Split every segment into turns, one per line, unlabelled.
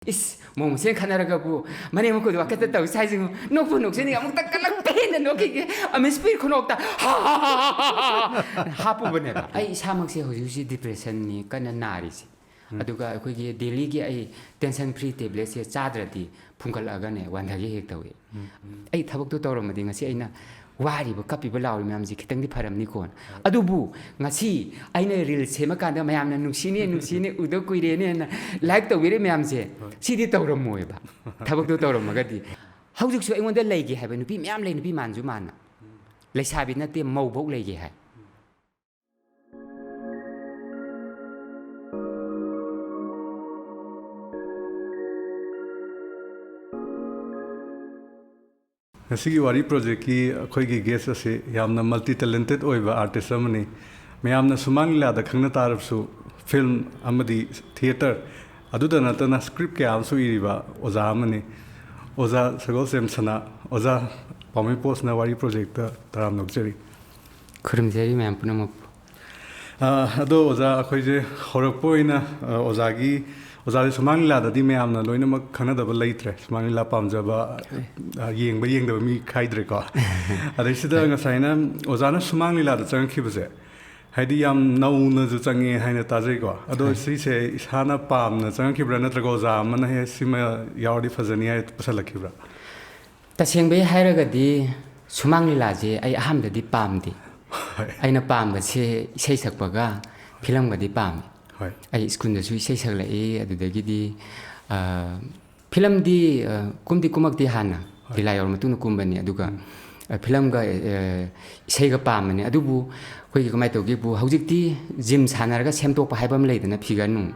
Is momsen khanaragabu mane mako wakata taw saijing nokpu nokseni amukta kalak pehna noki amispi khonokta hapu bane ai samakse hojusi depression ni kana nari si aduga akoi gi daily gi ai tension free tablet se chadradi phungkal aga ne wandhagi hek tawi ai thabak to tawramadi ngasi aina wari bu kapi balawi myam ji khitang di pharamni kon adubu ngasi aina reel sema kanda mayam na nuksine udo kuire ne like tawire myam je sidi tawramoy ba thabak to tawramagadi hawjuk su aingonda leige haba nupi myam le nupi manju mana leisabi na te mawbok leige hai
Nasi wari project ki khoi gi guest ase yamna multi talented oiba artist amani mayamna sumang la da khangna tarab su film amadi theater aduda natana script ke am su iriba oza amani oza sagol sem sana oza pami post na wari project ta taram nokjeri
khurumjeri mayam punam
ado oza khoi je horakpoina oza gi oza sumang la da di mayamna loina mak khana da ba leitre sumang la pamjaba yeng da mi khaidre ko adai sida nga saina oza na sumang la da chang khibse haidi yam nau na ju changi haina ta jai ko ado si se isana pam na chang khibra na tra go za man he sima yawdi fazani ai pasala khibra
ta sengbe hairagadi sumang lila je ai aham da di pam di aina pam ba se sei sakpaga film ga di pam ai school da su sei sakla e adudagi di film di kumdi kumak di hana dilai or matuna kumbani aduga film ga sei ga pam ni adubu khoi gi kamai togi bu hojikti gym sanaraga semtok pa haibam leidana figure nu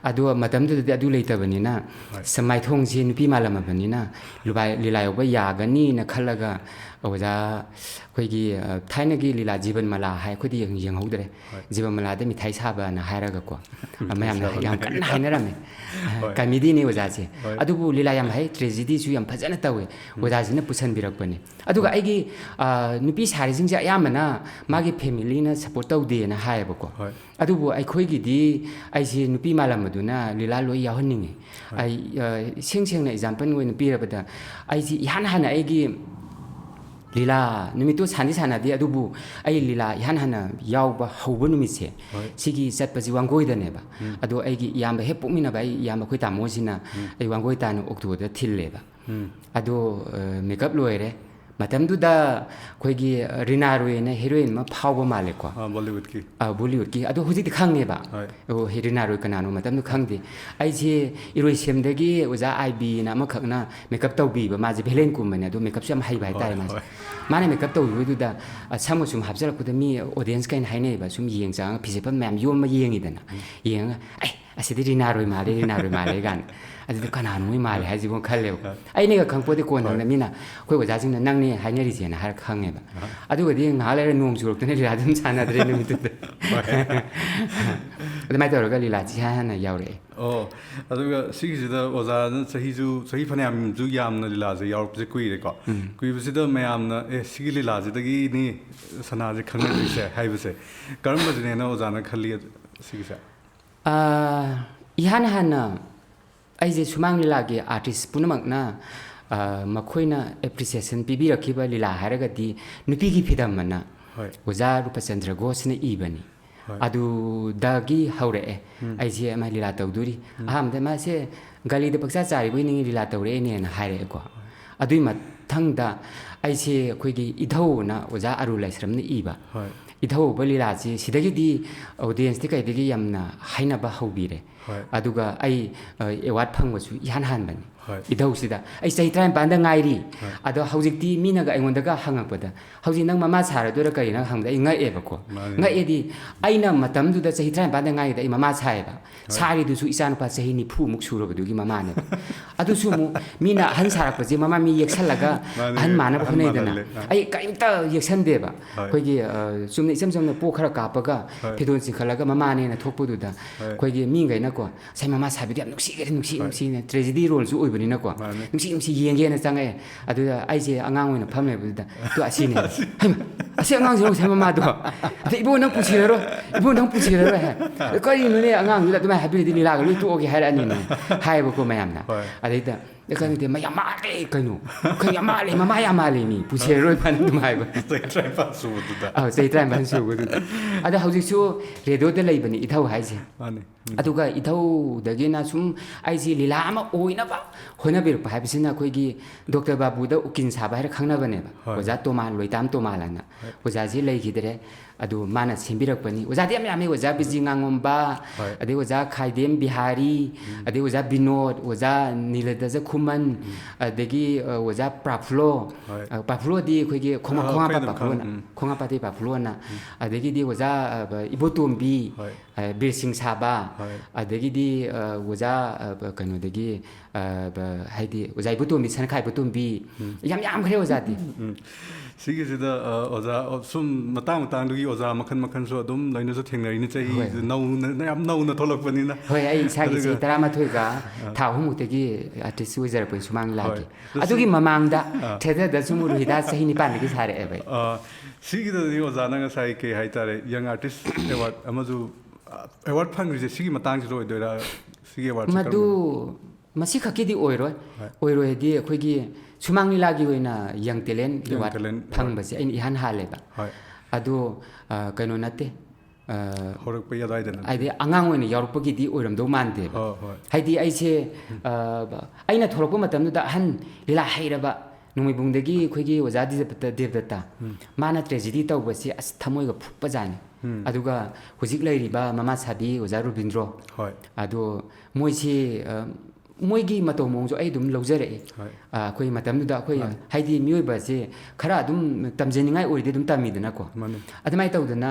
adu matam du adu leitabani na samai thong ji nupi malama bani na lubai lilai ba yagani na khalaga oja khoi gi thaina gi lila jiban mala hai khodi yang hodre jiban mala de mithai saba na hairaga ko amayam na yam kan hainarame kamidi ni oja je adubu lila yam hai tragedy su yam phajana tawe oja ji na pusan birak bani aduga aigi nupi sari jing ja yamana magi family na support tawde na haeba ko adubu ai khoi gi di ai ji nupi malam maduna lila loi yahonningi ai seng na example ngoi nupi rabada ai ji han ai gi lila numitu sani sanadi adubu ai lila hana yawba hauba numitse sigi satpa ji wangoi da neba adu ai gi yamba he pukmina ba ai yamba khoi tamo sina ai wangoi ta no okto da thilleba adu makeup loire matam du da khoi gi rina roine heroine ma phawba male ko bollywood ki adu huji di khang neba o herina roi kanano matam du khang di ai je iroi sem dagi oja ib na ma khakna makeup tawbi ba ma je belen kum mane adu makeup sam hai bai tai ma mane makeup tawbi du da samu sum habjal ku da mi audience kain haine ba sum yeng jang phisepam mam yom ma yengi dana yeng ai asidi rina roi male gan adu kana nui male ha ji gon khalle ai ne ga khangpo de ko na mina khoi oja jing na nang ne haine ri je na har khange ba adu ga di nga le nom jurok ne ra dum chana dre ne mitu de adu mai tor ga lila ji ha na yaw re
adu ga sigi da oza na sahi phanyam ju yam na lila je yaw je kui re ko kui bi da mayam na sigi lila je da gi ni sana je khang ne se hai bi se karam ba ne na oza na khali sigi sa
ihan hana ai je sumang lila ge artist punamak na makoina appreciation pibi rakhiba lila haraga di nupi gi phidam mana oja rupachandra ghosh na ibani adu dagi haure ai je ma lila tawduri aham da ma se gali de paksa chari boi ningi lila tawre ne na haire ko adui ma thangda ai se khoi gi idhau na oja aru laisram ni iba idhau balila ji sidagi di audience ti kai digi yamna haina ba hobire aduga ai award phangwa su ihan han bani idhau sida ai sai time banda ngairi ado hojik ti mina ga aingonda ga hangakpada hojik nang mama sara dora kai na hangda inga eba ko nga edi aina matam du da sai time banda ngai da mama sai ba sari du su isan pa sai ni phu muk suro du gi mama ne adu su mu mina han sarak pa je mama mi yeksalaga han mana ba khone dana ai kaimta yeksan de ba koi gi sumne isam samna po khara ka pa ga phidon sin khalaga mama ne na thokpu du da koi gi mi ngai na ko sai mama sabi di nuksi ne tragedy role su oi ꯅꯨꯡꯁꯤꯕꯅꯤꯅꯀꯣ ꯅꯨꯡꯁꯤ ꯌꯦꯡꯒꯦꯅ ꯆꯪꯉꯛꯑꯦ ꯑꯗꯨꯗ ꯑꯩꯁꯦ ꯑꯉꯥꯡ ꯑꯣꯏꯅ ꯐꯝ ꯂꯩꯕꯗꯨꯗ ꯇꯣ ꯑꯁꯤꯅꯦ ꯍꯩꯃ ꯑꯁꯤ ꯑꯉꯥꯡꯁꯤ ꯅꯪ ꯉꯁꯥꯏ ꯃꯃꯥꯗꯣ ꯑꯗ ꯏꯕꯣ ꯅꯪ ꯄꯨꯁꯤꯔꯔꯣꯏ ꯏꯕꯣ ꯅꯪ ꯄꯨꯁꯤꯔꯔꯣꯏ ꯍꯥꯏ ꯀꯔꯤꯅꯣꯅꯦ ꯑꯉꯥꯡꯗꯨꯗ ꯑꯗꯨꯃꯥꯏꯅ ꯍꯥꯏꯕꯤꯔꯗꯤ ꯂꯤꯂꯥꯒ ꯂꯣꯏ ꯇꯣꯛꯑꯒꯦ ꯍꯥꯏꯔꯛꯑꯅꯤꯅ ꯍꯥꯏꯌꯦꯕꯀꯣ ꯃꯌꯥꯝꯅ ꯑꯗꯩꯗ ꯀꯩꯅꯣꯗꯤ ꯃꯌꯥꯝ ꯃꯥꯜꯂꯦ ꯀꯩꯅꯣ ꯌꯥꯝ ꯃꯥꯜꯂꯦ ꯃꯃꯥ ꯌꯥꯝ ꯃꯥꯜꯂꯦ ꯃꯤ ꯄꯨꯁꯤꯔꯔꯣꯏ ꯐꯅ ꯑꯗꯨꯝ ꯍꯥꯏꯕ ꯆꯍꯤ 35 ꯁꯨꯕꯗꯨꯗ ꯑꯗꯣ ꯍꯧꯖꯤꯛꯁꯨ ꯔꯦꯗꯤꯑꯣꯗ ꯂꯩꯕꯅꯤ ꯏꯊꯧ ꯍꯥꯏꯁꯦ ꯑꯗꯨꯒ ꯏꯊꯧꯗꯒꯤꯅ ꯁꯨꯝ ꯑꯩꯁꯤ ꯂꯤꯂꯥ ꯑꯃ ꯑꯣꯏꯅꯕ ꯍꯣꯠꯅꯕꯤꯔꯛꯄ ꯍꯥꯏꯕꯁꯤꯅ ꯑꯩꯈꯣꯏꯒꯤ ꯗꯣꯛꯇꯔ ꯕꯥꯕꯨꯗ ꯎꯀꯤꯜ ꯁꯥꯕ ꯍꯥꯏꯔ ꯈꯪꯅꯕꯅꯦꯕ ꯑꯣꯖꯥ ꯇꯣꯃꯥꯜ ꯂꯣꯏꯇꯥꯝ ꯇꯣꯃꯥꯜ ꯍꯥꯏꯅ ꯑꯣꯖꯥꯁꯤ ꯂꯩꯈꯤꯗ꯭ꯔꯦ ꯑꯗꯨ ꯃꯥꯅ ꯁꯦꯝꯕꯤꯔꯛꯄꯅꯤ ꯑꯣꯖꯥꯗꯤ ꯌꯥꯝ ꯌꯥꯝꯃꯤ ꯑꯣꯖꯥ ꯕꯤꯖꯤ ꯉꯥꯉꯣꯝꯕ ꯑꯗꯩ ꯑꯣꯖꯥ ꯈꯥꯏꯗꯦꯝ ꯕꯤꯍꯥꯔꯤ ꯑꯗꯩ ꯑꯣꯖꯥ ꯕꯤꯅꯣꯗ ꯑꯣꯖꯥ ꯅꯤꯂꯗꯖ ꯈꯨꯃꯟ ꯑꯗꯒꯤ ꯑꯣꯖꯥ ꯄ꯭ꯔꯥꯐꯨꯂꯣꯗꯤ ꯑꯩꯈꯣꯏꯒꯤ ꯈꯣꯡꯉꯥꯄꯥꯇꯩ ꯄ꯭ꯔꯥꯐꯨꯂꯣꯅ ꯑꯗꯒꯤꯗꯤ ꯑꯣꯖꯥ ꯏꯕꯣꯇꯣꯝꯕꯤ ꯕꯤꯔ ꯁꯤꯡ ꯁꯥꯕ ꯑꯗꯒꯤꯗꯤ ꯑꯣꯖꯥ ꯀꯩꯅꯣꯗꯒꯤ ꯍꯥꯏꯗꯤ ꯑꯣꯖꯥ ꯏꯕꯣꯇꯣꯝꯕꯤ ꯁꯅꯈꯥꯏ ꯏꯕꯣꯇꯣꯝꯕꯤ ꯌꯥꯝ ꯌꯥꯝꯈ꯭ꯔꯦ ꯑꯣꯖꯥꯗꯤ
ꯁꯤꯒꯤꯁꯤꯗ ꯑꯣꯖꯥ ꯁꯨꯝ ꯃꯇꯥꯡꯗꯨꯒꯤ ꯑꯣꯖꯥ ꯃꯈꯟꯁꯨ ꯑꯗꯨꯝ ꯂꯣꯏꯅꯁꯨ ꯊꯦꯡꯅꯔꯤꯅꯤ ꯆꯍꯤ ꯅꯧꯅ ꯌꯥꯝ ꯅꯧꯅ ꯊꯣꯛꯂꯛꯄꯅꯤꯅ
ꯍꯣꯏ ꯑꯩ ꯏꯁꯥꯒꯤ ꯆꯍꯤ 13ꯒ ꯊꯥ 3ꯃꯨꯛꯇꯒꯤ ꯑꯥꯔꯇꯤꯁ ꯑꯣꯏꯖꯔꯛꯄꯅꯤ ꯁꯨꯃꯥꯡ ꯂꯤꯂꯥꯒꯤ ꯑꯗꯨꯒꯤ ꯃꯃꯥꯡꯗ ꯊꯦꯇꯔꯗ ꯁꯨꯝ ꯔꯨꯍꯤꯗꯥꯁ ꯆꯍꯤ 9ꯗꯒꯤ ꯁꯥꯔꯛꯑꯦꯕ
ꯁꯤꯒꯤꯗꯗꯤ ꯑꯣꯖꯥꯅ ꯉꯁꯥꯏ ꯀꯩ ꯍꯥꯏꯇꯥꯔꯦ ꯌꯪ ꯑꯥꯔꯇꯤꯁ ꯑꯦꯋꯥꯔꯗ ꯑꯃꯁꯨ ꯑꯦꯋꯥꯔꯗ ꯐꯪꯈ꯭ꯔꯤꯁꯦ ꯁꯤꯒꯤ ꯃꯇꯥꯡꯁꯤꯗ ꯑꯣꯏꯗꯣꯏꯔꯥ ꯁꯤꯒꯤ ꯑꯦꯋꯥꯔꯗꯁꯦ
ꯃꯗꯨ ꯃꯁꯤ ꯈꯛꯀꯤꯗꯤ ꯑꯣꯏꯔꯣꯏꯗꯤ ꯑꯩꯈꯣꯏꯒꯤ ꯁꯨꯃꯥꯡ ꯂꯤꯂꯥꯒꯤ ꯑꯣꯏꯅ ꯌꯪ ꯇꯦꯂꯦꯟ ꯑꯦꯋꯥꯔꯗ ꯐꯪꯕꯁꯦ ꯑꯩꯅ ꯏꯍꯥꯟ ꯍꯥꯜꯂꯦꯕ ꯑꯗꯣ ꯀꯩꯅꯣ ꯅꯠꯇꯦ
ꯍꯧꯔꯛꯄ ꯑꯗꯨꯋꯥꯏꯗꯅ
ꯍꯥꯏꯗꯤ ꯑꯉꯥꯡ ꯑꯣꯏꯅ ꯌꯥꯎꯔꯛꯄꯒꯤꯗꯤ ꯑꯣꯏꯔꯝꯗꯧ ꯃꯥꯟꯗꯦꯕ ꯍꯥꯏꯗꯤ ꯑꯩꯁꯦ ꯑꯩꯅ ꯊꯣꯛꯂꯛꯄ ꯃꯇꯝꯗꯨꯗ ꯑꯍꯟ ꯂꯤꯂꯥ ꯍꯩꯔꯕ ꯅꯣꯡꯃꯩꯕꯨꯡꯗꯒꯤ ꯑꯩꯈꯣꯏꯒꯤ ꯑꯣꯖꯥ ꯗꯦꯕꯗꯠꯇ ꯃꯥꯅ ꯇ꯭ꯔꯦꯖꯤꯗꯤ ꯇꯧꯕꯁꯤ ꯑꯁ ꯊꯃꯣꯏꯒ ꯐꯨꯛꯄꯖꯥꯠꯅꯤ ꯑꯗꯨꯒ ꯍꯧꯖꯤꯛ ꯂꯩꯔꯤꯕ ꯃꯃꯥ ꯁꯥꯕꯤ ꯑꯣꯖꯥ ꯔꯨꯕꯤꯟꯗ꯭ꯔꯣ ꯑꯗꯣ ꯃꯣꯏꯁꯤ ꯃꯣꯏꯒꯤ ꯃꯇꯧ ꯃꯑꯣꯡꯁꯨ ꯑꯩ ꯑꯗꯨꯝ ꯂꯧꯖꯔꯛꯏ ꯑꯩꯈꯣꯏ ꯃꯇꯝꯗꯨꯗ ꯑꯩꯈꯣꯏ ꯍꯥꯏꯗꯤ ꯃꯤꯑꯣꯏꯕꯁꯦ ꯈꯔ ꯑꯗꯨꯝ ꯇꯝꯖꯅꯤꯡꯉꯥꯏ ꯑꯣꯏꯔꯗꯤ ꯑꯗꯨꯝ ꯇꯝꯃꯤꯗꯅꯀꯣ ꯑꯗꯨꯃꯥꯏꯅ ꯇꯧꯗꯅ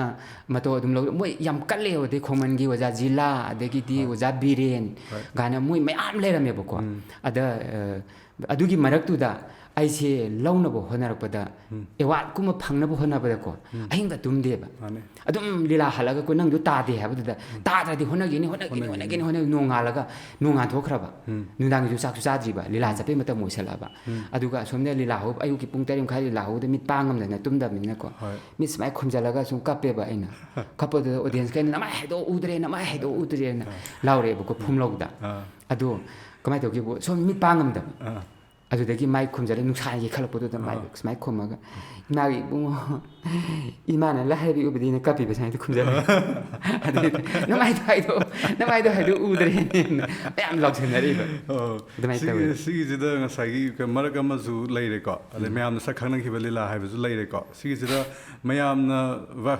ꯃꯇꯧ ꯑꯗꯨꯝ ꯃꯣꯏ ꯌꯥꯝ ꯀꯜꯂꯦ ꯑꯗꯩ ꯈꯣꯡꯃꯟꯒꯤ ꯑꯣꯖꯥ ꯖꯤꯂꯥ ꯑꯗꯒꯤꯗꯤ ꯑꯣꯖꯥ ꯕꯤꯔꯦꯟ ꯒꯥꯏꯅ ꯃꯣꯏ ꯃꯌꯥꯝ ꯂꯩꯔꯝꯃꯦꯕꯀꯣ ꯑꯗ ꯑꯗꯨꯒꯤ ꯃꯔꯛꯇꯨꯗ ꯑꯩꯁꯦ ꯂꯧꯅꯕ ꯍꯣꯠꯅꯔꯛꯄꯗ ꯑꯦꯋꯥꯔꯗꯀꯨꯝꯕ ꯐꯪꯅꯕ ꯍꯣꯠꯅꯕꯗꯀꯣ ꯑꯍꯤꯡꯒ ꯇꯨꯝꯗꯦꯕ ꯑꯗꯨꯝ ꯂꯤꯂꯥ ꯍꯜꯂꯒ ꯅꯪꯗꯣ ꯇꯥꯗꯦ ꯍꯥꯏꯕꯗꯨꯗ ꯇꯥꯗ꯭ꯔꯗꯤ ꯍꯣꯠꯅꯒꯦꯅꯤ ꯅꯣꯡꯉꯥꯜꯂꯒ ꯅꯣꯡꯉꯥꯟꯊꯣꯛꯈ꯭ꯔꯕ ꯅꯨꯡꯗꯥꯡꯒꯤꯁꯨ ꯆꯥꯛꯁꯨ ꯆꯥꯗ꯭ꯔꯤꯕ ꯂꯤꯂꯥ ꯆꯠꯄꯩ ꯃꯇꯝ ꯑꯣꯏꯁꯜꯂꯛꯑꯕ ꯑꯗꯨꯒ ꯑꯁꯣꯝꯗ ꯂꯤꯂꯥ ꯍꯧꯕ ꯑꯌꯨꯛꯀꯤ ꯄꯨꯡ 3:30 ꯂꯤꯂꯥ ꯍꯧꯕꯗ ꯃꯤꯠ ꯄꯥꯡꯉꯝꯗꯅ ꯇꯨꯝꯗꯕꯅꯤꯅꯀꯣ ꯃꯤꯠ ꯁꯨꯃꯥꯏꯅ ꯈꯨꯝꯖꯤꯜꯂꯒ ꯁꯨꯝ ꯀꯞꯄꯦꯕ ꯑꯩꯅ ꯀꯞꯄꯗꯨꯗ ꯑꯣꯗꯤꯌꯟꯁꯈꯩꯅ ꯅꯃꯥꯏ ꯍꯥꯏꯗꯣꯛꯎꯗ꯭ꯔꯦꯅ ꯂꯥꯎꯔꯛꯑꯦꯕꯀꯣ ꯐꯨꯝꯂꯧꯗ ꯑꯗꯣ ꯀꯃꯥꯏꯅ ꯇꯧꯒꯦꯕꯨ ꯁꯣꯝ ꯃꯤꯠ ꯄꯥꯡꯉꯝꯗꯕ ꯑꯗꯨꯗꯒꯤ ꯃꯥꯏ ꯈꯨꯝꯖꯜꯂ ꯅꯨꯡꯁꯥ ꯌꯦꯛꯈꯠꯂꯛꯄꯗꯨꯗ ꯃꯥꯏ ꯁꯨꯃꯥꯏꯅ ꯈꯨꯝꯃꯒ ꯏꯃꯥꯒꯤ ꯏꯕꯨꯡꯉꯣ ꯏꯃꯥꯅ ꯂꯥꯏꯔꯕꯤ ꯎꯕꯗꯤꯅ ꯀꯞꯄꯤꯕ ꯁꯨꯃꯥꯏꯅ ꯈꯨꯝꯖꯜꯂꯒ ꯑꯗꯨꯗꯩꯗ ꯅꯃꯥꯏꯗꯣ ꯍꯥꯏꯗꯣꯛꯎꯗ꯭ꯔꯦꯅ ꯃꯌꯥꯝ ꯂꯥꯎꯁꯟꯅꯔꯤꯕ ꯑꯗꯨꯃꯥꯏꯅ ꯇꯧꯋꯤ
ꯁꯤꯒꯤꯁꯤꯗ ꯉꯁꯥꯏꯒꯤ ꯃꯔꯛ ꯑꯃꯁꯨ ꯂꯩꯔꯦꯀꯣ ꯑꯗꯩ ꯃꯌꯥꯝꯅ ꯁꯛ ꯈꯪꯅꯈꯤꯕ ꯂꯤꯂꯥ ꯍꯥꯏꯕꯁꯨ ꯂꯩꯔꯦꯀோ ꯁꯤꯒꯤꯁꯤꯗ ꯃꯌꯥꯝꯅ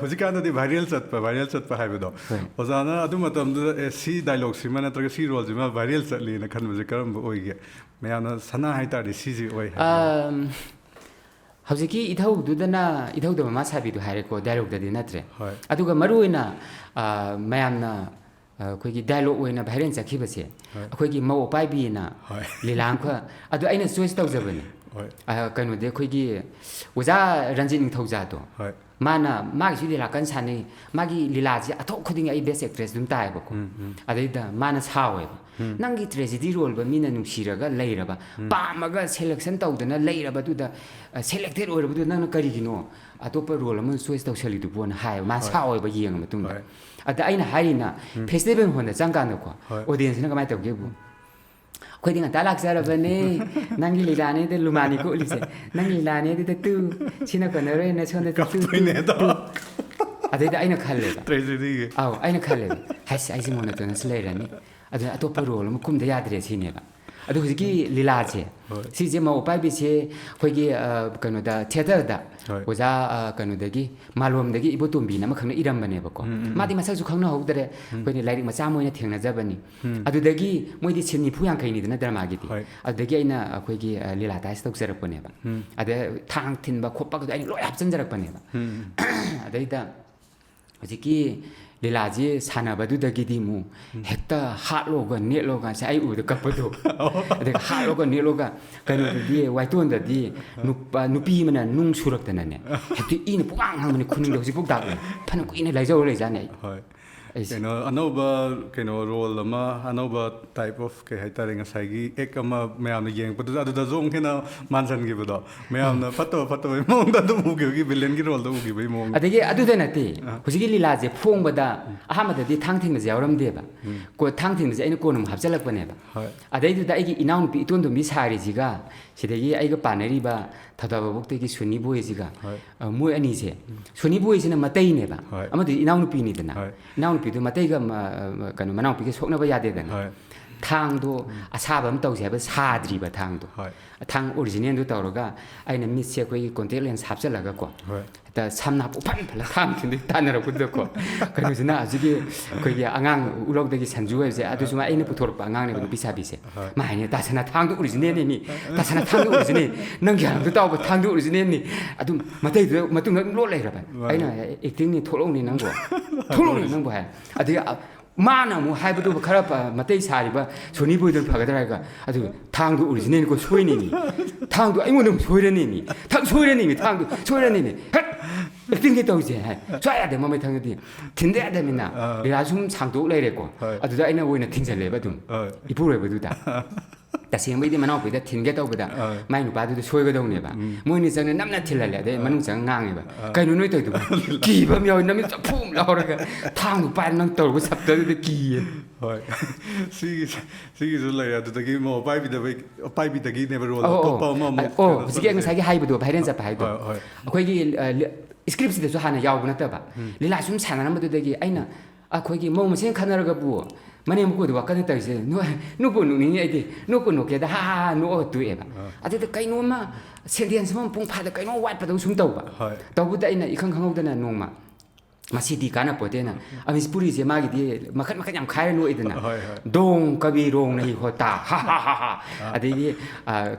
ꯍꯧꯖꯤꯛꯀꯥꯟꯗꯗꯤ ꯚꯥꯏꯔꯦꯜ ꯆꯠꯄ ꯍꯥꯏꯕꯗோ ꯑꯣꯖꯥꯅ ꯑꯗꯨ ꯃꯇꯝꯗꯨꯗ ꯁꯤ ꯗꯥꯏꯂꯣꯒꯁꯤꯃ ꯅꯠꯇ꯭ꯔꯒ ꯁꯤ ꯔꯣꯜꯁꯤꯃ ꯚꯥꯏꯔꯦꯜ ꯆꯠꯂꯤꯅ ꯈꯟꯕꯁꯦ ꯀꯔꯝꯕ ꯑꯣꯏꯒꯦ ꯃꯌꯥꯝꯅ ꯁꯅꯥ ꯍꯥꯏꯇꯥꯔꯗꯤ ꯁꯤꯁꯤ ꯑꯣꯏ
ꯍꯧꯖꯤꯛꯀꯤ ꯏꯙꯧꯗ ꯃꯃꯥ ꯁꯥꯕꯤꯗꯣ ꯍꯥꯏꯔꯦꯀꯣ ꯗꯥꯏꯂꯣꯛꯇꯗꯤ ꯅꯠꯇ꯭ꯔꯦ ꯑꯗꯨꯒ ꯃꯔꯨꯑꯣꯏꯅ ꯃꯌꯥꯝꯅ ꯑꯩꯈꯣꯏꯒꯤ ꯗꯥꯏꯂꯣꯛ ꯑꯣꯏꯅ ꯚꯥꯏꯔꯦꯜ ꯆꯠꯈꯤꯕꯁꯦ ꯑꯩꯈꯣꯏꯒꯤ ꯃꯧ ꯑꯄꯥꯏꯕꯤꯅ ꯂꯤꯂꯥ ꯑꯃꯈꯛ ꯑꯗꯨ ꯑꯩꯅ ꯆꯣꯏꯁ ꯇꯧꯖꯕꯅꯤ ꯀꯩꯅꯣꯗꯤ ꯑꯩꯈꯣꯏꯒꯤ ꯑꯣꯖꯥ ꯔꯟꯖꯤꯠ ꯅꯤꯡꯊꯧꯖꯥꯗꯣ ꯃꯥꯒꯤꯁꯨ ꯂꯤꯂꯥ ꯀꯟꯅ ꯁꯥꯟꯅꯩ ꯃꯥꯒꯤ ꯂꯤꯂꯥꯁꯦ ꯑꯊꯣꯛ ꯈꯨꯗꯤꯡꯒꯤ ꯑꯩ ꯕꯦꯁ ꯑꯦꯛꯇ꯭ꯔꯦꯁ ꯑꯗꯨꯝ ꯇꯥꯏꯌꯦꯕꯀꯣ ꯑꯗꯩꯗ ꯃꯥꯅ ꯁꯥꯎꯋꯦꯕ ꯅꯪꯒꯤ ꯇ꯭ꯔꯦꯖꯤꯗꯤ ꯔꯣꯜꯕ ꯃꯤꯅ ꯅꯨꯡꯁꯤꯔꯒꯂꯩꯔꯕ ꯄꯥꯝꯃꯒ ꯁꯦꯂꯦꯛꯁꯟ ꯇꯧꯗꯅ ꯂꯩꯔꯕꯗꯨꯗ ꯁꯦꯂꯦꯛꯇꯦꯠ ꯑꯣꯏꯔꯕꯗꯨꯗ ꯅꯪꯅ ꯀꯔꯤꯒꯤꯅോ ꯑꯇꯣꯞꯄ ꯔꯣꯜ ꯑꯃ ꯆꯣꯏꯁ ꯇꯧꯁꯜꯂꯤꯗꯨꯕꯣꯅ ꯍꯥꯏꯌꯦꯕ ꯃꯥ ꯁꯥꯎꯋꯦꯕ ꯌꯦꯡꯉ ꯃꯇꯨꯡꯗ ꯑꯗ ꯑꯩꯅ ꯍꯥꯏꯔꯤꯅ ꯐꯦꯁꯇꯤꯚꯦꯜ ꯍꯣꯜꯗ ꯆꯪꯀꯥꯟꯗꯀꯣ ꯑꯣꯗꯤꯌꯟꯁꯅ ꯀꯃꯥꯏꯅ ꯇꯧꯒꯦꯕꯨ ꯑꯩꯈꯣꯏꯗꯤ ꯉꯟꯇꯥ ꯂꯥꯛꯆꯔꯕꯅꯦ ꯅꯪꯒꯤ ꯂꯤꯂꯥꯅꯦꯗ ꯂꯨꯃꯥꯅꯤꯀꯣ ꯎꯠꯂꯤꯁꯦ ꯅꯪꯒꯤ ꯂꯤꯂꯥꯅꯦꯗꯨꯗ ꯁꯤꯅ ꯀꯣꯟꯅꯔꯣꯏꯅ ꯁꯣꯝꯗ ꯑꯗꯩꯗ ꯑꯩꯅ ꯈꯜꯂꯦꯕ ꯑꯩꯅ ꯈꯜꯂꯦꯕ ꯍꯥꯏꯁ ꯑꯩꯁꯦ ꯃꯣꯅꯣꯇꯣꯅꯁ ꯂꯩꯔꯅꯤ ꯑꯗꯨꯅ ꯑꯇꯣꯞꯄ ꯔꯣꯜ ꯑꯃ ꯀꯨꯝꯗ ꯌꯥꯗ꯭ꯔꯦ ꯁꯤꯅꯦꯕ ꯑꯗꯣ ꯍꯧꯖꯤꯛꯀꯤ ꯂꯤꯂꯥꯁꯦ ꯁꯤꯁꯦ ꯃꯧ ꯑꯄꯥꯏꯕꯤꯁꯦ ꯑꯩꯈꯣꯏꯒꯤ ꯀꯩꯅꯣꯗ ꯊꯤꯌꯦꯇꯔꯗ ꯑꯣꯖꯥ ꯀꯩꯅꯣꯗꯒꯤ ꯃꯥꯂꯣꯝꯗꯒꯤ ꯏꯕꯣꯇꯣꯝꯕꯤꯅ ꯑꯃꯈꯛꯅ ꯏꯔꯝꯕꯅꯦꯕꯀꯣ ꯃꯥꯗꯤ ꯃꯁꯛꯁꯨ ꯈꯪꯅꯍꯧꯗ꯭ꯔꯦ ꯑꯩꯈꯣꯏꯅ ꯂꯥꯏꯔꯤꯛ ꯃꯆꯥ ꯑꯃ ꯑꯣꯏꯅ ꯊꯦꯡꯅꯖꯕꯅꯤ ꯑꯗꯨꯗꯒꯤ ꯃꯣꯏꯗꯤ ꯁꯤꯟ 90-50 ꯗ꯭ꯔꯃꯥꯒꯤꯗꯤ ꯑꯗꯨꯗꯒꯤ ꯑꯩꯅ ꯑꯩꯈꯣꯏꯒꯤ ꯂꯤꯂꯥ ꯇꯥꯏꯁ ꯇꯧꯖꯔꯛꯄꯅꯦꯕ ꯑꯗ ꯊꯥꯡ ꯊꯤꯟꯕ ꯈꯣꯠꯄꯒꯗꯣ ꯑꯩꯅ ꯂꯣꯏ ꯍꯥꯞꯆꯤꯟꯖꯔꯛꯄꯅꯦꯕ ꯑꯗꯩꯗ ꯍꯧꯖꯤꯛꯀꯤ ꯂꯤꯂꯥꯁꯤ ꯁꯥꯟꯅꯕꯗꯨꯗꯒꯤꯗꯤ ꯑꯃꯨꯛ ꯍꯦꯛꯇ ꯍꯥꯠꯂꯣꯒ ꯅꯦꯠꯂꯣꯒ ꯉꯁꯥꯏ ꯑꯩ ꯎꯕꯗ ꯀꯞꯄꯗꯣ ꯑꯗꯒꯤ ꯍꯥꯠꯂꯣꯒ ꯅꯦꯠꯂꯣꯒ ꯀꯩꯅꯣꯗꯗꯤ ꯋꯥꯏꯇꯣꯟꯗꯗꯤ ꯅꯨꯄꯤ ꯑꯃꯅ ꯅꯨꯡ ꯁꯨꯔꯛꯇꯅꯅꯦ ꯍꯦꯛꯇ ꯏꯅ ꯄꯨꯡꯉꯥꯡ ꯉꯥꯡꯕꯅꯤ ꯈꯨꯅꯨꯡꯗ ꯍꯧꯖꯤꯛꯐꯥꯎ ꯗꯥꯛ ꯂꯩ ꯐꯅ ꯀꯨꯏꯅ ꯂꯩꯖꯧꯔ ꯂꯩꯖꯥꯠꯅꯤ ꯑꯩ
ꯀꯩꯅꯣ ꯑꯅꯧꯕ ꯀꯩꯅꯣ ꯔꯣꯜ ꯑꯃ ꯑꯅꯧꯕ ꯇꯥꯏꯞ ꯑꯣꯐ ꯀꯩ ꯍꯥꯏꯇꯥꯔꯦ ꯉꯁꯥꯏꯒꯤ ꯑꯦꯛ ꯑꯃ ꯃꯌꯥꯝꯅ ꯌꯦꯡꯉꯛꯄꯗꯨꯗ ꯑꯗꯨꯗꯁꯨ ꯑꯃꯨꯛ ꯍꯦꯟꯅ ꯃꯥꯟꯁꯤꯟꯈꯤꯕꯗꯣ ꯃꯌꯥꯝꯅ ꯐꯠꯇꯕꯩ ꯃꯑꯣꯡꯗ ꯑꯗꯨꯝ ꯎꯈꯤꯕꯒꯤ ꯚꯤꯂꯦꯟꯒꯤ ꯔꯣꯜꯗ ꯎꯈꯤꯕꯒꯤ ꯃꯑꯣꯡ
ꯑꯗꯒꯤ ꯑꯗꯨꯗ ꯅꯠꯇꯦ ꯍꯧꯖꯤꯛꯀꯤ ꯂꯤꯂꯥꯁꯦ ꯐꯣꯡꯕꯗ ꯑꯍꯥꯟꯕꯗꯗꯤ ꯊꯥꯡ ꯊꯤꯡꯕꯁꯦ ꯌꯥꯎꯔꯝꯗꯦꯕ ꯊꯥꯡ ꯊꯤꯡꯕꯁꯦ ꯑꯩꯅ ꯀꯣꯟꯅ ꯑꯃꯨꯛ ꯍꯥꯞꯆꯤꯜꯂꯛꯄꯅꯦꯕ ꯑꯗꯩꯗꯨꯗ ꯑꯩꯒꯤ ꯏꯅꯥꯎꯅꯨꯄꯤ ꯏꯇꯣꯟꯇꯣꯝꯕꯤ ꯁꯥꯔꯤꯁꯤꯒ ꯁꯤꯗꯒꯤ ꯑꯩꯒ ꯄꯥꯟꯅꯔꯤꯕ ꯊꯧꯗꯥꯕꯕꯨꯛꯇꯒꯤ ꯁꯨꯅꯤ ꯕꯣꯏꯁꯤꯒ ꯃꯣꯏ ꯑꯅꯤꯁꯦ ꯁꯨꯅꯤ ꯕꯣꯏꯁꯤꯅ ꯃꯇꯩꯅꯦꯕ ꯑꯃꯗꯨꯗꯤ ꯏꯅꯥꯎꯅꯨꯄꯤꯅꯤꯗꯅ ꯏꯅꯥꯎꯅꯨꯄꯤꯗꯨ ꯃꯇꯩꯒ ꯀꯩꯅꯣ ꯃꯅꯥꯎꯅꯨꯄꯤꯒ ꯁꯣꯛꯅꯕ ꯌꯥꯗꯦꯗꯅ ꯊꯥꯡꯗꯣ ꯑꯁꯥꯕ ꯑꯃ ꯇꯧꯁꯦ ꯍꯥꯏꯕ ꯁꯥꯗ꯭ꯔꯤꯕ ꯊꯥꯡꯗꯣ ꯊꯥꯡ ꯑꯣꯔꯤꯖꯤꯅꯦꯜꯗꯨ ꯇꯧꯔꯒ ꯑꯩꯅ ꯃꯤꯠꯁꯦ ꯑꯩꯈꯣꯏꯒꯤ ꯀꯣꯟꯇꯦꯛ ꯂꯦꯟꯁ ꯍꯥꯞꯆꯤꯜꯂꯒꯀꯣ ꯍꯦꯛꯇ ꯁꯝꯅꯥ ꯎꯐꯟ ꯐꯜꯂ ꯊꯥꯡꯁꯤꯡꯗꯨ ꯇꯥꯟꯅꯔꯛꯄꯗꯨꯗꯀꯣ ꯀꯩꯅꯣꯁꯤꯅ ꯍꯧꯖꯤꯛꯀꯤ ꯑꯩꯈꯣꯏꯒꯤ ꯑꯉꯥꯡ ꯎꯂꯧꯗꯒꯤ ꯁꯟꯖꯨ ꯍꯥꯏꯕꯁꯦ ꯑꯗꯨꯁꯨ ꯑꯩꯅ ꯄꯨꯊꯣꯔꯛꯄ ꯑꯉꯥꯡꯅꯦꯕ ꯅꯨꯄꯤ ꯁꯥꯕꯤꯁꯦ ꯃꯥ ꯍꯥꯏꯅꯦ ꯇꯥꯁꯅꯥ ꯊꯥꯡꯗꯣ ꯑꯣꯔꯤꯖꯤꯅꯦꯜꯅꯤ ꯇꯥꯁꯅꯥ ꯊꯥꯡꯗꯣ ꯑꯣꯔꯤꯖꯤꯅꯦꯜ ꯅꯪ ꯒ꯭ꯌꯥꯟꯗꯣ ꯇꯥꯎꯕ ꯊꯥꯡꯗꯣ ꯑꯣꯔꯤꯖꯤꯅꯦꯜꯅꯤ ꯑꯗꯨꯝ ꯃꯇꯩꯗꯨꯗ ꯃꯇꯨꯡꯗ ꯑꯗꯨꯝ ꯂꯣꯠ ꯂꯩꯈ꯭ꯔꯕ ꯑꯩꯅ ꯑꯦꯛꯇꯤꯡꯅꯤ ꯊꯣꯛꯂꯛꯎꯅꯤ ꯅꯪꯕꯨ ꯊꯣꯛꯂꯛꯎꯅꯤ ꯅꯪꯕꯨ ꯍꯥꯏ ꯑꯗꯒꯤ ꯃꯥꯅ ꯑꯃꯨꯛ ꯍꯥꯏꯕꯗꯨꯕꯨ ꯈꯔ ꯃꯇꯩ ꯁꯥꯔꯤꯕ ꯁꯣꯅꯤ ꯕꯣꯏꯗꯨꯅ ꯐꯒꯗ꯭ꯔꯥ ꯍꯥꯏꯔꯒ ꯑꯗꯨ ꯊꯥꯡꯗꯣ ꯑꯣꯔꯤꯖꯤꯅꯦꯜꯀꯣ ꯁꯣꯏꯅꯤꯅꯤ ꯊꯥꯡꯗꯣ ꯑꯩꯉꯣꯟꯗ ꯑꯃꯨꯛ ꯁꯣꯏꯔꯅꯤꯅꯤ ꯁꯣꯏꯔꯅꯤꯅꯤ ꯊꯥꯡꯗꯣ ꯁꯣꯏꯔꯅꯤꯅꯤ ꯍꯦꯛ ꯑꯦꯛꯇꯤꯡꯒꯤ ꯇꯧꯁꯦ ꯍꯥꯏ ꯁꯨꯡꯌꯥ ꯌꯥꯗꯦ ꯃꯃꯩ ꯊꯪꯗꯗꯤ ꯊꯤꯟꯗ ꯌꯥꯗꯕꯅꯤꯅ ꯂꯤꯂꯥ ꯁꯨꯝ ꯁꯥꯡꯗꯣꯛ ꯂꯩꯔꯦꯀꯣ ꯑꯗꯨꯗ ꯑꯩꯅ ꯑꯣꯏꯅ ꯊꯤꯡꯖꯜꯂꯦꯕ ꯑꯗꯨꯝ ꯏꯄꯨꯔꯣꯏꯕꯗꯨꯗ ꯇꯁꯦꯡꯕꯩꯗꯤ ꯃꯅꯥꯎꯄꯤꯗ ꯊꯤꯟꯒꯦ ꯇꯧꯕꯗ ꯃꯥꯏ ꯅꯨꯄꯥꯗꯨꯗ ꯁꯣꯏꯒꯗꯧꯅꯦꯕ ꯃꯣꯏꯅꯤ ꯆꯪꯅ ꯅꯝꯅ ꯊꯤꯜꯍꯜꯂꯦ ꯑꯗꯩ ꯃꯅꯨꯡ ꯆꯪ ꯉꯥꯡꯉꯦꯕ ꯀꯩꯅꯣ ꯅꯣꯏ ꯇꯧꯗꯨꯕ ꯀꯤꯕ ꯑꯃ ꯌꯥꯎꯋꯤ ꯅꯃꯤꯠ ꯆꯐꯨ ꯑꯃ ꯂꯥꯎꯔꯒ ꯊꯥꯡꯗꯨ ꯄꯥꯏꯔ ꯅꯪ ꯇꯧꯔꯒ ꯁꯞꯇꯔꯗꯨꯗ ꯀꯤꯌꯦ
ꯍꯣꯏ ꯁꯤꯒꯤꯁꯨ ꯂꯩꯔꯦ ꯑꯗꯨꯗꯒꯤ ꯑꯃꯨꯛ ꯄꯥꯏꯕꯤꯗꯒꯤꯅꯦꯕ ꯔꯣꯜ ꯑꯇꯣꯞꯄ ꯑꯃ ꯑꯃꯨꯛ
ꯍꯧꯖꯤꯛꯀꯤ ꯉꯁꯥꯏꯒꯤ ꯍꯥꯏꯕꯗꯣ ꯚꯥꯏꯔꯦꯟ ꯆꯠꯄ ꯍꯥꯏꯗꯣ ꯑꯩꯈꯣꯏꯒꯤ ꯁ꯭ꯀ꯭ꯔꯤꯞꯁꯤꯗꯁꯨ ꯍꯥꯟꯅ ꯌꯥꯎꯕ ꯅꯠꯇꯕ ꯂꯤꯂꯥ ꯁꯨꯝ ꯁꯥꯟꯅꯔꯝꯕꯗꯨꯗꯒꯤ ꯑꯩꯅ ꯑꯩꯈꯣꯏꯒꯤ ꯃꯧ ꯃꯁꯦꯟ ꯈꯟꯅꯔꯒꯕꯨ ꯃꯅꯦꯝ ꯃꯀꯨꯗ ꯋꯥꯀꯟꯅ ꯇꯧꯔꯤꯁꯦ ꯅꯣꯛꯄꯨ ꯅꯣꯛꯅꯤꯡꯉꯤ ꯑꯩꯗꯤ ꯅꯣꯛꯄꯨ ꯅꯣꯛꯀꯦꯗ ꯍꯥ ꯍꯥ ꯅꯣꯛꯑꯒ ꯇꯣꯛꯑꯦꯕ ꯑꯗꯨꯗ ꯀꯩꯅꯣꯝꯃ ꯁꯦꯟꯇꯦꯟꯁ ꯑꯃ ꯃꯄꯨꯡ ꯐꯥꯗ ꯀꯩꯅꯣꯝ ꯋꯥꯠꯄꯗꯧ ꯁꯨꯝ ꯇꯧꯕ ꯇꯧꯕꯗ ꯑꯩꯅ ꯏꯈꯪ ꯈꯪꯍꯧꯗꯅ ꯅꯣꯡꯃ ꯃꯁꯤꯗꯤ ꯀꯥꯟꯅꯄꯣꯠꯇꯦꯅ ꯑꯃꯤꯁꯄꯨꯔꯤꯁꯦ ꯃꯥꯒꯤꯗꯤ ꯃꯈꯟ ꯃꯈꯟ ꯌꯥꯝ ꯈꯥꯏꯔ ꯅꯣꯛꯏꯗꯅ ꯗꯣꯡ ꯀꯕꯤ ꯔꯣꯡ ꯅꯩ ꯍꯣꯇꯥ ꯍꯥ ꯍꯥ ꯍꯥ ꯍꯥ ꯑꯗꯩꯗꯤ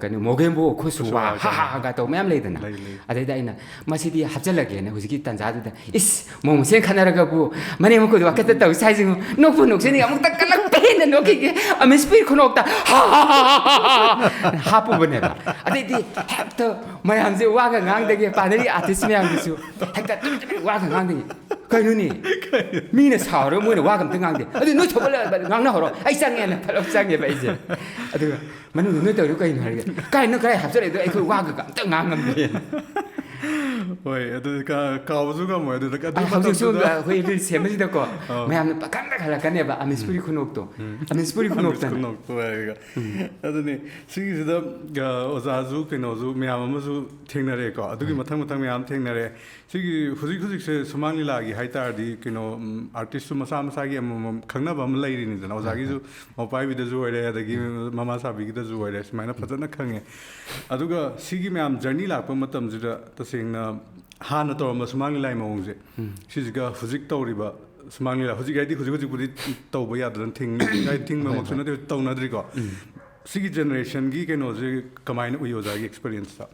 ꯀꯩꯅꯣ ꯃꯣꯒꯦꯝꯕꯣ ꯈꯨꯁꯨꯋꯥ ꯍꯥ ꯍꯥ ꯍꯥ ꯇꯧ ꯃꯌꯥꯝ ꯂꯩꯗꯅ ꯑꯗꯩꯗ ꯑꯩꯅ ꯃꯁꯤꯗꯤ ꯍꯥꯞꯆꯤꯜꯂꯒꯦꯅ ꯍꯧꯖꯤꯛꯀꯤ ꯇꯥꯟꯖꯥꯗꯨꯗ ꯏꯁ ꯃꯧ ꯃꯁꯦꯟ ꯈꯟꯅꯔꯒꯕꯨ ꯃꯅꯦꯝ ꯃꯀꯨꯗ ꯋꯥꯀꯠꯇ ꯇꯧꯏ ꯍꯥꯏꯁꯤꯉꯣ ꯅꯣꯛꯄꯨ ꯅꯣꯛꯁꯤꯅꯤ ꯑꯃꯨꯛꯇ ꯀꯜꯂꯛꯄ ꯍꯦꯟꯅ ꯅꯣꯛꯈꯤꯒꯦ ꯑꯃꯤꯁꯄꯨꯔꯤ ꯈꯨꯅꯣꯛꯇ ꯍꯥ ꯍꯥ ꯍꯥ ꯍꯥ ꯍꯥꯞꯄꯨꯕꯅꯦꯕ ꯑꯗꯩꯗꯤ ꯍꯦꯛꯇ ꯃꯌꯥꯝꯁꯦ ꯋꯥꯒ ꯉꯥꯡꯗꯒꯤ ꯄꯥꯅꯔꯤ ꯑꯥꯔꯇꯤꯁ ꯃꯌꯥꯝꯗꯨꯁꯨ ꯍꯦꯛꯇ ꯋꯥꯒ ꯉꯥꯡꯗꯒꯤ ꯀꯩꯅꯣꯅꯤ ꯃꯤꯅ ꯁꯥꯎꯔꯒ ꯃꯣꯏꯅ ꯋꯥꯒ ꯑꯝꯇ ꯉꯥꯡꯗꯦ ꯑꯗꯨ ꯅꯣꯏ ꯊꯣꯛꯍꯜꯂ ꯉꯥꯡꯅꯍꯧꯔꯣ ꯑꯩ ꯆꯪꯉꯦꯅ ꯐꯠꯂꯞ ꯆꯪꯉꯦꯕ ꯑꯩꯁꯦ ꯑꯗꯨꯒ ꯃꯅꯨꯡꯗ ꯅꯣꯏ ꯇꯧꯔꯤꯗꯣ ꯀꯩꯅꯣ ꯍꯥꯏꯔꯒ ꯀꯥꯏꯅ ꯀꯗꯥꯏ ꯍꯥꯞꯆꯜꯂꯛꯏꯗꯣ ꯑꯩꯈꯣꯏ ꯋꯥꯒ ꯑꯝꯇ ꯉꯥꯡꯉꯝꯗꯦ
ꯍꯣꯏ ꯑꯗꯨ ꯀꯥꯎꯕꯁꯨ ꯉꯝꯃꯣꯏ ꯑꯗꯨꯗ
ꯍꯧꯖꯤꯛꯁꯨ ꯑꯩꯈꯣꯏ ꯔꯤꯜ ꯁꯦꯝꯕꯁꯤꯗꯀꯣ ꯃꯌꯥꯝꯅ ꯄꯥꯈꯪꯗ ꯍꯜꯂꯛꯀꯅꯦꯕ ꯑꯃꯤꯁꯄꯨꯔꯤ ꯈꯨꯅꯣꯛꯇꯣ ꯑꯃꯤꯁꯄꯨꯔꯤ ꯈꯨꯅꯣꯛꯇꯅ
ꯍꯥꯏꯔꯒ ꯑꯗꯨꯅꯤ ꯁꯤꯒꯤꯁꯤꯗ ꯑꯣꯖꯥꯁꯨ ꯀꯩꯅꯣꯁꯨ ꯃꯌꯥꯝ ꯑꯃꯁꯨ ꯊꯦꯡꯅꯔꯦꯀꯣ ꯑꯗꯨꯒꯤ ꯃꯊꯪ ꯃꯌꯥꯝ ꯊꯦꯡꯅꯔꯦ ꯁꯤꯒꯤ ꯍꯧꯖꯤꯛꯁꯦ ꯁꯨꯃꯥꯡ ꯂꯤꯂꯥꯒꯤ ꯍꯥꯏꯇꯥꯔꯗꯤ ꯀꯩꯅꯣ ꯑꯥꯔꯇꯤꯁꯁꯨ ꯃꯁꯥ ꯃꯁꯥꯒꯤ ꯑꯃꯃꯝ ꯈꯪꯅꯕ ꯑꯃ ꯂꯩꯔꯤꯅꯤꯗꯅ ꯑꯣꯖꯥꯒꯤꯁꯨ ꯃꯄꯥꯏꯕꯤꯗꯁꯨ ꯑꯣꯏꯔꯦ ꯑꯗꯒꯤ ꯃꯃꯥ ꯁꯥꯕꯤꯒꯤꯗꯁꯨ ꯑꯣꯏꯔꯦ ꯁꯨꯃꯥꯏꯅ ꯐꯖꯅ ꯈꯪꯉꯦ ꯑꯗꯨꯒ ꯁꯤꯒꯤ ꯃꯌꯥꯝ ꯖꯔꯅꯤ ꯂꯥꯛꯄ ꯃꯇꯝꯁꯤꯗ ꯇꯁꯦꯡꯅ ꯍꯥꯟꯅ ꯇꯧꯔꯝꯕ ꯁꯨꯃꯥꯡ ꯂꯤꯂꯥꯒꯤ ꯃꯑꯣꯡꯁꯦ ꯁꯤꯁꯤꯒ ꯍꯧꯖꯤꯛ ꯇꯧꯔꯤꯕ ꯁꯨꯃꯥꯡ ꯂꯤꯂꯥ ꯍꯧꯖꯤꯛꯄꯨꯗꯤ ꯇꯧꯕ ꯌꯥꯗꯅ ꯊꯤꯡꯕꯃꯛꯁꯨ ꯅꯠꯇꯦ ꯇꯧꯅꯗ꯭ꯔꯤꯀꯣ ꯁꯤꯒꯤ ꯖꯦꯅꯦꯔꯦꯁꯟꯒꯤ ꯀꯩꯅꯣꯁꯦ ꯀꯃꯥꯏꯅ ꯎꯏ ꯑꯣꯖꯥꯒꯤ ꯑꯦꯛꯁꯄꯤꯔꯤꯌꯦꯟꯁꯇ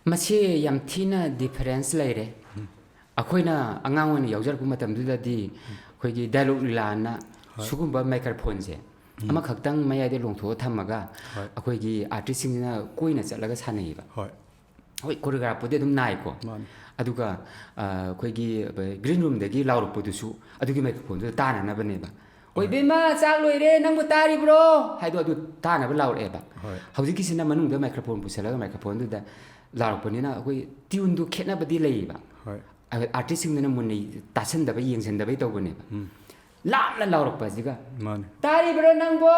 ꯃꯁꯤ ꯌꯥꯝ ꯊꯤꯅ ꯗꯤꯐꯔꯦꯟꯁ ꯂꯩꯔꯦ ꯑꯩꯈꯣꯏꯅ ꯑꯉꯥꯡ ꯑꯣꯏꯅ ꯌꯥꯎꯖꯔꯛꯄ ꯃꯇꯝꯗꯨꯗꯗꯤ ꯑꯩꯈꯣꯏꯒꯤ ꯗꯥꯏꯂꯣꯛ ꯂꯤꯂꯥꯅ ꯁꯤꯒꯨꯝꯕ ꯃꯥꯏꯀ꯭ꯔꯣꯐꯣꯟꯁꯦ ꯑꯃꯈꯛꯇꯪ ꯃꯌꯥꯏꯗ ꯂꯣꯡꯊꯣꯛꯑ ꯊꯝꯃꯒ ꯑꯩꯈꯣꯏꯒꯤ ꯑꯥꯔꯇꯤꯁꯁꯤꯡꯁꯤꯅ ꯀꯣꯏꯅ ꯆꯠꯂꯒ ꯁꯥꯟꯅꯩꯌꯦꯕ ꯍꯣꯏ ꯀꯣꯔꯤꯌꯣꯒ꯭ꯔꯥꯐꯄꯨꯗꯤ ꯑꯗꯨꯝ ꯅꯥꯏꯀꯣ ꯑꯗꯨꯒ ꯑꯩꯈꯣꯏꯒꯤ ꯒ꯭ꯔꯤꯟ ꯔꯨꯝꯗꯒꯤ ꯂꯥꯎꯔꯛꯄꯗꯨꯁꯨ ꯑꯗꯨꯒꯤ ꯃꯥꯏꯀ꯭ꯔꯣꯐꯣꯟꯗꯨꯗ ꯇꯥꯅꯅꯕꯅꯦꯕ ꯍꯣꯏ ꯕꯦꯝꯃ ꯆꯥꯛ ꯂꯣꯏꯔꯦ ꯅꯪꯕꯨ ꯇꯥꯔꯤꯕ꯭ꯔꯣ ꯍꯥꯏꯗꯣ ꯑꯗꯨ ꯇꯥꯅꯕ ꯂꯥꯎꯔꯛꯑꯦꯕ ꯍꯧꯖꯤꯛꯀꯤꯁꯤꯅ ꯃꯅꯨꯡꯗ ꯃꯥꯏꯀ꯭ꯔꯣꯐꯣꯟ ꯄꯨꯁꯜꯂꯒ ꯃꯥꯏꯀ꯭ꯔꯣꯐꯣꯟꯗꯨꯗ ꯂꯥꯎꯔꯛꯄꯅꯤꯅ ꯑꯩꯈꯣꯏ ꯇ꯭ꯌꯨꯟꯗꯨ ꯈꯦꯠꯅꯕꯗꯤ ꯂꯩꯌꯦꯕ ꯑꯥꯔꯇꯤꯁꯁꯤꯡꯗꯨꯅ ꯃꯨꯟꯅ ꯇꯥꯁꯟꯗꯕ ꯌꯦꯡꯁꯤꯟꯗꯕꯩ ꯇꯧꯕꯅꯦꯕ ꯂꯥꯞꯅ ꯂꯥꯎꯔꯛꯄꯁꯤꯒ ꯇꯥꯔꯤꯕ꯭ꯔꯥ ꯅꯪꯕꯣ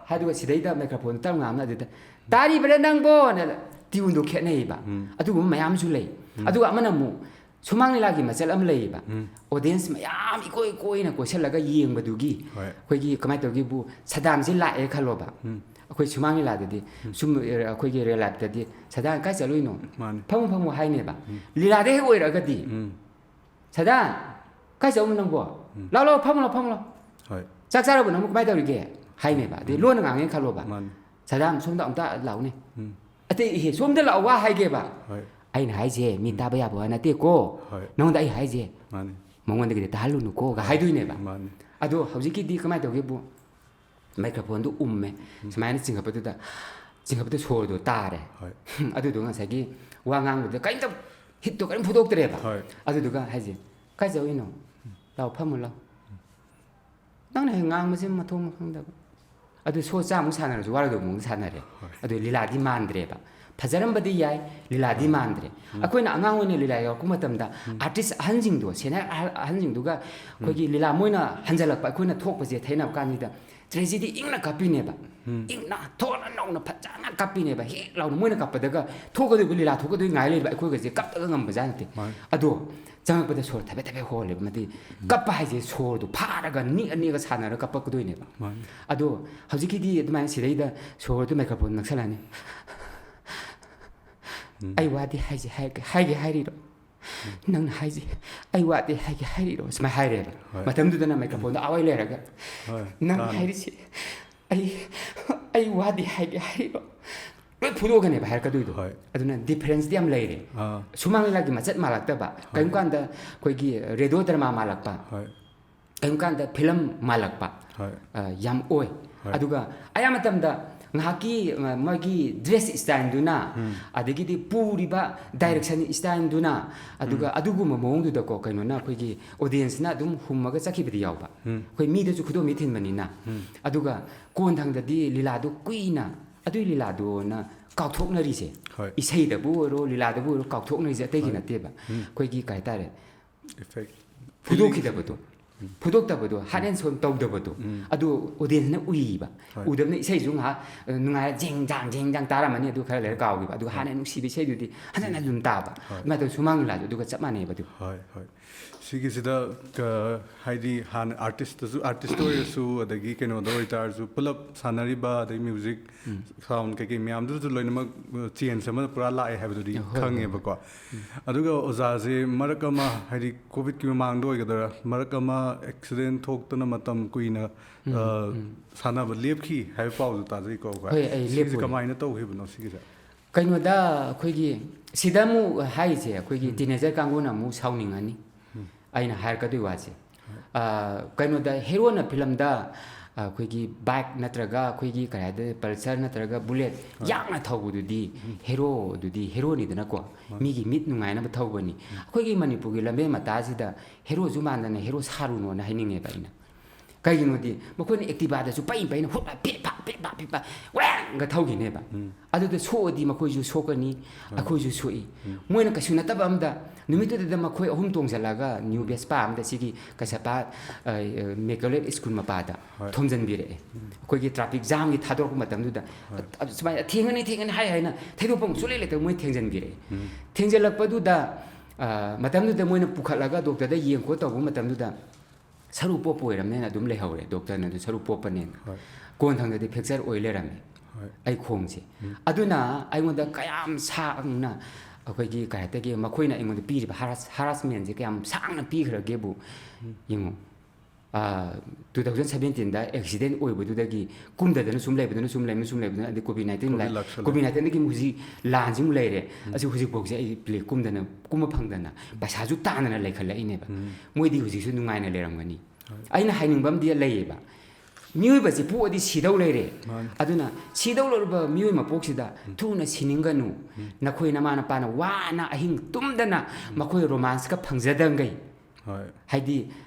ꯍꯥꯏꯗꯨꯒ ꯁꯤꯗꯩꯗ ꯃꯥꯏꯀ꯭ꯔꯣꯐꯣꯟ ꯇꯞ ꯉꯥꯡꯅ ꯑꯗꯨꯗ ꯇꯥꯔꯤꯕ꯭ꯔꯥ ꯅꯪꯕꯣꯅ ꯇ꯭ꯌꯨꯟꯗꯣ ꯈꯦꯠꯅꯩꯌꯦꯕ ꯑꯗꯨꯒꯨꯝꯕ ꯃꯌꯥꯝꯁꯨ ꯂꯩ ꯑꯗꯨꯒ ꯑꯃꯅ ꯑꯃꯨꯛ ꯁꯨꯃꯥꯡ ꯂꯤꯂꯥꯒꯤ ꯃꯆꯜ ꯑꯃ ꯂꯩꯌꯦꯕ ꯑꯣꯗꯤꯌꯦꯟꯁ ꯃꯌꯥꯝ ꯏꯀꯣꯏ ꯀꯣꯏꯅ ꯀꯣꯏꯁꯜꯂꯒ ꯌꯦꯡꯕꯗꯨꯒꯤ ꯑꯩꯈꯣꯏꯒꯤ ꯀꯃꯥꯏꯅ ꯇꯧꯒꯦꯕꯨ ꯁꯗꯥꯝꯁꯤ ꯂꯥꯛꯑꯦ ꯈꯜꯂꯣꯕ ꯑꯩꯈꯣꯏ ꯁꯨꯃꯥꯡ ꯂꯤꯂꯥꯗꯗꯤ ꯁꯨꯝ ꯑꯩꯈꯣꯏꯒꯤ ꯔꯤꯌꯦꯜ ꯂꯥꯏꯐꯇꯗꯤ ꯁꯗꯥꯝ ꯀꯥꯏ ꯆꯠꯂꯨꯏꯅꯣ ꯐꯝꯃꯨ ꯍꯥꯏꯅꯦꯕ ꯂꯤꯂꯥꯗ ꯍꯦꯛ ꯑꯣꯏꯔꯒꯗꯤ ꯁꯗꯥꯝ ꯀꯥꯏ ꯆꯠꯂꯨꯅꯣ ꯅꯪꯕꯣ ꯂꯥꯛꯑꯣ ꯐꯝꯃꯨ ꯆꯥꯛ ꯆꯥꯔꯕ ꯅꯪꯕꯨ ꯀꯃꯥꯏꯅ ꯇꯧꯔꯤꯒꯦ ꯍꯥꯏꯅꯦꯕ ꯑꯗꯩ ꯂꯣꯟꯅ ꯉꯥꯡꯉꯦ ꯈꯜꯂꯣꯕ ꯁꯗꯥꯝ ꯁꯣꯝꯗ ꯑꯝꯇ ꯂꯥꯛꯎꯅꯦ ꯑꯇꯩ ꯁꯣꯝꯗ ꯂꯥꯛꯑꯣ ꯋꯥ ꯍꯥꯏꯒꯦꯕ ꯑꯩꯅ ꯍꯥꯏꯁꯦ ꯃꯤ ꯇꯥꯕ ꯌꯥꯕ ꯋꯥ ꯅꯠꯇꯦꯀꯣ ꯅꯉꯣꯟꯗ ꯑꯩ ꯍꯥꯏꯁꯦ ꯃꯉꯣꯟꯗꯒꯤꯗꯤ ꯇꯥꯍꯜꯂꯨꯅꯨꯀꯣꯒ ꯍꯥꯏꯗꯣꯏꯅꯦꯕ ꯑꯗꯣ ꯍꯧꯖꯤꯛꯀꯤꯗꯤ ꯀꯃꯥꯏꯅ ꯇꯧꯒꯦꯕꯨ ꯃꯥꯏꯀ꯭ꯔꯣꯐꯣꯟꯗꯨ ꯎꯝꯃꯦ ꯁꯨꯃꯥꯏꯅ ꯆꯤꯡꯈꯠꯄꯗ ꯁꯣꯔꯗꯣ ꯇꯥꯔꯦ ꯑꯗꯨꯗꯨꯒ ꯉꯁꯥꯏꯒꯤ ꯋꯥ ꯉꯥꯡꯕꯗ ꯀꯔꯤꯝꯇ ꯍꯤꯠꯇꯣ ꯀꯔꯤꯝ ꯐꯨꯗꯣꯛꯇ꯭ꯔꯦꯕ ꯑꯗꯨꯗꯨꯒ ꯍꯥꯏꯁꯦ ꯀꯥꯏ ꯆꯠꯂꯨꯏꯅꯣ ꯂꯥꯛꯑꯣ ꯐꯝꯃꯨ ꯂꯥꯛꯑꯣ ꯅꯪꯅ ꯍꯦꯛ ꯉꯥꯡꯕꯁꯦ ꯃꯊꯣꯡ ꯈꯪꯗꯕ ꯑꯗꯨ ꯁꯣ ꯆꯥꯃꯨꯛ ꯁꯥꯟꯅꯔꯁꯨ ꯋꯥꯔꯣꯏꯗꯧꯕ ꯃꯑꯣꯡꯗ ꯁꯥꯟꯅꯔꯦ ꯑꯗꯨ ꯂꯤꯂꯥꯗꯤ ꯃꯥꯟꯗ꯭ꯔꯦꯕ ꯐꯖꯔꯝꯕꯗꯤ ꯌꯥꯏ ꯂꯤꯂꯥꯗꯤ ꯃꯥꯟꯗ꯭ꯔꯦ ꯑꯩꯈꯣꯏꯅ ꯑꯉꯥꯡ ꯑꯣꯏꯅ ꯂꯤꯂꯥ ꯌꯥꯎꯔꯛꯄ ꯃꯇꯝꯗ ꯑꯥꯔꯇꯤꯁ ꯑꯍꯟꯁꯤꯡꯗꯣ ꯁꯦꯅꯤꯌꯔ ꯑꯍꯟꯁꯤꯡꯗꯨꯒ ꯑꯩꯈꯣꯏꯒꯤ ꯂꯤꯂꯥ ꯃꯣꯏꯅ ꯍꯟꯖꯜꯂꯛꯄ ꯑꯩꯈꯣꯏꯅ ꯊꯣꯛꯄꯁꯦ ꯊꯩꯅꯕ ꯀꯥꯟꯁꯤꯗ ꯇ꯭ꯔꯦꯖꯤꯗꯤ ꯏꯪꯅ ꯀꯞꯄꯤꯅꯦꯕ ꯏꯪꯅ ꯊꯣꯛꯅ ꯅꯧꯅ ꯐꯖꯅ ꯀꯞꯄꯤꯅꯦꯕ ꯍꯦꯛ ꯂꯥꯎꯅ ꯃꯣꯏꯅ ꯀꯞꯄꯗꯒ ꯊꯣꯛꯀꯗꯣꯏꯕ ꯂꯤꯂꯥ ꯊꯣꯛꯀꯗꯣꯏ ꯉꯥꯏ ꯂꯩꯕ ꯑꯩꯈꯣꯏꯒꯁꯦ ꯀꯞꯇꯒ ꯉꯝꯕꯖꯥꯠ ꯅꯠꯇꯦ ꯑꯗꯣ ꯆꯪꯉꯛꯄꯗ ꯁꯣꯔ ꯊꯕꯦꯠ ꯊꯕꯦꯠ ꯍꯣꯜꯂꯦꯕ ꯃꯗꯤ ꯀꯞꯄ ꯍꯥꯏꯁꯦ ꯁꯣꯔꯗꯣ ꯐꯥꯔꯒ ꯅꯤꯛꯑ ꯁꯥꯟꯅꯔꯒ ꯀꯞꯄꯛꯀꯗꯣꯏꯅꯦꯕ ꯑꯗꯣ ꯍꯧꯖꯤꯛꯀꯤꯗꯤ ꯑꯗꯨꯃꯥꯏꯅ ꯁꯤꯗꯩꯗ ꯁꯣꯔꯗꯣ ꯃꯥꯏꯀ꯭ꯔꯣꯐꯣꯟ ꯅꯛꯁꯜꯂꯛꯑꯅꯤ ꯑꯩ ꯋꯥꯗꯤ ꯍꯥꯏꯒꯦ ꯍꯥꯏꯔꯤꯔꯣ ꯅꯪꯅ ꯍꯥꯏꯁꯦ ꯑꯩ ꯋꯥꯗꯤ ꯍꯥꯏꯒꯦ ꯍꯥꯏꯔꯤꯔꯣ ꯁꯨꯃꯥꯏꯅ ꯍꯥꯏꯔꯦꯕ ꯃꯇꯝꯗꯨꯗꯅ ꯃꯥꯏꯀ꯭ꯔꯣꯐꯣꯟꯗꯣ ꯑꯋꯥꯏ ꯂꯩꯔꯒ ꯅꯪ ꯍꯥꯏꯔꯤꯁꯦ ꯑꯩ ꯋꯥꯗꯤ ꯍꯥꯏꯒꯦ ꯍꯥꯏꯔꯤꯔꯣ ꯂꯣꯏ ꯐꯨꯗꯣꯛꯀꯅꯦꯕ ꯍꯥꯏꯔꯛꯀꯗꯣꯏꯗꯣ ꯑꯗꯨꯅ ꯗꯤꯐ꯭ꯔꯦꯟꯁꯇꯤ ꯌꯥꯝ ꯂꯩꯔꯦ ꯁꯨꯃꯥꯡ ꯂꯤꯂꯥꯒꯤ ꯃꯆꯠ ꯃꯥꯜꯂꯛꯇꯕ ꯀꯔꯤꯒꯨꯝꯕ ꯀꯥꯟꯗ ꯑꯩꯈꯣꯏꯒꯤ ꯔꯦꯗꯤꯑꯣ ꯗ꯭ꯔꯃꯥ ꯃꯥꯜꯂꯛꯄ ꯀꯔꯤꯒꯨꯝꯕ ꯀꯥꯟꯗ ꯐꯤꯂꯝ ꯃꯥꯜꯂꯛꯄ ꯌꯥꯝ ꯑꯣꯏ ꯑꯗꯨꯒ ꯑꯌꯥꯝꯕ ꯃꯇꯝꯗ ꯉꯥꯏꯍꯥꯛꯀꯤ ꯃꯥꯒꯤ ꯗ꯭ꯔꯦꯁ ꯁ꯭ꯇꯥꯏꯜꯗꯨꯅ ꯑꯗꯒꯤꯗꯤ ꯄꯨꯔꯤꯕ ꯗꯥꯏꯔꯦꯛꯁꯟ ꯁ꯭ꯇꯥꯏꯜꯗꯨꯅ ꯑꯗꯨꯒ ꯑꯗꯨꯒꯨꯝꯕ ꯃꯑꯣꯡꯗꯨꯗꯀꯣ ꯀꯩꯅꯣꯅ ꯑꯩꯈꯣꯏꯒꯤ ꯑꯣꯗꯤꯌꯦꯟꯁꯅ ꯑꯗꯨꯝ ꯍꯨꯝꯃꯒ ꯆꯠꯈꯤꯕꯗꯤ ꯌꯥꯎꯕ ꯑꯩꯈꯣই ꯃꯤꯗꯁꯨ ꯈꯨꯗꯣꯝꯕꯤ ꯊꯤꯟꯕꯅꯤꯅ ꯑꯗꯨꯒ ꯀꯣꯟꯊꯪꯗꯗꯤ ꯂꯤꯂꯥꯗꯨ ꯀꯨꯏꯅ ꯑꯗꯨꯒꯤ ꯂꯤꯂꯥꯗꯨꯅ ꯀꯥꯎꯊꯣꯛꯅꯔꯤꯁꯦ ꯏꯁꯩꯗꯕꯨ ꯑꯣꯏꯔꯣ ꯂꯤꯂꯥꯗꯕꯨ ꯑꯣꯏꯔꯣ ꯀꯥꯎꯊꯣꯛꯅꯔꯤꯁꯦ ꯑꯇꯩꯒꯤ ꯅꯠꯇꯦꯕ ꯑꯩꯈꯣꯏꯒꯤ ꯀꯩ ꯍꯥꯏꯇꯥꯔꯦ ꯐꯨꯗꯣꯛꯈꯤꯗꯕꯗꯣ ꯐꯨꯗꯣꯛꯇꯕꯗꯣ ꯍꯥꯔꯠ ꯑꯦꯟ ꯁꯣꯜ ꯇꯧꯗꯕꯗꯣ ꯑꯗꯨ ꯑꯣꯗꯤꯌꯦꯟꯁꯅ ꯎꯏꯕ ꯎꯗꯕꯅ ꯏꯁꯩꯁꯨ ꯉꯥꯏꯍꯥꯛ ꯅꯨꯡꯉꯥꯏꯔ ꯖꯦꯡ ꯖꯥꯡ ꯇꯥꯔꯝꯃꯅꯤ ꯑꯗꯨ ꯈꯔ ꯂꯩꯔ ꯀꯥꯎꯈꯤꯕ ꯑꯗꯨꯒ ꯍꯥꯟꯅ ꯅꯨꯡꯁꯤꯕ ꯏꯁꯩꯗꯨꯗꯤ ꯍꯟꯖꯤꯟ ꯍꯟꯖꯤꯟ ꯇꯥꯕ ꯑꯗꯨꯃꯥꯏꯅ ꯇꯧ ꯁꯨꯃꯥꯡ ꯂꯤꯂꯥꯗꯨ ꯑꯗꯨꯒ ꯆꯞ ꯃꯥꯟꯅꯩꯕ ꯑꯗꯨ
ꯁꯤꯒꯤꯁꯤꯗ ꯍꯥꯏꯗꯤ ꯍꯥꯟꯅ ꯑꯥꯔꯇꯤꯁꯇ ꯑꯣꯏꯔꯁꯨ ꯑꯗꯒꯤ ꯀꯩꯅꯣꯗ ꯑꯣꯏꯇꯥꯔꯁꯨ ꯄꯨꯂꯞ ꯁꯥꯟꯅꯔꯤꯕ ꯑꯗꯩ ꯃ꯭ꯌꯨꯖꯤꯛ ꯁꯥꯎꯟ ꯀꯩꯀꯩ ꯃꯌꯥꯝꯗꯨꯁꯨ ꯂꯣꯏꯅꯃꯛ ꯆꯦꯟꯖ ꯑꯃ ꯄꯨꯔꯥ ꯂꯥꯛꯑꯦ ꯍꯥꯏꯕꯗꯨꯗꯤ ꯈꯪꯉꯦꯕꯀꯣ ꯑꯗꯨꯒ ꯑꯣꯖꯥꯁꯦ ꯃꯔꯛ ꯑꯃ ꯍꯥꯏꯗꯤ ꯀꯣꯚꯤꯗꯀꯤ ꯃꯃꯥꯡꯗ ꯑꯣꯏꯒꯗꯣꯏꯔꯥ ꯃꯔꯛ ꯑꯃ ꯑꯦꯛꯁꯤꯗꯦꯟ ꯊꯣꯛꯇꯅ ꯃꯇꯝ ꯀꯨꯏꯅ ꯁꯥꯟꯅꯕ ꯂꯦꯞꯈꯤ ꯍꯥꯏꯕ ꯄꯥꯎꯁꯨ ꯇꯥꯖꯩꯀꯣ ꯁꯤꯒꯤꯁꯦ ꯀꯃꯥꯏꯅ ꯇꯧꯈꯤꯕꯅꯣ ꯁꯤꯒꯤꯁꯦ
ꯀꯩꯅꯣꯗ ꯑꯩꯈꯣꯏꯒꯤ ꯁꯤꯗ ꯑꯃꯨꯛ ꯍꯥꯏꯔꯤꯁꯦ ꯑꯩꯈꯣꯏꯒꯤ ꯇꯤꯅꯦꯖꯔ ꯀꯥꯡꯕꯨꯅ ꯑꯃꯨꯛ ꯁꯥꯎꯅꯤꯡꯉꯅꯤ ꯑꯩꯅ ꯍꯥꯏꯔꯛꯀꯗꯣꯏ ꯋꯥꯁꯦ ꯀꯩꯅꯣꯗ ꯍꯦꯔꯣꯅ ꯐꯤꯂꯝꯗ ꯑꯩꯈꯣꯏꯒꯤ ꯕꯥꯏꯛ ꯅꯠꯇ꯭ꯔꯒ ꯑꯩꯈꯣꯏꯒꯤ ꯀꯔꯤ ꯍꯥꯏꯗꯣꯏ ꯄꯜꯁꯔ ꯅꯠꯇ꯭ꯔꯒ ꯕꯨꯂꯦꯠ ꯌꯥꯡꯅ ꯊꯧꯕꯗꯨꯗꯤ ꯍꯦꯔꯣꯗꯨꯗꯤ ꯍꯦꯔꯣꯅꯤꯗꯅꯀꯣ ꯃꯤꯒꯤ ꯃꯤꯠ ꯅꯨꯡꯉꯥꯏꯅꯕ ꯊꯧꯕꯅꯤ ꯑꯩꯈꯣꯏꯒꯤ ꯃꯅꯤꯄꯨꯔꯒꯤ ꯂꯝꯕꯦꯟ ꯃꯇꯥꯁꯤꯗ ꯍꯦꯔꯣꯁꯨ ꯃꯥꯟꯗꯅ ꯍꯦꯔꯣ ꯁꯥꯔꯨꯅꯣꯅ ꯍꯥꯏꯅꯤꯡꯉꯦꯕ ꯑꯩꯅ ꯀꯩꯒꯤꯅꯣꯗꯤ ꯃꯈꯣꯏꯅ ꯑꯦꯛꯇꯤꯚꯥꯗꯁꯨ ꯄꯩꯅ ꯍꯨꯠꯄ ꯄꯤꯠꯄ ꯋꯦꯡꯒ ꯊꯧꯈꯤꯅꯦꯕ ꯑꯗꯨꯗ ꯁꯣꯛꯑꯗꯤ ꯃꯈꯣꯏꯁꯨ ꯁꯣꯛꯀꯅꯤ ꯑꯩꯈꯣꯏꯁꯨ ꯁꯣꯛꯏ ꯃꯣꯏꯅ ꯀꯩꯁꯨ ꯅꯠꯇꯕ ꯑꯝꯗ ꯅꯨꯃꯤꯠꯇꯨꯗ ꯃꯈꯣꯏ ꯑꯍꯨꯝ ꯇꯣꯡꯁꯤꯜꯂꯒ ꯅ꯭ꯌꯨ ꯕꯦꯁꯄꯥ ꯑꯝꯗ ꯁꯤꯒꯤ ꯀꯩꯁꯥꯄꯥ ꯃꯦꯀꯣꯂꯦꯠ ꯁ꯭ꯀꯨꯜ ꯃꯄꯥꯗ ꯊꯣꯝꯖꯤꯟꯕꯤꯔꯛꯑꯦ ꯑꯩꯈꯣꯏꯒꯤ ꯇ꯭ꯔꯥꯐꯤꯛ ꯖꯥꯝꯒꯤ ꯊꯥꯗꯣꯔꯛꯄ ꯃꯇꯝꯗꯨꯗ ꯁꯨꯃꯥꯏꯅ ꯊꯦꯡꯒꯅꯤ ꯍꯥꯏꯅ ꯊꯩꯗꯣꯛꯄ ꯁꯨꯡꯂꯩ ꯂꯩꯇꯕ ꯃꯣꯏ ꯊꯦꯡꯖꯤꯟꯕꯤꯔꯛꯑꯦ ꯊꯦꯡꯖꯤꯜꯂꯛꯄꯗꯨꯗ ꯃꯇꯝꯗꯨꯗ ꯃꯣꯏꯅ ꯄꯨꯈꯠꯂꯒ ꯗꯣꯛꯇꯔꯗ ꯌꯦꯡ ꯈꯣꯠ ꯇꯧꯕ ꯃꯇꯝꯗꯨꯗ ꯁꯔꯨ ꯄꯣꯞꯄ ꯑꯣꯏꯔꯝꯅꯦꯅ ꯑꯗꯨꯝ ꯂꯩꯍꯧꯔꯦ ꯗꯣꯛꯇꯔꯅ ꯑꯗꯨ ꯁꯔꯨ ꯄꯣꯞꯄꯅꯦꯅ ꯀꯣꯟꯊꯪꯗꯗꯤ ꯐ꯭ꯔꯦꯛꯆꯔ ꯑꯣꯏ ꯂꯩꯔꯝꯃꯦ ꯑꯩ ꯈꯣꯡꯁꯦ ꯑꯗꯨꯅ ꯑꯩꯉꯣꯟꯗ ꯀꯌꯥꯝ ꯁꯥꯡꯅ ꯑꯩꯈꯣꯏꯒꯤ ꯀꯩ ꯍꯥꯏꯇꯥꯔꯦ ꯃꯈꯣꯏꯅ ꯑꯩꯉꯣꯟꯗ ꯄꯤꯔꯤꯕ ꯍꯥꯔꯥꯁꯃꯦꯟꯁꯦ ꯀꯌꯥꯝ ꯁꯥꯡꯅ ꯄꯤꯈ꯭ꯔꯒꯦꯕꯨ ꯌꯦꯡꯉꯨ 2017ꯗ ꯑꯦꯛꯁꯤꯗꯦꯟ ꯑꯣꯏꯕꯗꯨꯗꯒꯤ ꯀꯨꯝꯗꯗꯅ ꯁꯨꯝ ꯂꯩꯕꯗꯨꯅ ꯑꯗꯩ ꯀꯣꯚꯤꯗ-19ꯗꯒꯤ ꯍꯧꯖꯤꯛ ꯂꯥꯟꯁꯤꯃꯨꯛ ꯂꯩꯔꯦ ꯑꯁꯤ ꯍꯧꯖꯤꯛꯐꯥꯎꯁꯦ ꯑꯩ ꯀꯨꯝꯕ ꯐꯪꯗꯅ ꯄꯩꯁꯥꯁꯨ ꯇꯥꯟꯗꯅ ꯂꯩꯈꯠꯂꯛꯏꯅꯦꯕ ꯃꯣꯏꯗꯤ ꯍꯧꯖꯤꯛꯁꯨ ꯅꯨꯡꯉꯥꯏꯅ ꯂꯩꯔꯝꯒꯅꯤ ꯑꯩꯅ ꯍꯥꯏꯅꯤꯡꯕ ꯑꯃꯗꯤ ꯂꯩꯌꯦꯕ ꯃꯤꯑꯣꯏꯕꯁꯤ ꯄꯣꯛꯑꯗꯤ ꯁꯤꯗꯧ ꯂꯩꯔꯦ ꯑꯗꯨꯅ ꯁꯤꯗꯧ ꯂꯩꯔꯕ ꯃꯤꯑꯣꯏ ꯃꯄꯣꯛꯁꯤꯗ ꯊꯨꯅ ꯁꯤꯅꯤꯡꯒꯅꯨ ꯅꯈꯣꯏ ꯅꯃꯥ ꯅꯄꯥꯅ ꯋꯥꯅ ꯑꯍꯤꯡ ꯇꯨꯝꯗꯅ ꯃꯈꯣꯏ ꯔꯣꯃꯥꯟꯁꯀ ꯐꯪꯖꯗꯪꯒꯩ ꯍꯥꯏꯗꯤ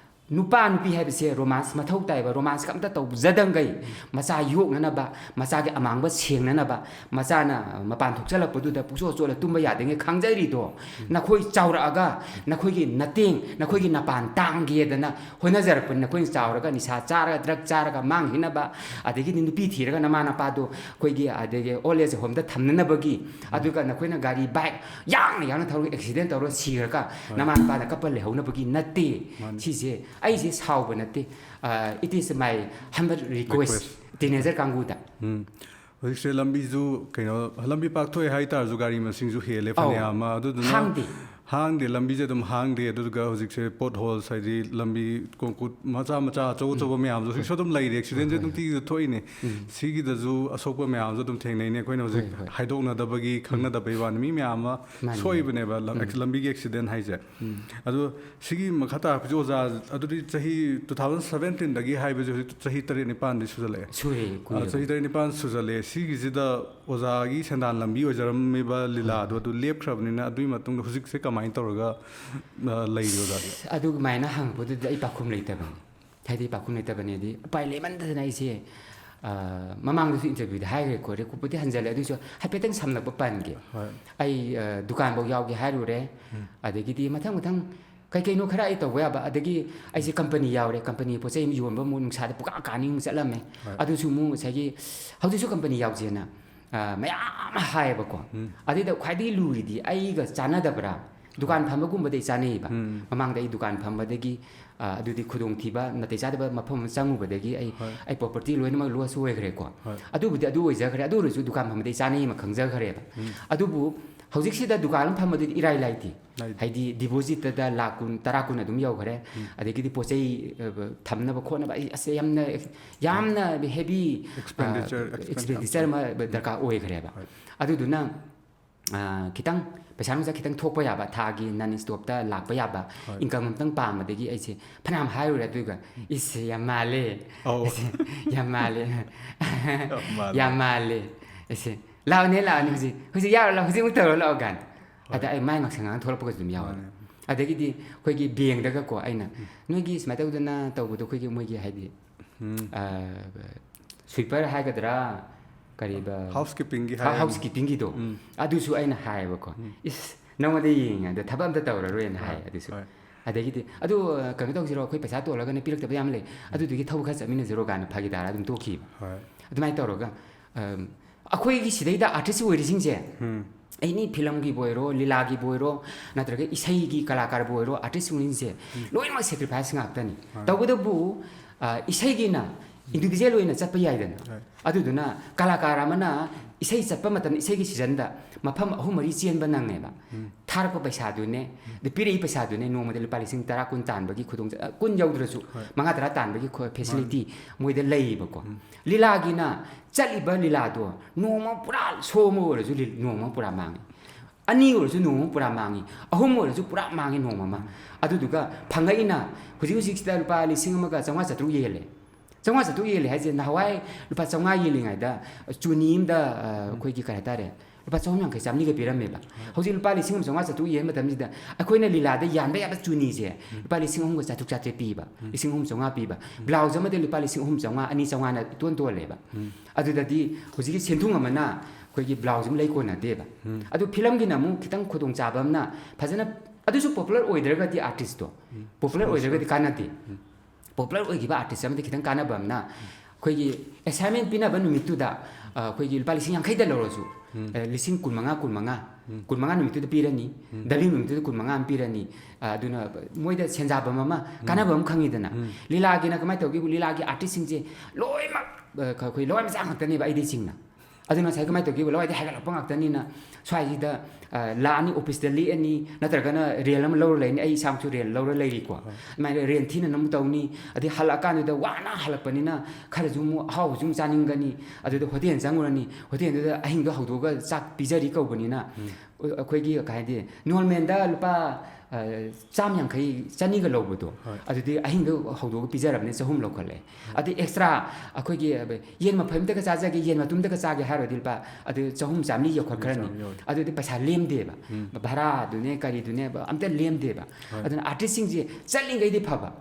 ꯅꯨꯄꯥ ꯅꯨꯄꯤ ꯍꯥꯏꯕꯁꯦ ꯔꯣꯃꯥꯟꯁ ꯃꯊꯧ ꯇꯥꯏꯕ ꯔꯣꯃꯥꯟꯁꯀ ꯑꯝꯇ ꯇꯧꯖꯗꯪꯒꯩ ꯃꯆꯥ ꯌꯣꯛꯅꯅꯕ ꯃꯆꯥꯒꯤ ꯑꯃꯥꯡꯕ ꯁꯦꯡꯅꯅꯕ ꯃꯆꯥꯅ ꯃꯄꯥꯟ ꯊꯣꯛꯆꯜꯂꯛꯄꯗꯨꯗ ꯄꯨꯛꯆꯣꯠ ꯆꯣꯠꯂ ꯇꯨꯝꯕ ꯌꯥꯗꯉꯩ ꯈꯪꯖꯔꯤꯗꯣ ꯅꯈꯣꯏ ꯆꯥꯎꯔꯛꯑꯒ ꯅꯈꯣꯏꯒꯤ ꯅꯇꯦꯡ ꯅꯈꯣꯏꯒꯤ ꯅꯄꯥꯟ ꯇꯥꯡꯒꯦꯗꯅ ꯍꯣꯠꯅꯖꯔꯛꯄꯅꯤ ꯅꯈꯣꯏꯅ ꯆꯥꯎꯔꯒ ꯅꯤꯁꯥ ꯆꯥꯔꯒ ꯗ꯭ꯔꯒ ꯆꯥꯔꯒ ꯃꯥꯡꯈꯤꯅꯕ ꯑꯗꯒꯤꯗꯤ ꯅꯨꯄꯤ ꯊꯤꯔꯒ ꯅꯃꯥ ꯅꯄꯥꯗꯣ ꯑꯩꯈꯣꯏꯒꯤ ꯑꯗꯒꯤ ꯑꯣꯜ ꯑꯦꯖ ꯍꯣꯝꯗ ꯊꯝꯅꯅꯕꯒꯤ ꯑꯗꯨꯒ ꯅꯈꯣꯏꯅ ꯒꯥꯔꯤ ꯕꯥꯏꯛ ꯌꯥꯡꯅ ꯊꯧꯔꯒ ꯑꯦꯛꯁꯤꯗꯦꯟ ꯇꯧꯔꯒ ꯁꯤꯔꯒ ꯅꯃꯥ ꯅꯄꯥꯗ ꯀꯞꯄ ꯂꯩꯍꯧꯅꯕꯒꯤ ꯅꯠꯇꯦ ꯁꯤꯁꯦ ꯑꯩꯁꯦ ꯁꯥꯎꯕ ꯅꯠꯇꯦ it is my humble request ꯇꯤꯅꯦꯖꯔ ꯀꯥꯡꯕꯨꯗ
ꯍꯧꯖꯤꯛꯁꯦ ꯂꯝꯕꯤꯁꯨ ꯀꯩꯅꯣ ꯂꯝꯕꯤ ꯄꯥꯛꯊꯣꯛꯑꯦ ꯍꯥꯏꯇꯥꯔꯁꯨ ꯒꯥꯔꯤ ꯃꯁꯤꯡꯁꯨ ꯍꯦꯜꯂꯦ ꯐꯅꯌꯥꯝ ꯑꯃ ꯑꯗꯨꯗꯨꯅ ꯍꯥꯡꯗꯦ ꯂꯝꯕꯤꯁꯦ ꯑꯗꯨꯝ ꯍꯥꯡꯗꯦ ꯑꯗꯨꯒ ꯍꯧꯖꯤꯛꯁꯦ ꯄꯣꯠ ꯍꯣꯜꯁ ꯍꯥꯏꯗꯤ ꯂꯝꯕꯤ ꯀꯣꯡꯀꯨꯠ ꯃꯆꯥ ꯑꯆꯧꯕ ꯃꯌꯥꯝꯁꯨ ꯍꯧꯖꯤꯛꯁꯨ ꯑꯗꯨꯝ ꯂꯩꯔꯤ ꯑꯦꯛꯁꯤꯗꯦꯟꯁꯦ ꯅꯨꯡꯇꯤꯒꯤꯁꯨ ꯊꯣꯛꯏꯅꯦ ꯁꯤꯒꯤꯗꯁꯨ ꯑꯁꯣꯛꯄ ꯃꯌꯥꯝꯁꯨ ꯑꯗꯨꯝ ꯊꯦꯡꯅꯩꯅꯦ ꯑꯩꯈꯣꯏꯅ ꯍꯧꯖꯤꯛ ꯍꯥꯏꯗꯣꯛꯅꯗꯕꯒꯤ ꯈꯪꯅꯗꯕꯒꯤ ꯋꯥꯅꯤ ꯃꯤ ꯃꯌꯥꯝ ꯑꯃ ꯁꯣꯛꯏꯕꯅꯦꯕ ꯂꯝꯕꯤꯒꯤ ꯑꯦꯛꯁꯤꯗꯦꯟ ꯍꯥꯏꯁꯦ ꯑꯗꯣ ꯁꯤꯒꯤ ꯃꯈꯥ ꯇꯥꯔꯛꯄꯁꯦ ꯑꯣꯖꯥ ꯑꯗꯨꯗꯤ ꯆꯍꯤ 2017ꯗꯒꯤ ꯍꯥꯏꯕꯁꯦ ꯍꯧꯖꯤꯛ ꯆꯍꯤ 3-9ꯗꯤ ꯁꯨꯖꯜꯂꯛꯑꯦ ꯆꯍꯤ 3-9 ꯁꯨꯖꯜꯂꯛꯑꯦ ꯁꯤꯒꯤꯁꯤꯗ ꯑꯣꯖꯥꯒꯤ ꯁꯦꯟꯗꯥꯟ ꯂꯝꯕꯤ ꯑꯣꯏꯖꯔꯝꯃꯤꯕ ꯂꯤꯂꯥꯗꯣ ꯑꯗꯨ ꯂꯦꯞꯈ꯭ꯔꯕꯅꯤꯅ ꯑꯗꯨꯒꯤ ꯃꯇꯨꯡꯗ ꯍꯧꯖꯤꯛꯁꯦ ꯀꯃꯥꯏꯅ ꯇꯧꯔꯒ ꯂꯩꯔꯤ ꯑꯣꯖꯥꯗꯤ
ꯑꯗꯨꯃꯥꯏꯅ ꯍꯪꯉꯛꯄꯗꯨꯗꯤ ꯑꯩ ꯄꯥꯈꯨꯝ ꯂꯩꯇꯕꯅꯤ ꯍꯥꯏꯗꯤ ꯄꯥꯈꯨꯝ ꯂꯩꯇꯕꯅꯦꯗꯤ ꯎꯄꯥꯏ ꯂꯩꯃꯟꯗꯗꯅ ꯑꯩꯁꯦ ꯃꯃꯥꯡꯗꯁꯨ ꯏꯟꯇꯔꯚ꯭ꯌꯨꯗ ꯍꯥꯏꯈ꯭ꯔꯦ ꯈꯣꯠꯂꯦ ꯀꯨꯞꯄꯗꯤ ꯍꯟꯖꯜꯂꯦ ꯑꯗꯨꯁꯨ ꯍꯥꯏꯐꯦꯠꯇꯪ ꯁꯝꯂꯛꯄ ꯄꯟꯒꯦ ꯑꯩ ꯗꯨꯀꯥꯟꯐꯥꯎ ꯌꯥꯎꯒꯦ ꯍꯥꯏꯔꯨꯔꯦ ꯑꯗꯒꯤꯗꯤ ꯃꯊꯪ ꯀꯩꯀꯩꯅꯣ ꯈꯔ ꯑꯩ ꯇꯧꯕ ꯌꯥꯕ ꯑꯗꯒꯤ ꯑꯩꯁꯦ ꯀꯝꯄꯅꯤ ꯌꯥꯎꯔꯦ ꯀꯝꯄꯅꯤ ꯄꯣꯠ ꯆꯩ ꯌꯣꯟꯕ ꯑꯃꯨꯛ ꯅꯨꯡꯁꯥꯗ ꯄꯨꯀꯥ ꯀꯥꯅꯤꯡ ꯆꯠꯂꯝꯃꯦ ꯑꯗꯨꯁꯨ ꯑꯃꯨꯛ ꯉꯁꯥꯏꯒꯤ ꯍꯧꯖꯤꯛꯁꯨ ꯀꯝꯄꯅꯤ ꯌꯥꯎꯖꯦꯅ ꯃꯌꯥꯝ ꯍꯥꯏꯌꯦꯕꯀꯣ ꯑꯗꯨꯗ ꯈ꯭ꯋꯥꯏꯗꯒꯤ ꯂꯨꯔꯤꯗꯤ ꯑꯩꯒ ꯆꯥꯟꯅꯗꯕ꯭ꯔꯥ ꯗꯨꯀꯥꯟ ꯐꯝꯕꯒꯨꯝꯕꯗꯤ ꯆꯥꯅꯩꯌꯦꯕ ꯃꯃꯥꯡꯗ ꯑꯩ ꯗꯨꯀꯥꯟ ꯐꯝꯕꯗꯒꯤ ꯑꯗꯨꯗꯤ ꯈꯨꯗꯣꯡꯊꯤꯕ ꯅꯥꯇꯩ ꯆꯥꯗꯕ ꯃꯐꯝ ꯑꯃ ꯆꯪꯉꯨꯕꯗꯒꯤ ꯑꯩ ꯄ꯭ꯔꯣꯄꯔꯇꯤ ꯂꯣꯏꯅꯃꯛ ꯂꯣꯁ ꯑꯣꯏꯈ꯭ꯔꯦꯀꯣ ꯑꯗꯨꯕꯨꯗꯤ ꯑꯗꯨ ꯑꯣꯏꯖꯈ꯭ꯔꯦ ꯑꯗꯨ ꯑꯣꯏꯔꯁꯨ ꯗꯨꯀꯥꯟ ꯐꯝꯕꯗꯤ ꯆꯥꯅꯩ ꯑꯃ ꯈꯪꯖꯈ꯭ꯔꯦꯕ ꯑꯗꯨꯕꯨ ꯍꯧꯖꯤꯛꯁꯤꯗ ꯗꯨꯀꯥꯟ ꯑꯃ ꯐꯝꯕꯗꯨꯗꯤ ꯏꯔꯥꯏ ꯂꯥꯏꯇꯦ ꯍꯥꯏꯗꯤ ꯗꯤꯄꯣꯖꯤꯠꯇꯗ ꯂꯥꯛ ꯀꯨꯟ ꯇꯔꯥ ꯀꯨꯟ ꯑꯗꯨꯝ ꯌꯧꯈ꯭ꯔꯦ ꯑꯗꯒꯤꯗꯤ ꯄꯣꯠ ꯆꯩ ꯊꯝꯅꯕ ꯈꯣꯠꯅꯕ ꯑꯩ ꯑꯁ ꯌꯥꯝꯅ ꯍꯦꯚꯤ ꯑꯦꯛꯁꯄꯦꯟꯗꯤꯆꯔ ꯑꯃ ꯗꯔꯀꯥꯔ ꯑꯣꯏꯈ꯭ꯔꯦꯕ ꯑꯗꯨꯗꯨꯅ ꯈꯤꯇꯪ ꯄꯩꯁꯥ ꯅꯨꯡꯁꯥ khitang thokpa yaba thagi nan stop ta lakpa yaba income amtang pamadagi aise phanam hairure aduga is yamale yamale yamale ese laune laune huji yaw la huji mutaro la gan ada ai mai ngak sangang tholpa dum yaw adagidi khoigi beng daga ko aina noigi smata udana tawbudo khoigi moigi haidi sweeper haigadra kariba housekeeping gi do adusu aina haiba ko is namade yinga da thabam da tawra ro na hai adusu adagidi adu kami tawsiro khoi paisa to laga ne pirak ta yam le adu dugi thau kha chamina zero gan phagi dara dum to ki adumai tawroga akhoi gi sidai da artist oi rising je aini film gi boiro lila gi boiro natraga isai gi kalakar boiro artist unin je loi ma sacrifice ngak tani tawbudo bu isai gi na individual oina chappa yaidana aduduna kalakara amana isai chappa matam isai gi season da mafam ahum mari chen ba nang ne ba thar ko paisa du ne de piri paisa du ne no model palising tara kun tan bagi khudong kun yaudраsu manga tara tan bagi facility moi de lei ba ko lila gi na chali ba lila do no ma pura so mo ro ju no ma pura mang ani ro no ma pura mangi ahum ro ju pura mangi no ma aduduga phangai na huji huji sta rupa lising ma ga changwa chatru yele changwa chatru yele haje na hawai rupa changwa yele ngai da chunim da khoi gi kara tare rupa chawm yang kai chamni ga piramme ba hoji rupa lising changwa chatru ye matam ji da akoina lila da yan ba ya ba chuni je rupa lising hum ga chatuk chatre pi ba lising hum changwa pi ba blouse ma de rupa lising hum changwa ani changwa na ton to le ba adu da di hoji gi senthung amana khoi gi blouse ma lei ko na de ba adu film gi na mu khitang khudong chaba amna phajana adusu popular oidraga di artist to popular oidraga di kanati popular oigiba artist amadi khitang kanaba amna khoi gi assignment pina ba numitu da khoi gi palising yang khaida lorosu lising kunmanga numitu da pirani daling numitu da kunmanga am pirani aduna moida senjaba mama kanaba am khangi dana lila gi na kamai togi lila gi artist sing je loi ma khoi loi ma jang tani ba idi singna aduna sai kamai togi loi de haga lapang tani na swai da la ani office da li ani natragana real am lor lai ni ai sam chu real lor lai ri ko mai ren thina nam tawni adi halakan da wana halapani na khara ju mu haw ju chaning gani adu da hotel jangurani hotel da ahing da hawdoga chak pijari ko bani na akhoi gi kai de normal da lupa cham yang khai chani ga lobudo adudi ahing da hawdoga pijarabne chahum lokhale adi extra akhoi gi yen ma pham da ka chaja gi yen ma tum da ka chaga haro dilpa adu chahum chamni yo khakhrani adu de paisa lem de ba bhara dune kari dune ba amta lem de ba aduna artist sing je chaling gai de phaba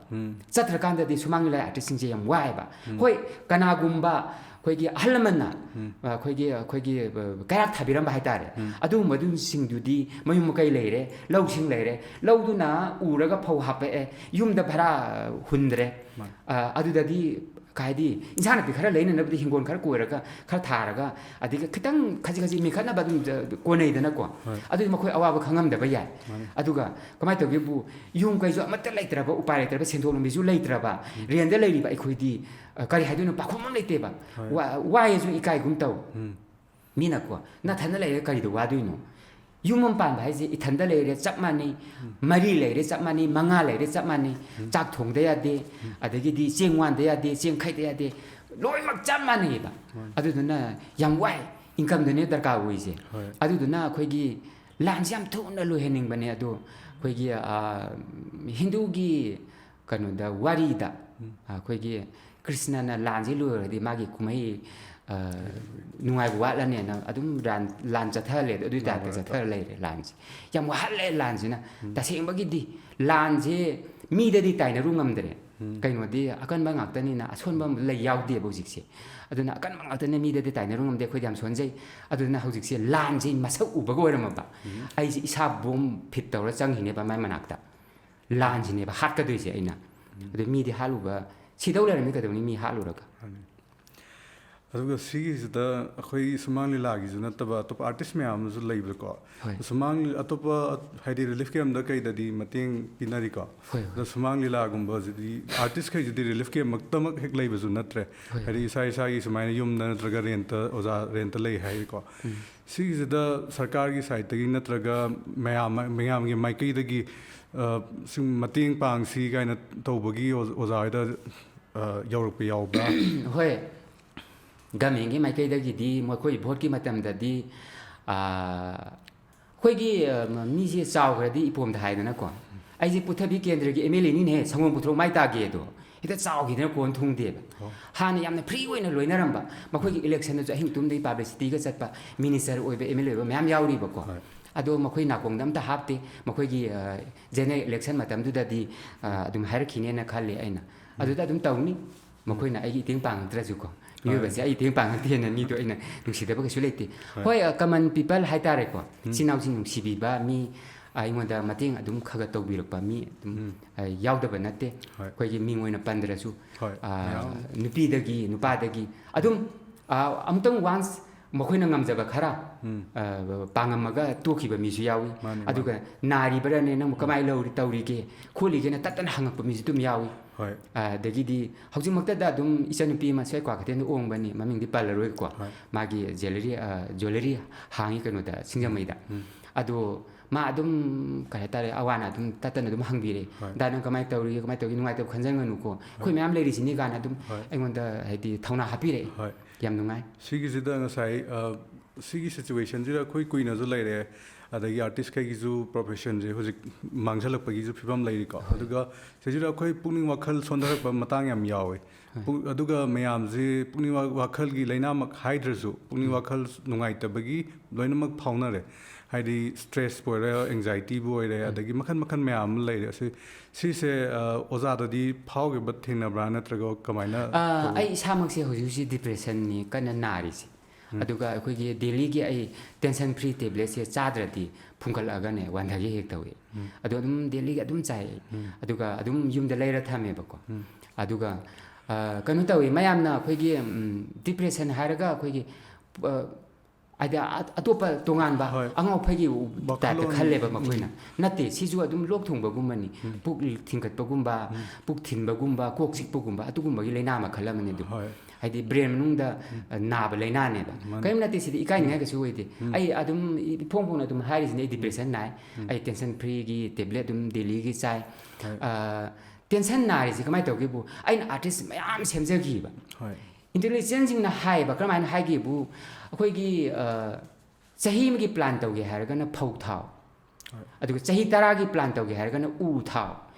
chatra kan da di sumang lai artist sing je yam wai ba hoi kana gumba khoi gi halmanna khoi gi kayak thabiram ba haitare adu madu sing du di mayum kai leire lau sing leire lau du na uraga phau hape yum da bhara hundre adu da di kaidi insana bi khara leina nabdi hingon khara koiraga khara tharaga adiga khitang khaji mi khana badum konei dana ko adu makhoi awaba khangam da ba yai aduga kamai to bu yung kai jo amatta laitra ba upare laitra ba sendol mi ju laitra ba rian da leiri ba ikhoi di kari haiduna pakhom leite ba wa ye ju ikai gum taw mina ko na thana leire kari do waduino yung pan ba haji ithanda leire chap mani mari leire chap mani manga leire chap mani chak thong da ya de adagi di chengwan da ya de cheng khai da ya de loi mak chap mani ba aduduna yam wai income de ne darka oi je aduduna khoi gi lan jam thuna lo hening bane adu khoi gi hindu gi kanu da wari da khoi gi krishna na lan ji lo di magi kumai nungai bu wat la ne na adum lan chatha le adu ta chatha le lan yam wa le lan ji na ta seng bagi di lan je mi de di tai na ru ngam dre ꯀꯩꯅꯣꯗꯤ ꯑꯀꯟꯕ ꯉꯥꯛꯇꯅꯤꯅ ꯑꯁꯣꯟꯕ ꯂꯩ ꯌꯥꯎꯗꯦꯕ ꯍꯧꯖꯤꯛꯁꯦ ꯑꯗꯨꯅ ꯑꯀꯟꯕ ꯉꯥꯛꯇꯅ ꯃꯤꯗꯗꯤ ꯇꯥꯏꯅꯔꯨ ꯉꯝꯗꯦ ꯑꯩꯈꯣꯏꯗꯤ ꯌꯥꯝ ꯁꯣꯟꯖꯩ ꯑꯗꯨꯅ ꯍꯧꯖꯤꯛꯁꯦ ꯂꯥꯟꯁꯦ ꯃꯁꯛ ꯎꯕꯒ ꯑꯣꯏꯔꯝꯃꯕ ꯑꯩꯁꯦ ꯏꯁꯥ ꯕꯣꯝ ꯐꯤꯠ ꯇꯧꯔ ꯆꯪꯈꯤꯅꯦꯕ ꯃꯥꯏ ꯃꯅꯥꯛꯇ ꯂꯥꯟꯁꯤꯅꯦꯕ ꯍꯥꯠꯀꯗꯣꯏꯁꯦ ꯑꯩꯅ ꯑꯗꯨ ꯃꯤꯗꯤ ꯍꯥꯠꯂꯨꯕ ꯁꯤꯗꯧ ꯂꯩꯔꯝꯃꯤ ꯀꯩꯗꯧꯅꯤ ꯃꯤ ꯍꯥꯠꯂꯨꯔꯒ
ꯑꯗꯨꯒ ꯁꯤꯒꯤꯁꯤꯗ ꯑꯩꯈꯣꯏ ꯁꯨꯃꯥꯡ ꯂꯤꯂꯥꯒꯤꯁꯨ ꯅꯠꯇꯕ ꯑꯇꯣꯞꯄ ꯑꯥꯔꯇꯤꯁ ꯃꯌꯥꯝ ꯑꯃꯁꯨ ꯂꯩꯕꯀꯣ ꯁꯨꯃꯥꯡ ꯑꯇꯣꯞꯄ ꯍꯥꯏꯗꯤ ꯔꯤꯂꯤꯐ ꯀꯦꯝꯗ ꯀꯩꯗꯗꯤ ꯃꯇꯦꯡ ꯄꯤꯅꯔꯤꯀꯣ ꯑꯗꯣ ꯁꯨꯃꯥꯡ ꯂꯤꯂꯥꯒꯨꯝꯕꯁꯤꯗꯤ ꯑꯥꯔꯇꯤꯁꯈꯩꯁꯤꯗꯤ ꯔꯤꯂꯤꯐ ꯀꯦꯝꯃꯛꯇꯃꯛ ꯍꯦꯛ ꯂꯩꯕꯁꯨ ꯅꯠꯇ꯭ꯔꯦ ꯍꯥꯏꯗꯤ ꯏꯁꯥ ꯏꯁꯥꯒꯤ ꯁꯨꯃꯥꯏꯅ ꯌꯨꯝꯗ ꯅꯠꯇ꯭ꯔꯒ ꯔꯦꯟꯇ ꯑꯣꯖꯥ ꯔꯦꯟꯇ ꯂꯩ ꯍꯥꯏꯀꯣ ꯁꯤꯒꯤꯁꯤꯗ ꯁꯔꯀꯥꯔꯒꯤ ꯁꯥꯏꯠꯇꯒꯤ ꯅꯠꯇ꯭ꯔꯒ ꯃꯌꯥꯝꯒꯤ ꯃꯥꯏꯀꯩꯗꯒꯤ ꯁꯨꯝ ꯃꯇꯦꯡ ꯄꯥꯡꯁꯤ ꯀꯥꯏꯅ ꯇꯧꯕꯒꯤ ꯑꯣꯖꯥ ꯍꯣꯏꯗ ꯌꯧꯔꯛꯄ ꯌꯥꯎꯕ꯭ꯔꯥ
ꯍꯣꯏ ꯒꯃꯦꯟꯒꯤ ꯃꯥꯏꯀꯩꯗꯒꯤꯗꯤ ꯃꯈꯣꯏ ꯚꯣꯠꯀꯤ ꯃꯇꯝꯗꯗꯤ ꯑꯩꯈꯣꯏꯒꯤ ꯃꯤꯁꯦ ꯆꯥꯎꯈ꯭ꯔꯗꯤ ꯏꯄꯣꯝꯗ ꯍꯥꯏꯗꯅꯀꯣ ꯑꯩꯁꯦ ꯄꯨꯊꯕꯤ ꯀꯦꯟꯗ꯭ꯔꯒꯤ ꯑꯦꯝ ꯑꯦꯜ ꯑꯦꯅꯤꯅꯦꯍꯦ ꯁꯪꯒꯣꯝ ꯄꯨꯊꯣꯛ ꯃꯥꯏ ꯇꯥꯒꯦꯗꯣ ꯍꯦꯛꯇ ꯆꯥꯎꯈꯤꯗꯅ ꯀꯣꯟ ꯊꯨꯡꯗꯦꯕ ꯍꯥꯟꯅ ꯌꯥꯝꯅ ꯐ꯭ꯔꯤ ꯑꯣꯏꯅ ꯂꯣꯏꯅꯔꯝꯕ ꯃꯈꯣꯏꯒꯤ ꯏꯂꯦꯛꯁꯟꯗꯁꯨ ꯑꯍꯤꯡ ꯇꯨꯝꯗꯒꯤ ꯄꯥꯕ꯭ꯂꯤꯁꯤꯇꯤꯒ ꯆꯠꯄ ꯃꯤꯅꯤꯁꯇꯔ ꯑꯣꯏꯕ ꯑꯦꯝ ꯑꯦꯜ ꯑꯦ ꯑꯣꯏꯕ ꯃꯌꯥꯝ ꯌꯥꯎꯔꯤꯕꯀꯣ ꯑꯗꯣ ꯃꯈꯣꯏ ꯅꯥꯀꯣꯡꯗ ꯑꯝꯇ ꯍꯥꯞꯇꯦ ꯃꯈꯣꯏꯒꯤ ꯖꯦꯅꯔꯦꯜ ꯏꯂꯦꯛꯁꯟ ꯃꯇꯝꯗꯨꯗꯗꯤ ꯑꯗꯨꯝ ꯍꯥꯏꯔꯛꯈꯤꯅꯦꯅ ꯈꯜꯂꯤ ꯑꯩꯅ ꯑꯗꯨꯗ ꯑꯗꯨꯝ ꯇꯧꯅꯤ ꯃꯈꯣꯏꯅ ꯑꯩꯒꯤ ꯃꯇꯦꯡ ꯄꯥꯡꯉꯛꯇ꯭ꯔꯁꯨꯀꯣ ꯃꯤꯑꯣꯏꯕꯁꯦ ꯑꯩ ꯃꯇꯦꯡ ꯄꯥꯡꯉꯛꯇꯦꯅ ꯃꯤꯗꯣ ꯑꯩꯅ ꯅꯨꯡꯁꯤꯗꯕ ꯀꯩꯁꯨ ꯂꯩꯇꯦ ꯍꯣꯏ ꯀꯃꯟ ꯄꯤꯄꯜ ꯍꯥꯏꯇꯥꯔꯦꯀꯣ ꯏꯆꯤꯟ ꯏꯅꯥꯎꯁꯤꯡ ꯅꯨꯡꯁꯤꯕꯤꯕ ꯃꯤ ꯑꯩꯉꯣꯟꯗ ꯃꯇꯦꯡ ꯑꯗꯨꯝ ꯈꯔ ꯇꯧꯕꯤꯔꯛꯄ ꯃꯤ ꯑꯗꯨꯝ ꯌꯥꯎꯗꯕ ꯅꯠꯇꯦ ꯑꯩꯈꯣꯏꯒꯤ ꯃꯤꯡ ꯑꯣꯏꯅ ꯄꯟꯗ꯭ꯔꯁꯨ ꯅꯨꯄꯤꯗꯒꯤ ꯅꯨꯄꯥꯗꯒꯤ ꯑꯗꯨꯝ ꯑꯃꯨꯛꯇꯪ ꯋꯥꯟꯁ ꯃꯈꯣꯏꯅ ꯉꯝꯖꯕ ꯈꯔ ꯄꯥꯡꯉꯝꯃꯒ ꯇꯣꯛꯈꯤꯕ ꯃꯤꯁꯨ ꯌꯥꯎꯏ ꯑꯗꯨꯒ ꯅꯥꯔꯤꯕꯔꯅꯦ ꯅꯪꯕꯨ ꯀꯃꯥꯏꯅ ꯇꯧꯔꯤꯒꯦ ꯈꯣꯠꯂꯤꯒꯦꯅ ꯇꯠꯇꯅ ꯍꯪꯉꯛꯄ ꯃꯤꯁꯨ ꯑꯗꯨꯝ ꯌꯥꯎꯏ ꯑꯗꯒꯤꯗꯤ ꯍꯧꯖꯤꯛꯃꯛꯇꯗ ꯑꯗꯨꯝ ꯏꯆꯟꯅꯨꯄꯤ ꯑꯃ ꯁ꯭ꯋꯥꯏ ꯀ꯭ꯋꯥꯀꯩꯊꯦꯜꯗ ꯑꯣꯡꯕꯅꯤ ꯃꯃꯤꯡꯗꯤ ꯄꯜꯂꯔꯣꯏꯀꯣ ꯃꯥꯒꯤ ꯖ꯭ꯋꯦꯂꯔꯤ ꯍꯥꯡꯉꯤ ꯀꯩꯅꯣꯗ ꯁꯤꯡꯖꯃꯩꯗ ꯑꯗꯣ ꯃꯥ ꯑꯗꯨꯝ ꯀꯩ ꯍꯥꯏꯇꯥꯔꯦ ꯑꯋꯥꯅ ꯑꯗꯨꯝ ꯇꯠꯇꯅ ꯑꯗꯨꯝ ꯍꯪꯕꯤꯔꯦ ꯗꯥ ꯅꯪ ꯀꯃꯥꯏꯅ ꯇꯧꯔꯤꯒꯦ ꯀꯃꯥꯏꯅ ꯇꯧꯔꯤꯒꯦ ꯅꯨꯡꯉꯥꯏꯇꯕ ꯈꯟꯖꯟꯒꯅꯨꯀꯣ ꯑꯩꯈꯣꯏ ꯃꯌꯥꯝ ꯂꯩꯔꯤꯁꯤꯅꯤ ꯀꯥꯏꯅ ꯑꯗꯨꯝ ꯑꯩꯉꯣꯟꯗ ꯍꯥꯏꯗꯤ ꯊꯧꯅꯥ ꯍꯥꯞꯄꯤꯔꯛꯑꯦ ꯌꯥꯝ ꯅꯨꯡꯉꯥꯏ
ꯁꯤꯒꯤꯁꯤꯗ ꯉꯁꯥꯏ ꯁꯤꯒꯤ ꯁꯤꯆꯨꯋꯦꯁꯟꯁꯤꯗ ꯑꯩꯈꯣꯏ ꯀꯨꯏꯅꯁꯨ ꯂꯩꯔꯦ ꯑꯗꯒꯤ ꯑꯥꯔꯇꯤꯁꯈꯩꯒꯤꯁꯨ ꯄ꯭ꯔꯣꯐꯦꯁꯟꯁꯦ ꯍꯧꯖꯤꯛ ꯃꯥꯡꯁꯤꯜꯂꯛꯄꯒꯤꯁꯨ ꯐꯤꯕꯝ ꯂꯩꯔꯤꯀꯣ ꯑꯗꯨꯒ ꯁꯤꯁꯤꯗ ꯑꯩꯈꯣꯏ ꯄꯨꯛꯅꯤꯡ ꯋꯥꯈꯜ ꯁꯣꯟꯊꯔꯛꯄ ꯃꯇꯥꯡ ꯌꯥꯝ ꯌꯥꯎꯋꯤ ꯑꯗꯨꯒ ꯃꯌꯥꯝꯁꯦ ꯄꯨꯛꯅꯤꯡ ꯋꯥꯈꯜꯒꯤ ꯂꯩꯅꯥꯃꯛ ꯍꯥꯏꯗ꯭ꯔꯁꯨ ꯄꯨꯛꯅꯤꯡ ꯋꯥꯈꯜ ꯅꯨꯡꯉꯥꯏꯇꯕꯒꯤ ꯂꯣꯏꯅꯃꯛ ꯐꯥꯎꯅꯔꯦ ꯍꯥꯏꯗꯤ ꯁ꯭ꯇ꯭ꯔꯦꯁꯄꯨ ꯑꯣꯏꯔꯦ ꯑꯦꯡꯖꯥꯏꯇꯤꯕꯨ ꯑꯣꯏꯔꯦ ꯑꯗꯒꯤ ꯃꯈꯜ ꯃꯈꯜ ꯃꯌꯥꯝ ꯑꯃ ꯂꯩꯔꯦ ꯁꯤꯁꯦ ꯑꯣꯖꯥꯗꯗꯤ ꯐꯥꯎꯈꯤꯕ ꯊꯦꯡꯅꯕ꯭ꯔꯥ ꯅꯠꯇ꯭ꯔꯒ ꯀꯃꯥꯏꯅ
ꯑꯩ ꯏꯁꯥꯃꯛꯁꯦ ꯍꯧꯖꯤꯛ ꯍꯧꯖꯤꯛ ꯗꯤꯄ꯭ꯔꯦꯁꯟꯅꯤ ꯀꯟꯅ ꯅꯥꯔꯤꯁꯦ ꯑꯗꯨꯒ ꯑꯩꯈꯣꯏꯒꯤ ꯗꯦꯜꯂꯤꯒꯤ ꯑꯩ ꯇꯦꯟꯁꯟ ꯐ꯭ꯔꯤ ꯇꯦꯕ꯭ꯂꯦꯠꯁꯦ ꯆꯥꯗ꯭ꯔꯗꯤ ꯐꯨꯡꯒꯠꯂꯛꯑꯒꯅꯦ ꯋꯥꯟꯊꯒꯦ ꯍꯦꯛ ꯇꯧꯏ ꯑꯗꯣ ꯑꯗꯨꯝ ꯗꯦꯜꯂꯤꯒꯤ ꯑꯗꯨꯝ ꯆꯥꯏ ꯑꯗꯨꯒ ꯑꯗꯨꯝ ꯌꯨꯝꯗ ꯂꯩꯔ ꯊꯝꯃꯦꯕꯀꯣ ꯑꯗꯨꯒ ꯀꯩꯅꯣ ꯇꯧꯏ ꯃꯌꯥꯝꯅ ꯑꯩꯈꯣꯏꯒꯤ ꯗꯤꯄ꯭ꯔꯦꯁꯟ ꯍꯥꯏꯔꯒ ꯑꯩꯈꯣꯏꯒꯤ ꯍꯥꯏꯗꯤ ꯑꯇꯣꯞꯄ ꯇꯣꯉꯥꯟꯕ ꯑꯉꯥꯎ-ꯑꯐꯩꯒꯤ ꯇꯥꯏꯞꯇ ꯈꯜꯂꯦꯕ ꯃꯈꯣꯏꯅ ꯅꯠꯇꯦ ꯁꯤꯁꯨ ꯑꯗꯨꯝ ꯂꯣꯛ ꯊꯨꯡꯕꯒꯨꯝꯕꯅꯤ ꯄꯨꯛ ꯊꯤꯟꯒꯠꯄꯒꯨꯝꯕ ꯄꯨꯛ ꯊꯤꯟꯕꯒꯨꯝꯕ ꯀꯣꯛ ꯆꯤꯛꯄꯒꯨꯝꯕ ꯑꯗꯨꯒꯨꯝꯕꯒꯤ ꯂꯩꯅꯥ ꯃꯈꯜ ꯑꯃꯅꯤ ꯑꯗꯨꯝ ꯍꯥꯏꯗꯤ ꯕ꯭ꯔꯦꯟ ꯃꯅꯨꯡꯗ ꯅꯥꯕ ꯂꯩꯅꯥꯅꯦꯕ ꯀꯔꯤꯝ ꯅꯠꯇꯦ ꯁꯤꯗꯤ ꯏꯀꯥꯏꯅꯤꯡꯉꯥꯏ ꯀꯩꯁꯨ ꯑꯣꯏꯗꯦ ꯑꯩ ꯑꯗꯨꯝ ꯏꯐꯣꯡ ꯐꯣꯡꯅ ꯑꯗꯨꯝ ꯍꯥꯏꯔꯤꯁꯤꯅꯦ ꯑꯩ ꯗꯤꯄ꯭ꯔꯦꯁꯟ ꯅꯥꯏ ꯑꯩ ꯇꯦꯟꯁꯟ ꯐ꯭ꯔꯤꯒꯤ ꯇꯦꯕ꯭ꯂꯦꯠ ꯑꯗꯨꯝ ꯗꯦꯜꯂꯤꯒꯤ ꯆꯥꯏ ꯇꯦꯟꯁꯟ ꯅꯥꯔꯤꯁꯤ ꯀꯃꯥꯏꯅ ꯇꯧꯒꯦꯕꯨ ꯑꯩꯅ ꯑꯥꯔꯇꯤꯁ ꯃꯌꯥꯝ ꯁꯦꯝꯖꯈꯤꯕ ꯏꯟꯇꯦꯂꯤꯖꯦꯟꯁꯤꯡꯅ ꯍꯥꯏꯌꯦꯕ ꯀꯔꯝꯍꯥꯏꯅ ꯍꯥꯏꯒꯦꯕꯨ ꯑꯩꯈꯣꯏꯒꯤ ꯆꯍꯤ ꯑꯃꯒꯤ ꯄ꯭ꯂꯥꯟ ꯇꯧꯒꯦ ꯍꯥꯏꯔꯒꯅ ꯐꯧ ꯊꯥꯎ ꯑꯗꯨꯒ ꯆꯍꯤ 10ꯒꯤ ꯄ꯭ꯂꯥꯟ ꯇꯧꯒꯦ ꯍꯥꯏꯔꯒꯅ ꯎ ꯊꯥꯎ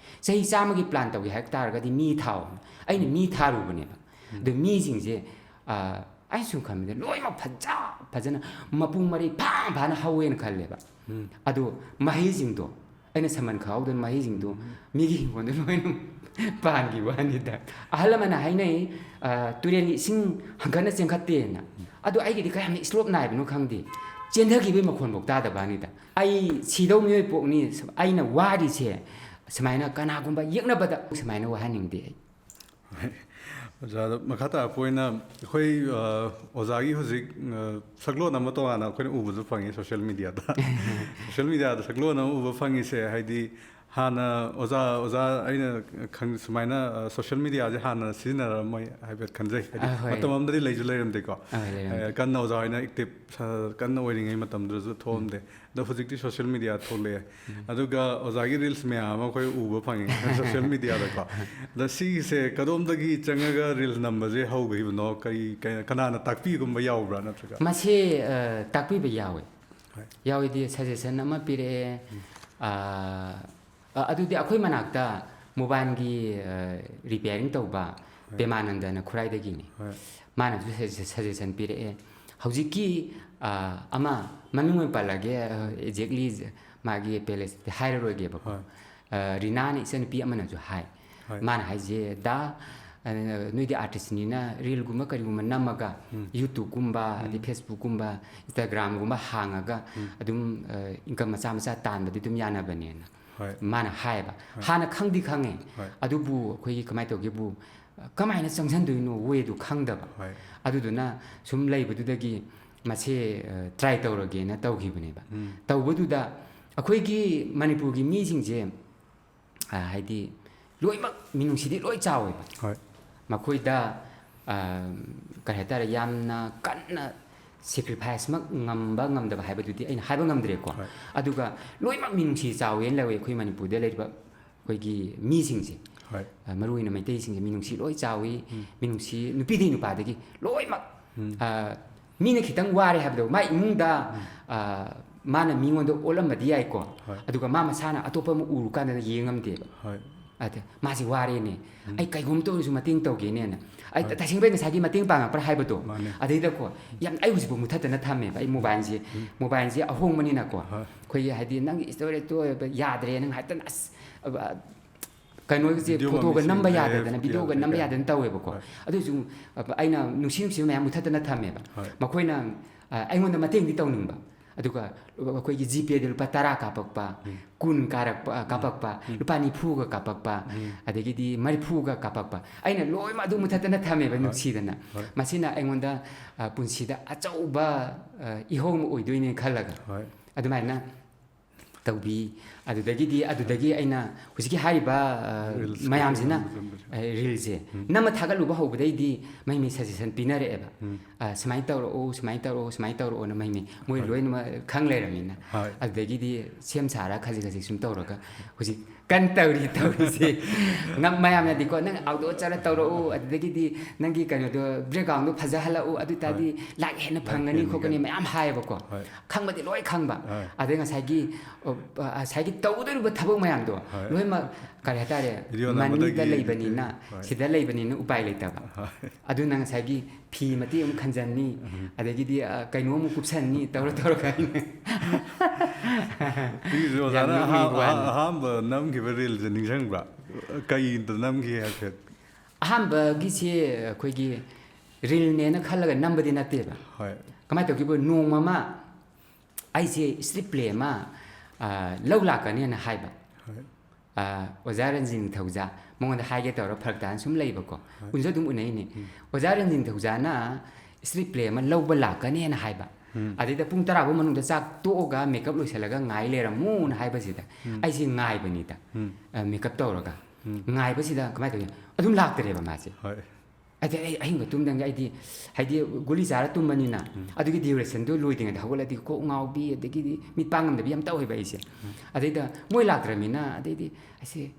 ꯆꯍꯤ 100ꯒꯤ ꯄ꯭ꯂꯥꯟ ꯇꯧꯒꯦ ꯍꯥꯏ ꯇꯥꯔꯒꯗꯤ ꯃꯤ ꯊꯥꯎ ꯑꯩꯅ ꯃꯤ ꯊꯥꯔꯨꯕꯅꯦꯕ ꯑꯗꯨ ꯃꯤꯁꯤꯡꯁꯦ ꯑꯩꯅ ꯁꯨꯝ ꯈꯟꯕꯗ ꯂꯣꯏꯅꯃꯛ ꯐꯖꯅ ꯃꯄꯨꯡ ꯃꯔꯩ ꯐꯥꯅ ꯍꯧꯋꯦꯅ ꯈꯜꯂꯦꯕ ꯑꯗꯣ ꯃꯍꯩꯁꯤꯡꯗꯣ ꯑꯩꯅ ꯁꯃꯟ ꯈꯥꯍꯧꯗꯅ ꯃꯍꯩꯁꯤꯡꯗꯣ ꯃꯤꯒꯤ ꯍꯤꯡꯒꯣꯜꯗ ꯂꯣꯏꯅ ꯄꯥꯟꯈꯤꯕ ꯋꯥꯅꯤꯗ ꯑꯍꯜ ꯂꯃꯟꯅ ꯍꯥꯏꯅꯩ ꯇꯨꯔꯦꯟꯒꯤ ꯏꯁꯤꯡ ꯍꯪꯒꯠꯅ ꯆꯦꯟꯈꯠꯇꯦꯅ ꯑꯗꯣ ꯑꯩꯒꯤꯗꯤ ꯀꯌꯥꯝꯅ ꯏꯁꯂꯣꯞ ꯅꯥꯏꯕꯅꯣ ꯈꯪꯗꯦ ꯆꯦꯟꯊꯈꯤꯕꯒꯤ ꯃꯈꯣꯟꯐꯥꯎ ꯇꯥꯗꯕꯅꯤꯗ ꯑꯩ ꯁꯤꯗꯧ ꯃꯤꯑꯣꯏ ꯄꯣꯛꯅꯤ ꯑꯩꯅ ꯋꯥꯔꯤꯁꯦ ꯁꯨꯃꯥꯏꯅ ꯀꯅꯥꯒꯨꯝꯕ ꯌꯦꯛꯅꯕꯗ ꯁꯨꯃꯥꯏꯅ ꯋꯥꯍꯟꯅꯤꯡꯗꯦ ꯑꯩ
ꯑꯣꯖꯥꯗ ꯃꯈꯥ ꯇꯥꯔꯛꯄ ꯑꯣꯏꯅ ꯑꯩꯈꯣꯏ ꯑꯣꯖꯥꯒꯤ ꯍꯧꯖꯤꯛ ꯁꯛꯂꯣꯟ ꯑꯃ ꯇꯣꯉꯥꯟꯅ ꯑꯩꯈꯣꯏꯅ ꯎꯕꯁꯨ ꯐꯪꯉꯤ ꯁꯣꯁꯤꯌꯦꯜ ꯃꯤꯗꯤꯌꯥꯗ ꯁꯣꯁꯤꯌꯦꯜ ꯃꯤꯗꯤꯌꯥꯗ ꯁꯛꯂꯣꯟ ꯑꯃ ꯎꯕ ꯐꯪꯉꯤꯁꯦ ꯍꯥꯏꯗꯤ ꯍꯥꯟꯅ ꯑꯣꯖꯥ ꯑꯩꯅ ꯁꯨꯃꯥꯏꯅ ꯁꯣꯁꯤꯌꯦꯜ ꯃꯤꯗꯤꯌꯥꯁꯦ ꯍꯥꯟꯅ ꯁꯤꯖꯤꯟꯅꯔꯝꯃꯣꯏ ꯍꯥꯏꯐꯦꯠ ꯈꯟꯖꯩ ꯍꯥꯏꯗꯤ ꯃꯇꯝ ꯑꯃꯗꯗꯤ ꯂꯩꯁꯨ ꯂꯩꯔꯝꯗꯦꯀꯣ ꯀꯟꯅ ꯑꯣꯖꯥ ꯍꯣꯏꯅ ꯑꯦꯛꯇꯤꯞ ꯀꯟꯅ ꯑꯣꯏꯔꯤꯉꯩ ꯃꯇꯝꯗꯨꯗꯁꯨ ꯊꯣꯛꯑꯝꯗꯦ ꯑꯗꯣ ꯍꯧꯖꯤꯛꯇꯤ ꯁꯣꯁꯤꯌꯦꯜ ꯃꯤꯗꯤꯌꯥ ꯊꯣꯛꯂꯛꯑꯦ ꯑꯗꯨꯒ ꯑꯣꯖꯥꯒꯤ ꯔꯤꯜꯁ ꯃꯌꯥꯝ ꯑꯃ ꯑꯩꯈꯣই ꯎꯕ ꯐꯪꯉꯤ ꯁꯣꯁꯤꯌꯦꯜ ꯃꯤꯗꯤꯌꯥꯗꯀꯣ ꯑꯗ ꯁꯤꯒꯤꯁꯦ ꯀꯗꯣꯝꯗꯒꯤ ꯆꯪꯉꯒ ꯔꯤꯜꯁ ꯅꯝꯕꯁꯦ ꯍꯧꯈꯤꯕꯅꯣ ꯀꯅꯥꯅ ꯇꯥꯛꯄꯤꯒꯨꯝꯕ ꯌꯥꯎꯕ꯭ꯔꯥ ꯅꯠꯇ꯭ꯔꯒ
ꯃꯁꯤ ꯇꯥꯛꯄꯤꯕ ꯌꯥꯎꯏꯗꯤ ꯁꯖꯦꯁꯟ ꯑꯃ ꯄꯤꯔꯛꯑꯦ ꯑꯗꯨꯗꯤ ꯑꯩꯈꯣꯏ ꯃꯅꯥꯛꯇ ꯃꯣꯕꯥꯏꯜꯒꯤ ꯔꯤꯄꯤꯌꯥꯔꯤꯡ ꯇꯧꯕ ꯄꯦꯃꯥꯅꯟꯗꯅ ꯈꯨꯔꯥꯏꯗꯒꯤꯅꯤ ꯃꯥꯅꯁꯨ ꯁꯖꯦꯁꯟ ꯄꯤꯔꯛꯑꯦ ꯍꯧꯖꯤꯛꯀꯤ ꯑꯃ ꯃꯃꯤꯡ ꯑꯣꯏꯅ ꯄꯜꯂꯒꯦ ꯑꯦꯛꯖꯦꯛꯂꯤ ꯃꯥꯒꯤ ꯄꯦꯂꯦꯁꯇꯤ ꯍꯥꯏꯔꯔꯣꯏꯒꯦꯕꯀꯣ ꯔꯤꯅꯥꯅ ꯏꯆꯟꯅꯨꯄꯤ ꯑꯃꯅꯁꯨ ꯍꯥꯏ मान हाइजे दा नुइदि आर्टिस्टनिना रील गुमा करिगुमा नमगा यूट्यूब गुम्बा अदि फेसबुक गुम्बा इंस्टाग्राम गुम्बा हांगागा अदुम इनकम मचा मचा तानबदि दुम यानाबनेना माना हायबा हाना खंगदि खंगे अदुबु अखोई कमाय तोगेबु कमायना चंगजनदुइनो वेदु खंगदबा अदुदुना सुम लैबदुदगी मासे ट्राई तौरगेना तौखिबनेबा तौबदुदा अखोईगी मणिपुरगी मीसिंगजे हाइदि लोइमक मिनुंसिदि लोइ चावेबा मखोइदा करै हाइतारे यामना कन्ना सेक्रिफाइस मक ngamba ngamdaba haibadudi aina haiba ngamdre ko aduga loimak minungsi chawen lawe khoi manipur de leiba khoigi mi singse maruina maitai singse minungsi loi chawi minungsi nupi dei nupa degi loimak mina khitang ware habdo mai imungda mana mingondo olamadi ai ko aduga mama sana atopa mu uru kan na yengamde ate masi ware ne ai kai gum to su mating to ge ne na ai ta sing be na sagi mating pang pra hai ba to adai da ko yam ai usi bu mutata na thamme ba ai mobile ji ahong mani na ko khoi ya hadi nang story to ya dre nang hatan as kai no ji photo ga number ya da na video ga number ya da taw we ba ko adu su ai na nusi ma mutata na thamme ba ma khoi na ai ngon da mating di taw ning ba aduga akoigi gpa de lupa tara kapakpa kun karak kapakpa lupa ni phuga kapakpa adegi di mari phuga kapakpa aina loi ma du muthatana thame ba nuksidana masina aingonda punsida achauba ihom oidoine khalaga adumaina taubi adudagi aina husiki hariba mayamsina reelse nama thagaluba hobadai mai me suggestion pinare eba smai tawro na mai me moi loina khang leramina adudagi di sem sara khaji sum tawraga husi kan tawri se ngam mayam na diko nang outdoor chara tawro adudagi di nangi kano do background do phaja hala adu tadi lag hena phangani khokani mayam haiba ko khangbadi loi khangba adenga saigi tawdoriba thabak mayamdo loima kare hatare manida leibanina sida leibanina upai leitaba adu nang saigi phi mati khanjanni adagi di kaino mu kupsanni tawro kai
Ini Rosana hamba nam ki beril jening sang bra kai inter nam ki ha
hamba gi se khoi gi ril ne na khalaga nambadi na te ba kamai to ki bo nong mama ai se strip play ma lau lakani na haiba ozaran jing thauja monga haige tawra phaktan sum leiba ko unja dum unai ni ozaran jing thauja na strip play ma lau ba lakani na haiba adida pung tara bo manung da chak to ga makeup loisalaga ngai lera mu na haiba sida ai si ngai bani ta makeup tawraga ngai ba sida kamai to adum laktere ba ma se ai hinga tum dang ai di haidi guli jara tum mani na adugi duration do loiding da hawala di ko ngau bi adigi di mit pangam da bi am taw he ba ise adida moi lakramina adidi ase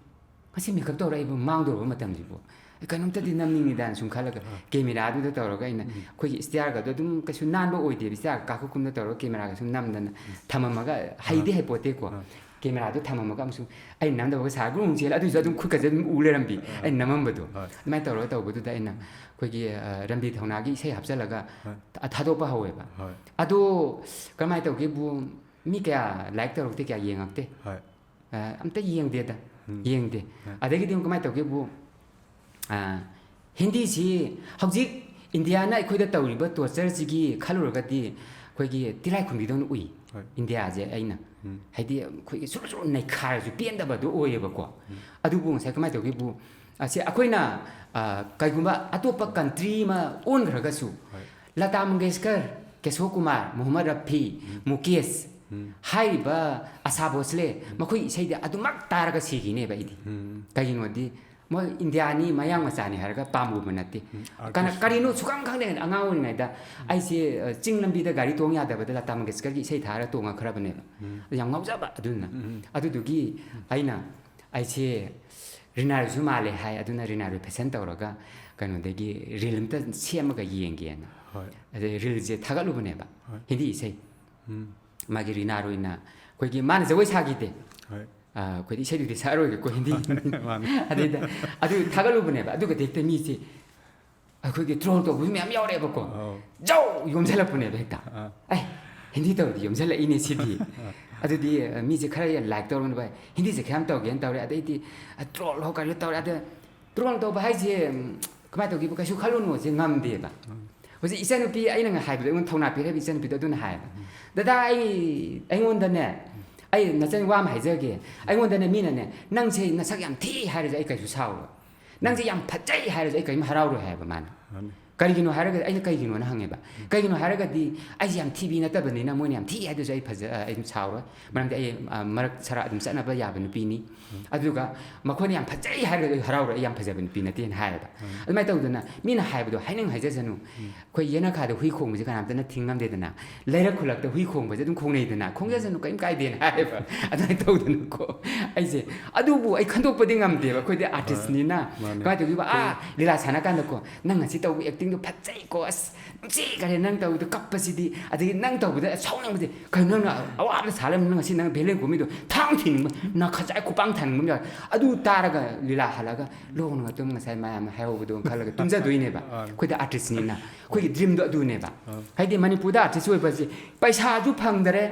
kasi makeup tawra ibu mang do ma tam ji bo kanum ta di namning ni dan sum khalaga camera du da tawra ga ina khoi star ga do dum kasu nan ba oide bi star ka kum da tawra camera ga sum nam dan thamama ga haidi he pote ko camera do thamama ga sum ai nam da ba sa gung je la du ja dum khuk ka je u le ram bi ai namam ba do mai tawra taw bu du da ina khoi gi rambi thona gi sei hapsalaga thado pa hawe ba ado kamai taw gi bu mi kya like tawra te kya yengakte amta yengde da yengde adagi dim kamai taw gi bu Hindi si hauzik India na ikoi da tawriba torture sigi khaluragadi khoigi tilai khumidon ui India je aina haidi khoigi sur nai khar ju pienda ba do oyeba ko adubu sai kamai tawgi bu ase akoina kaigumba atopa country ma on khraga su Lata Mangeshkar Kishore Kumar Muhammad Rafi Mukesh haiba Asa Bhosle makhoi saida adumak taraga sigi ne ba idi kaino di mo India ni mayang macani harga pamu banati kana karino sukam khang ne angau ni da ai se chinglambi da gari tong ya da badala tam Mangeshkar gi sei thara tonga khara bane yang ngau ja ba aduna adudugi aina ai se rinar su male hai aduna rinar pesen tawraga kanu degi rilm ta siam ga yenge na ade ril je thagalu bane ba hindi sei magi rinar ina koi gi man jawai sagi de koidi sei du saro ge ko hindi adida adu thagalu bane ba adu ga dekte mi se ko이 ge troll to bu mi am yaure ba ko jau yomsala bane ba ta ai hindi to di yomsala ini sidi adu di mi je khara ya like to ba hindi je kham to gen to re adai di troll ho ka yo to re adu troll ꯇꯧꯕ ꯍꯥꯏꯁꯦ ꯀꯃꯥꯏꯅ ꯇꯧꯈꯤꯕ ꯀꯩꯁꯨ ꯈꯜꯂꯨꯅꯨꯁꯦ ꯉꯝꯗꯦꯕ ꯍꯧꯖꯤꯛ ꯏꯆꯟꯅꯨꯄꯤ ꯑꯩꯅ ꯍꯥꯏꯕꯗꯣ ꯑꯩꯉꯣꯟꯗ ꯊꯧꯅꯥ ꯄꯤꯔꯤꯕ ꯏꯆꯟꯅꯨꯄꯤꯗꯣ ꯑꯗꯨꯅ ꯍꯥꯏꯌꯦꯕ ꯗꯗꯥ ꯑꯩꯉꯣꯟꯗꯅꯦ ꯑꯩ ꯅꯆꯟ ꯋꯥ ꯑꯃ ꯍꯥꯏꯖꯒꯦ ꯑꯩꯉꯣꯟꯗꯅꯦ ꯃꯤꯅꯅꯦ ꯅꯪꯁꯦ ꯅꯁꯛ ꯌꯥꯝ ꯊꯤ ꯍꯥꯏꯔꯁꯨ ꯑꯩ ꯀꯩꯁꯨ ꯁꯥꯎꯔꯣꯏ ꯅꯪꯁꯦ ꯌꯥꯝ ꯐꯖꯩ ꯍꯥꯏꯔꯁꯨ ꯑꯩ ꯀꯔꯤꯝ ꯍꯔꯥꯎꯔꯣꯏ ꯍꯥꯏꯕ ꯃꯥꯅ ꯀꯔꯤꯒꯤꯅꯣ ꯍꯥꯏꯔꯒꯗꯤ ꯑꯩꯅ ꯀꯩꯒꯤꯅꯣꯅ ꯍꯪꯉꯦꯕ ꯀꯩꯒꯤꯅꯣ ꯍꯥꯏꯔꯒꯗꯤ ꯑꯩꯁꯦ ꯌꯥꯝ ꯊꯤꯕꯤ ꯅꯠꯇꯕꯅꯤ나 ꯃꯣꯏꯅ ꯌꯥꯝ ꯊꯤ ꯍꯥꯏꯗꯨꯁꯨ ꯑꯩ ꯑꯗꯨꯝ ꯁꯥꯎꯔꯣꯏ ꯃꯔꯝꯗꯤ ꯑꯩ ꯃꯔꯛ ꯁꯔꯥ ꯑꯗꯨꯝ ꯆꯠꯅꯕ ꯌꯥꯕ ꯅꯨꯄꯤꯅꯤ ꯑꯗꯨꯒ ꯃꯈꯣꯏꯅ ꯌꯥꯝ ꯐꯖꯩ ꯍꯥꯏꯔꯒꯗꯤ ꯑꯩ ꯍꯔꯥꯎꯔꯣꯏ ꯑꯩ ꯌꯥꯝ ꯐꯖꯕ ꯅꯨꯄꯤ ꯅꯠꯇꯦꯅ ꯍꯥꯏꯌꯦꯕ ꯑꯗꯨꯃꯥꯏꯅ ꯇꯧꯗꯅ ꯃꯤꯅ ꯍꯥꯏꯕꯗꯣ ꯍꯥꯏꯖꯁꯅꯨ ꯑꯩꯈꯣꯏ ꯌꯦꯅꯈꯥꯗ ꯍꯨꯏ ꯈꯣꯡꯕꯁꯦ ꯀꯅꯥꯝꯇꯅ ꯊꯤꯡꯉꯝꯗꯦꯗꯅ ꯂꯩꯔꯛ ꯈꯨꯜꯂꯛꯇ ꯍꯨꯏ ꯈꯣꯡꯕꯁꯦ ꯑꯗꯨꯝ ꯈꯣꯡꯅꯩꯗꯅ ꯈꯣꯡꯖꯁꯅꯨ ꯀꯔꯤꯝ ꯀꯥꯏꯗꯦꯅ ꯍꯥꯏꯌꯦꯕ ꯑꯗꯨꯃꯥꯏꯅ ꯇꯧꯗꯅꯀꯣ ꯑꯩꯁꯦ ꯑꯗꯨꯕꯨ ꯑꯩ ꯈꯟꯗꯣꯛꯄꯗꯤ ꯉꯝꯗꯦꯕ ꯑꯩꯈꯣꯏꯗꯤ ꯑꯥꯔꯇꯤꯁꯅꯤꯅ ꯀꯃꯥꯏꯅ ꯇꯧꯈꯤꯕ ꯂꯤꯂꯥ ꯁꯥꯟꯅ ꯀꯥꯟꯗꯀꯣ ꯅꯪ ꯉꯁꯤ ꯇꯧꯕ ꯑꯦꯛꯇꯤꯡꯗꯣ ꯐꯖꯩꯀꯣ ꯑꯁ ꯅꯨꯡꯁꯤꯈꯔꯦ ꯅꯪ ꯇꯧꯕꯗꯣ ꯀꯞꯄꯁꯤꯗꯤ ꯑꯗꯒꯤ ꯅꯪ ꯇꯧꯕꯗ ꯁꯥꯎꯅꯤꯡꯕꯗꯤ ꯀꯩꯅꯣ ꯅꯪꯅ ꯑꯋꯥꯕꯗ ꯁꯥꯔꯝꯃꯤ ꯉꯁꯤ ꯅꯪ ꯚꯦꯂꯦꯟ ꯀꯨꯝꯃꯤꯗꯣ ꯊꯥꯡ ꯊꯤꯅꯤꯡꯕ ꯅꯈꯖꯥꯏ ꯈꯨꯄꯥꯡ ꯊꯥꯅꯤꯡꯕ ꯌꯥꯎꯋꯦ ꯑꯗꯨ ꯇꯥꯔꯒ ꯂꯤꯂꯥ ꯍꯜꯂꯒ ꯂꯣꯡꯅ ꯃꯇꯨꯡ ꯉꯁꯥꯏ ꯃꯌꯥꯝꯅ ꯍꯥꯏꯍꯧꯕꯗꯣ ꯈꯜꯂꯒ ꯇꯨꯝꯖꯗꯣꯏꯅꯦꯕ ꯑꯩꯈꯣꯏꯗ ꯑꯥꯔꯇꯤꯁꯅꯤꯅ ꯑꯩꯈꯣꯏꯒꯤ ꯗ꯭ꯔꯤꯝꯗꯣ ꯑꯗꯨꯅꯦꯕ ꯍꯥꯏꯗꯤ ꯃꯅꯤꯄꯨꯔꯗ ꯑꯥꯔꯇꯤꯁ ꯑꯣꯏꯕꯁꯦ ꯄꯩꯁꯥꯁꯨ ꯐꯪꯗꯔꯦ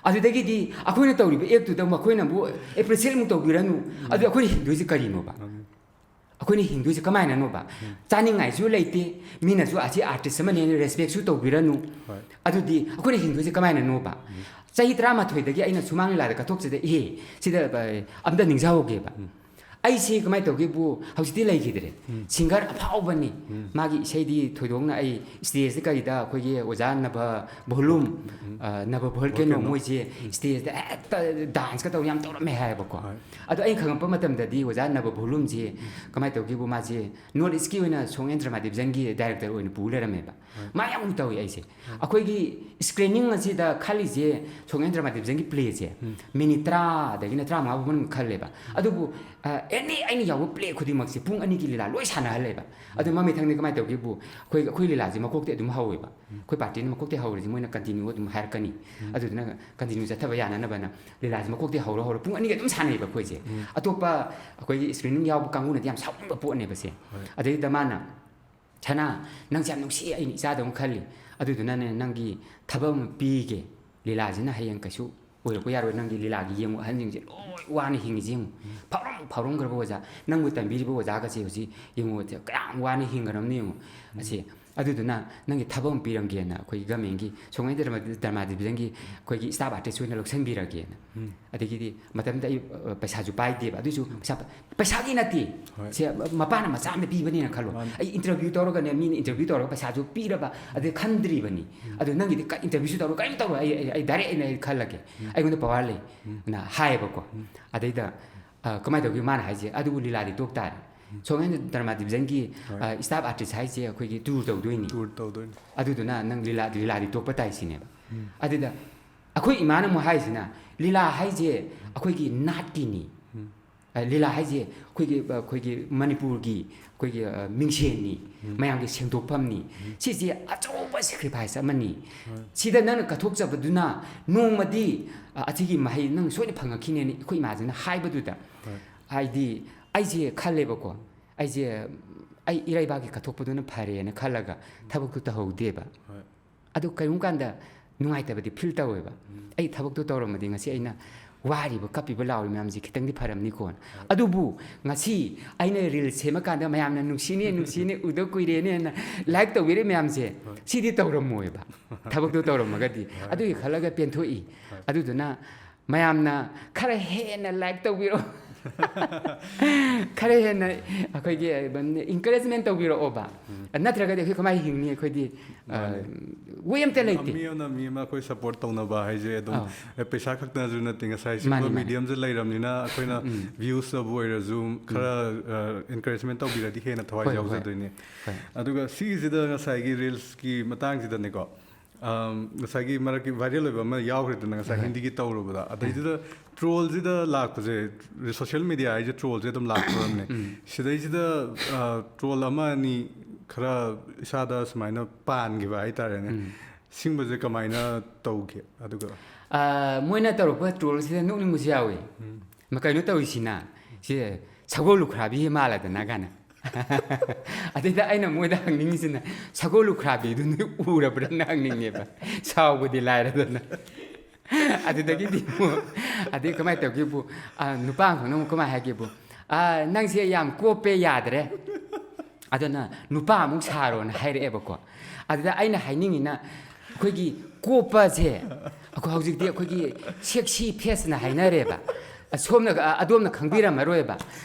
ꯑꯗꯨꯗꯒꯤꯗꯤ ꯑꯩꯈꯣꯏꯅ ꯇꯧꯔꯤꯕ ꯑꯦꯛꯇꯨꯗ ꯃꯈꯣꯏꯅꯕꯨ ꯑꯦꯄ꯭ꯔꯤꯁꯤꯌꯦꯠꯃꯨꯛ ꯇꯧꯕꯤꯔꯅꯨ ꯑꯗꯨ ꯑꯩꯈꯣꯏꯅ ꯍꯤꯡꯗꯣꯏꯁꯦ ꯀꯔꯤꯅꯣꯕ ꯑꯩꯈꯣꯏꯅ ꯍꯤꯡꯗꯣꯏꯁꯦ ꯀꯃꯥꯏꯅꯅꯣꯕ ꯆꯥꯅꯤꯡꯉꯥꯏꯁꯨ ꯂꯩꯇꯦ ꯃꯤꯅꯁꯨ ꯑꯁꯤ ꯑꯥꯔꯇꯤꯁ ꯑꯃꯅꯦꯅ ꯔꯦꯁꯄꯦꯛꯁꯨ ꯇꯧꯕꯤꯔꯅꯨ ꯑꯗꯨꯗꯤ ꯑꯩꯈꯣꯏꯅ ꯍꯤꯡꯗꯣꯏꯁꯦ ꯀꯃꯥꯏꯅꯅꯣꯕ ꯆꯍꯤ 12ꯗꯒꯤ ꯑꯩꯅ ꯁꯨꯃꯥꯡ ꯂꯤꯂꯥꯗ ꯀꯠꯊꯣꯛꯆꯗꯦ ꯁꯤꯗ ꯑꯝꯇ ꯅꯤꯡꯖꯍꯧꯒꯦꯕ ꯑꯩꯁꯤ ꯀꯃꯥꯏꯅ ꯇꯧꯒꯦꯕꯨ ꯍꯧꯖꯤꯛꯇꯤ ꯂꯩꯈꯤꯗ꯭ꯔꯦ ꯁꯤꯡꯒꯔ ꯑꯐꯥꯎꯕꯅꯤ ꯃꯥꯒꯤ ꯏꯁꯩꯗꯤ ꯊꯣꯏꯗꯣꯛꯅ ꯑꯩ ꯁ꯭ꯇꯦꯖꯇ ꯀꯔꯤꯗ ꯑꯩꯈꯣꯏꯒꯤ ꯑꯣꯖꯥ ꯅꯕ ꯚꯣꯂꯨꯝ ꯅꯕ ꯚꯣꯜꯀꯦꯅꯣ ꯃꯣꯏꯁꯦ ꯁ꯭ꯇꯦꯖꯇ ꯍꯦꯛꯇ ꯗꯥꯟꯁꯀ ꯇꯧ ꯌꯥꯝ ꯇꯧꯔꯝꯃꯦ ꯍꯥꯏꯌꯦꯕꯀꯣ ꯑꯗꯣ ꯑꯩꯅ ꯈꯪꯉꯛꯄ ꯃꯇꯝꯗꯗꯤ ꯑꯣꯖꯥ ꯅꯕ ꯚꯣꯂꯨꯝꯁꯦ ꯀꯃꯥꯏꯅ ꯇꯧꯒꯦꯕꯨ ꯃꯥꯁꯦ ꯅꯣꯔꯠ ꯏꯁꯀꯤ ꯑꯣꯏꯅ ꯁꯣꯡ ꯑꯦꯟ ꯗ꯭ꯔꯃꯥ ꯗꯤꯕꯤꯖꯟꯒꯤ ꯗꯥꯏꯔꯦꯛꯇꯔ ꯑꯣꯏꯅ ꯄꯨ ꯂꯩꯔꯝꯃꯦꯕ ꯃꯥ ꯌꯥꯝ ꯇꯧꯏ ꯑꯩꯁꯦ ꯑꯩꯈꯣꯏꯒꯤ ꯁ꯭ꯀ꯭ꯔꯤꯅꯤꯡ ꯑꯁꯤꯗ ꯈꯜꯂꯤꯁꯦ ꯁꯣꯡ ꯑꯦꯟ ꯗ꯭ꯔꯃꯥ ꯗꯤꯕꯤꯖꯟꯒꯤ ꯄ꯭ꯂꯦꯁꯦ ꯃꯤꯅꯤꯠ 10ꯗꯒꯤꯅ 35 ꯐꯥꯎꯕ ꯃꯅꯨꯡꯗ ꯈꯜꯂꯦꯕ ꯑꯗꯨꯕꯨ ꯑꯦꯅꯤ ꯑꯩꯅ ꯌꯥꯎꯕ ꯄ꯭ꯂꯦ ꯈꯨꯗꯤꯡꯃꯛꯁꯦ ꯄꯨꯡ 2ꯒꯤ ꯂꯤꯂꯥ ꯂꯣꯏ ꯁꯥꯟꯅꯍꯜꯂꯦꯕ ꯑꯗꯨ ꯃꯃꯤꯊꯪꯗꯤ ꯀꯃꯥꯏꯅ ꯇꯧꯒꯦꯕꯨ ꯑꯩꯈꯣꯏ ꯂꯤꯂꯥꯁꯦ ꯃꯀꯣꯛꯇꯤ ꯑꯗꯨꯝ ꯍꯧꯋꯦꯕ ꯑꯩꯈꯣꯏ ꯄꯥꯔꯇꯤꯅ ꯃꯀꯣꯛꯇꯤ ꯍꯧꯔꯤꯁꯦ ꯃꯣꯏꯅ ꯀꯟꯇꯤꯅ꯭ꯌꯨ ꯑꯗꯨꯝ ꯍꯥꯏꯔꯛꯀꯅꯤ ꯑꯗꯨꯗꯨꯅ ꯀꯟꯇꯤꯅ꯭ꯌꯨ ꯆꯠꯊꯕ ꯌꯥꯅꯅꯕꯅ ꯂꯤꯂꯥꯁꯦ ꯃꯀꯣꯛꯇꯤ ꯍꯧꯔ ꯄꯨꯡ 2ꯒꯤ ꯑꯗꯨꯝ ꯁꯥꯟꯅꯩꯕ ꯑꯩꯈꯣꯏꯁꯦ ꯑꯇꯣꯞꯄ ꯑꯩꯈꯣꯏꯒꯤ ꯁ꯭ꯀ꯭ꯔꯤꯅꯤꯡ ꯌꯥꯎꯕ ꯀꯥꯡꯕꯨꯅꯗꯤ ꯌꯥꯝ ꯁꯥꯎꯅꯤꯡꯕ ꯄꯣꯠꯅꯦꯕꯁꯦ ꯑꯗꯩꯗ ꯃꯥꯅ ꯁꯅꯥ ꯅꯪꯁꯦ ꯌꯥꯝ ꯅꯨꯡꯁꯤ ꯑꯩꯅ ꯏꯆꯥꯗꯧꯅ ꯈꯜꯂꯤ ꯑꯗꯨꯗꯨꯅꯅꯦ ꯅꯪꯒꯤ ꯊꯕꯛ ꯑꯃ ꯄꯤꯒꯦ ꯂꯤꯂꯥꯁꯤꯅ ꯍꯌꯦꯡ ꯀꯩꯁꯨ ꯑꯣꯏꯔꯛꯄ ꯌꯥꯔꯣꯏ ꯅꯪꯒꯤ ꯂꯤꯂꯥꯒꯤ ꯌꯦꯡꯉꯨ ꯑꯍꯟꯁꯤꯡꯁꯦ ꯂꯣꯏ ꯋꯥꯅ ꯍꯤꯡꯉꯤꯁꯦ ꯌꯦꯡꯉꯨ ꯐꯥꯎꯔꯝꯈ꯭ꯔꯕ ꯑꯣꯖꯥ ꯅꯪꯕꯨ ꯇꯝꯕꯤꯔꯤꯕ ꯑꯣꯖꯥꯒꯁꯦ ꯍꯧꯖꯤꯛ ꯌꯦꯡꯉꯨ ꯀꯌꯥꯝ ꯋꯥꯅ ꯍꯤꯡꯈ꯭ꯔꯕꯅꯤ ꯌꯦꯡꯉꯨ ꯑꯁꯤ ꯑꯗꯨꯗꯨꯅ ꯅꯪꯒꯤ ꯊꯕꯛ ꯑꯃ ꯄꯤꯔꯝꯒꯦꯅ ꯑꯩꯈꯣꯏꯒꯤ ꯒꯃꯦꯟꯒꯤ ꯁꯣꯡ ꯑꯦꯟ ꯗ꯭ꯔꯃꯥ ꯗꯤꯕꯤꯖꯟꯒꯤ ꯑꯩꯈꯣꯏꯒꯤ ꯁ꯭ꯇꯥꯐ ꯑꯥꯔꯇꯤꯁ ꯑꯣꯏꯅ ꯂꯧꯁꯤꯟꯕꯤꯔꯒꯦꯅ ꯑꯗꯒꯤꯗꯤ ꯃꯇꯝꯗ ꯑꯩ ꯄꯩꯁꯥꯁꯨ ꯄꯥꯏꯗꯦꯕ ꯑꯗꯨꯏꯁꯨ ꯄꯩꯁꯥꯒꯤ ꯅꯠꯇꯦ ꯁꯦ ꯃꯄꯥꯅ ꯃꯆꯥ ꯑꯃꯗ ꯄꯤꯕꯅꯦꯅ ꯈꯜꯂꯣ ꯑꯩ ꯏꯟꯇꯔꯚ꯭ꯌꯨ ꯇꯧꯔꯒꯅꯦ ꯃꯤꯅ ꯏꯟꯇꯔꯚ꯭ꯌꯨ ꯇꯧꯔꯒ ꯄꯩꯁꯥꯁꯨ ꯄꯤꯔꯕ ꯑꯗꯩ ꯈꯟꯗ꯭ꯔꯤꯕꯅꯤ ꯑꯗꯨ ꯅꯪꯒꯤꯗꯤ ꯏꯟꯇꯔꯚ꯭ꯌꯨꯁꯨ ꯇꯧꯔꯣ ꯀꯔꯤꯝ ꯇꯧꯔꯣ ꯑꯩ ꯗꯥꯏꯔꯦꯛ ꯑꯩꯅ ꯈꯜꯂꯒꯦ ꯑꯩꯉꯣꯟꯗ ꯄꯋꯥꯔ ꯂꯩ ꯅ ꯍꯥꯏꯌꯦꯕꯀꯣ ꯑꯗꯩꯗ ꯀꯃꯥꯏꯅ ꯇꯧꯒꯦ ꯃꯥꯅ ꯍꯥꯏꯁꯦ ꯑꯗꯨꯕꯨ ꯂꯤꯂꯥꯗꯤ ꯇꯣꯛ ꯇꯥꯔꯦ ꯁꯣꯡ ꯑꯦꯟ ꯗ꯭ꯔꯃꯥ ꯗꯤꯕꯤꯖꯟꯒꯤ ꯁ꯭ꯇꯥꯐ ꯑꯥꯔꯇꯤꯁ ꯍꯥꯏꯁꯦ ꯑꯩꯈꯣꯏꯒꯤ ꯇꯨꯔ ꯇꯧꯗꯣꯏꯅꯤ ꯑꯗꯨꯗꯨꯅ ꯅꯪ ꯂꯤꯂꯥꯗꯤ ꯇꯣꯛꯄ ꯇꯥꯏ ꯁꯤꯅꯦꯕ ꯑꯗꯨꯗ ꯑꯩꯈꯣই ꯏꯃꯥꯅ ꯑꯃꯨꯛ ꯍꯥꯏꯁꯤꯅ ꯂꯤꯂꯥ ꯍꯥꯏꯁꯦ ꯑꯩꯈꯣꯏꯒꯤ ꯅꯥꯠꯀꯤꯅꯤ ꯂꯤꯂꯥ ꯍꯥꯏꯁꯦ ꯑꯩꯈꯣꯏꯒꯤ ꯃꯅꯤꯄꯨꯔꯒꯤ ꯑꯩꯈꯣꯏꯒꯤ ꯃꯤꯡꯁꯦꯟꯅꯤ ꯃꯌꯥꯝꯒꯤ ꯁꯦꯡꯗꯣꯛꯐꯝꯅꯤ ꯁꯤꯁꯦ ꯑꯆꯧꯕ ꯁꯦꯀ꯭ꯔꯤꯐꯥꯏꯁ ꯑꯃꯅꯤ ꯁꯤꯗ ꯅꯪꯅ ꯀꯠꯊꯣꯛꯆꯕꯗꯨꯅ ꯅꯣꯡꯃꯗꯤ ꯑꯁꯤꯒꯤ ꯃꯍꯩ ꯅꯪ ꯁꯣꯏꯅ ꯐꯪꯉꯛꯈꯤꯅꯦꯅ ꯑꯩꯈꯣꯏ ꯏꯃꯥꯁꯤꯅ ꯍꯥꯏꯕꯗꯨꯗ ꯍꯥꯏꯗꯤ ꯑꯩꯁꯦ ꯈꯜꯂꯦꯕꯀꯣ ꯑꯩꯁꯦ ꯑꯩ ꯏꯔꯩꯕꯥꯛꯀꯤ ꯀꯠꯊꯣꯛꯄꯗꯨꯅ ꯐꯔꯦꯅ ꯈꯜꯂꯒ ꯊꯕꯛꯇꯨ ꯇꯧꯍꯧꯗꯦꯕ ꯑꯗꯨ ꯀꯔꯤꯒꯨꯝꯕ ꯀꯥꯟꯗ ꯅꯨꯡꯉꯥꯏꯇꯕꯗꯤ ꯐꯤꯜ ꯇꯧꯋꯦꯕ ꯑꯩ ꯊꯕꯛꯇꯨ ꯇꯧꯔꯝꯃꯗꯤ ꯉꯁꯤ ꯑꯩꯅ ꯋꯥꯔꯤꯕ ꯀꯞꯄꯤꯕ ꯂꯥꯎꯔꯤꯕ ꯃꯌꯥꯝꯁꯤ ꯈꯤꯇꯪꯗꯤ ꯐꯔꯝꯅꯤꯀꯣꯅ ꯑꯗꯨꯕꯨ ꯉꯁꯤ ꯑꯩꯅ ꯔꯤꯜ ꯁꯦꯝꯃꯀꯥꯟꯗ ꯃꯌꯥꯝꯅ ꯅꯨꯡꯁꯤꯅꯦ ꯎꯗ ꯀꯨꯏꯔꯦꯅꯦꯅ ꯂꯥꯏꯛ ꯇꯧꯕꯤꯔꯦ ꯃꯌꯥꯝꯁꯦ ꯁꯤꯗꯤ ꯇꯧꯔꯝꯃꯣꯏꯕ ꯊꯕꯛꯇꯨ ꯇꯧꯔꯝꯃꯒꯗꯤ ꯑꯗꯨꯒꯤ ꯈꯜꯂꯒ ꯄꯦꯟꯊꯣꯛꯏ ꯑꯗꯨꯗꯨꯅ ꯃꯌꯥꯝꯅ ꯈꯔ ꯍꯦꯟꯅ ꯂꯥꯏꯛ ꯇꯧꯕꯤꯔꯣ ꯈꯔ ꯍꯦꯟꯅ ꯑꯩꯈꯣꯏꯒꯤ ꯏꯟꯀꯔꯦꯖꯃꯦꯟ ꯇꯧꯕꯤꯔꯛꯑꯣꯕ ꯅꯠꯇ꯭ꯔꯒꯗꯤ ꯑꯩꯈꯣꯏ ꯀꯃꯥꯏꯅ ꯍꯤꯡꯅꯤ ꯑꯩꯈꯣꯏꯗꯤ ꯋꯦ ꯑꯝꯇ ꯂꯩꯇꯦ
ꯃꯤ ꯑꯃ ꯑꯩꯈꯣꯏ ꯁꯞꯄꯣꯔꯠ ꯇꯧꯅꯕ ꯍꯥꯏꯁꯦ ꯑꯗꯨꯝ ꯄꯩꯁꯥ ꯈꯛꯇꯅꯁꯨ ꯅꯠꯇꯦ ꯉꯁꯥꯏ ꯁꯤꯒꯨꯝꯕ ꯃꯤꯗꯤꯌꯝꯁꯦ ꯂꯩꯔꯕꯅꯤꯅ ꯑꯩꯈꯣꯏꯅ ꯚ꯭ꯌꯨꯁꯇꯕꯨ ꯑꯣꯏꯔꯁꯨ ꯈꯔ ꯏꯟꯀꯔꯦꯖꯃꯦꯟ ꯇꯧꯕꯤꯔꯗꯤ ꯍꯦꯟꯅ ꯊꯋꯥꯏ ꯌꯥꯎꯖꯗꯣꯏꯅꯦ ꯑꯗꯨꯒ ꯁꯤꯒꯤꯁꯤꯗ ꯉꯁꯥꯏꯒꯤ ꯔꯤꯜꯁꯀꯤ ꯃꯇꯥꯡꯁꯤꯗꯅꯦꯀꯣ ꯉꯁꯥꯏꯒꯤ ꯃꯔꯛꯀꯤ ꯚꯥꯏꯔꯦꯜ ꯑꯣꯏꯕ ꯑꯃ ꯌꯥꯎꯈ꯭ꯔꯦꯗꯅ ꯉꯁꯥꯏ ꯍꯤꯟꯗꯤꯒꯤ ꯇꯧꯔꯨꯕꯗ ꯑꯗꯩꯗꯨꯗ ꯇ꯭ꯔꯣꯜꯁꯤꯗ ꯂꯥꯛꯄꯁꯦ ꯁꯣꯁꯤꯌꯦꯜ ꯃꯦꯗꯤꯌꯥ ꯍꯥꯏꯁꯦ ꯇ꯭ꯔꯣꯜꯁꯦ ꯑꯗꯨꯝ ꯂꯥꯛꯇꯣꯔꯝꯅꯦ ꯁꯤꯗꯩꯁꯤꯗ ꯇ꯭ꯔꯣꯜ ꯑꯃ ꯑꯅꯤ ꯈꯔ ꯏꯁꯥꯗ ꯁꯨꯃꯥꯏꯅ ꯄꯥꯟꯈꯤꯕ ꯍꯥꯏꯇꯥꯔꯦꯅꯦ ꯁꯤꯡꯕꯁꯦ ꯀꯃꯥꯏꯅ ꯇꯧꯒꯦ ꯑꯗꯨꯒ
ꯃꯣꯏꯅ ꯇꯧꯔꯛꯄ ꯇ꯭ꯔꯣꯜꯁꯤꯗ ꯅꯣꯛꯅꯤꯡꯕꯁꯨ ꯌꯥꯎꯏ ꯀꯩꯅꯣ ꯇꯧꯔꯤꯁꯤꯅ ꯁꯤ ꯁꯒꯣꯜ ꯂꯨꯈ꯭ꯔꯥꯕꯤ ꯃꯥꯜꯂꯗꯅ ꯀꯥꯏꯅ ꯑꯗꯩꯗ ꯑꯩꯅ ꯃꯣꯏꯗ ꯍꯪꯅꯤꯡꯉꯤꯁꯤꯅ ꯁꯒꯣꯜ ꯂꯨꯈ꯭ꯔꯥꯕꯤꯗꯨ ꯅꯣꯏ ꯎꯔꯕ꯭ꯔꯅ ꯍꯪꯅꯤꯡꯉꯦꯕ ꯁꯥꯎꯕꯗꯤ ꯂꯥꯏꯔꯗꯅ ꯑꯗꯨꯗꯒꯤꯗꯤ ꯑꯗꯩ ꯀꯃꯥꯏꯅ ꯇꯧꯒꯦꯕꯨ ꯅꯨꯄꯥ ꯑꯃꯈꯛꯅ ꯑꯃꯨꯛ ꯀꯃꯥꯏꯅ ꯍꯥꯏꯒꯦꯕꯨ ꯅꯪꯁꯦ ꯌꯥꯝ ꯀꯣꯞꯄꯦ ꯌꯥꯗ꯭ꯔꯦ ꯑꯗꯨꯅ ꯅꯨꯄꯥ ꯑꯃꯨꯛ ꯁꯥꯔꯣꯅ ꯍꯥꯏꯔꯛꯑꯦꯕꯀꯣ ꯑꯗꯨꯗ ꯑꯩꯅ ꯍꯥꯏꯅꯤꯡꯉꯤꯅ ꯑꯩꯈꯣꯏꯒꯤ ꯀꯣꯞꯄꯁꯦ ꯍꯧꯖꯤꯛꯇꯤ ꯑꯩꯈꯣꯏꯒꯤ ꯁꯦꯛꯁꯤ ꯐꯦꯁꯅ ꯍꯥꯏꯅꯔꯦꯕ ꯑꯗꯣꯝꯅ ꯈꯪꯕꯤꯔꯝꯃꯔꯣꯏꯕ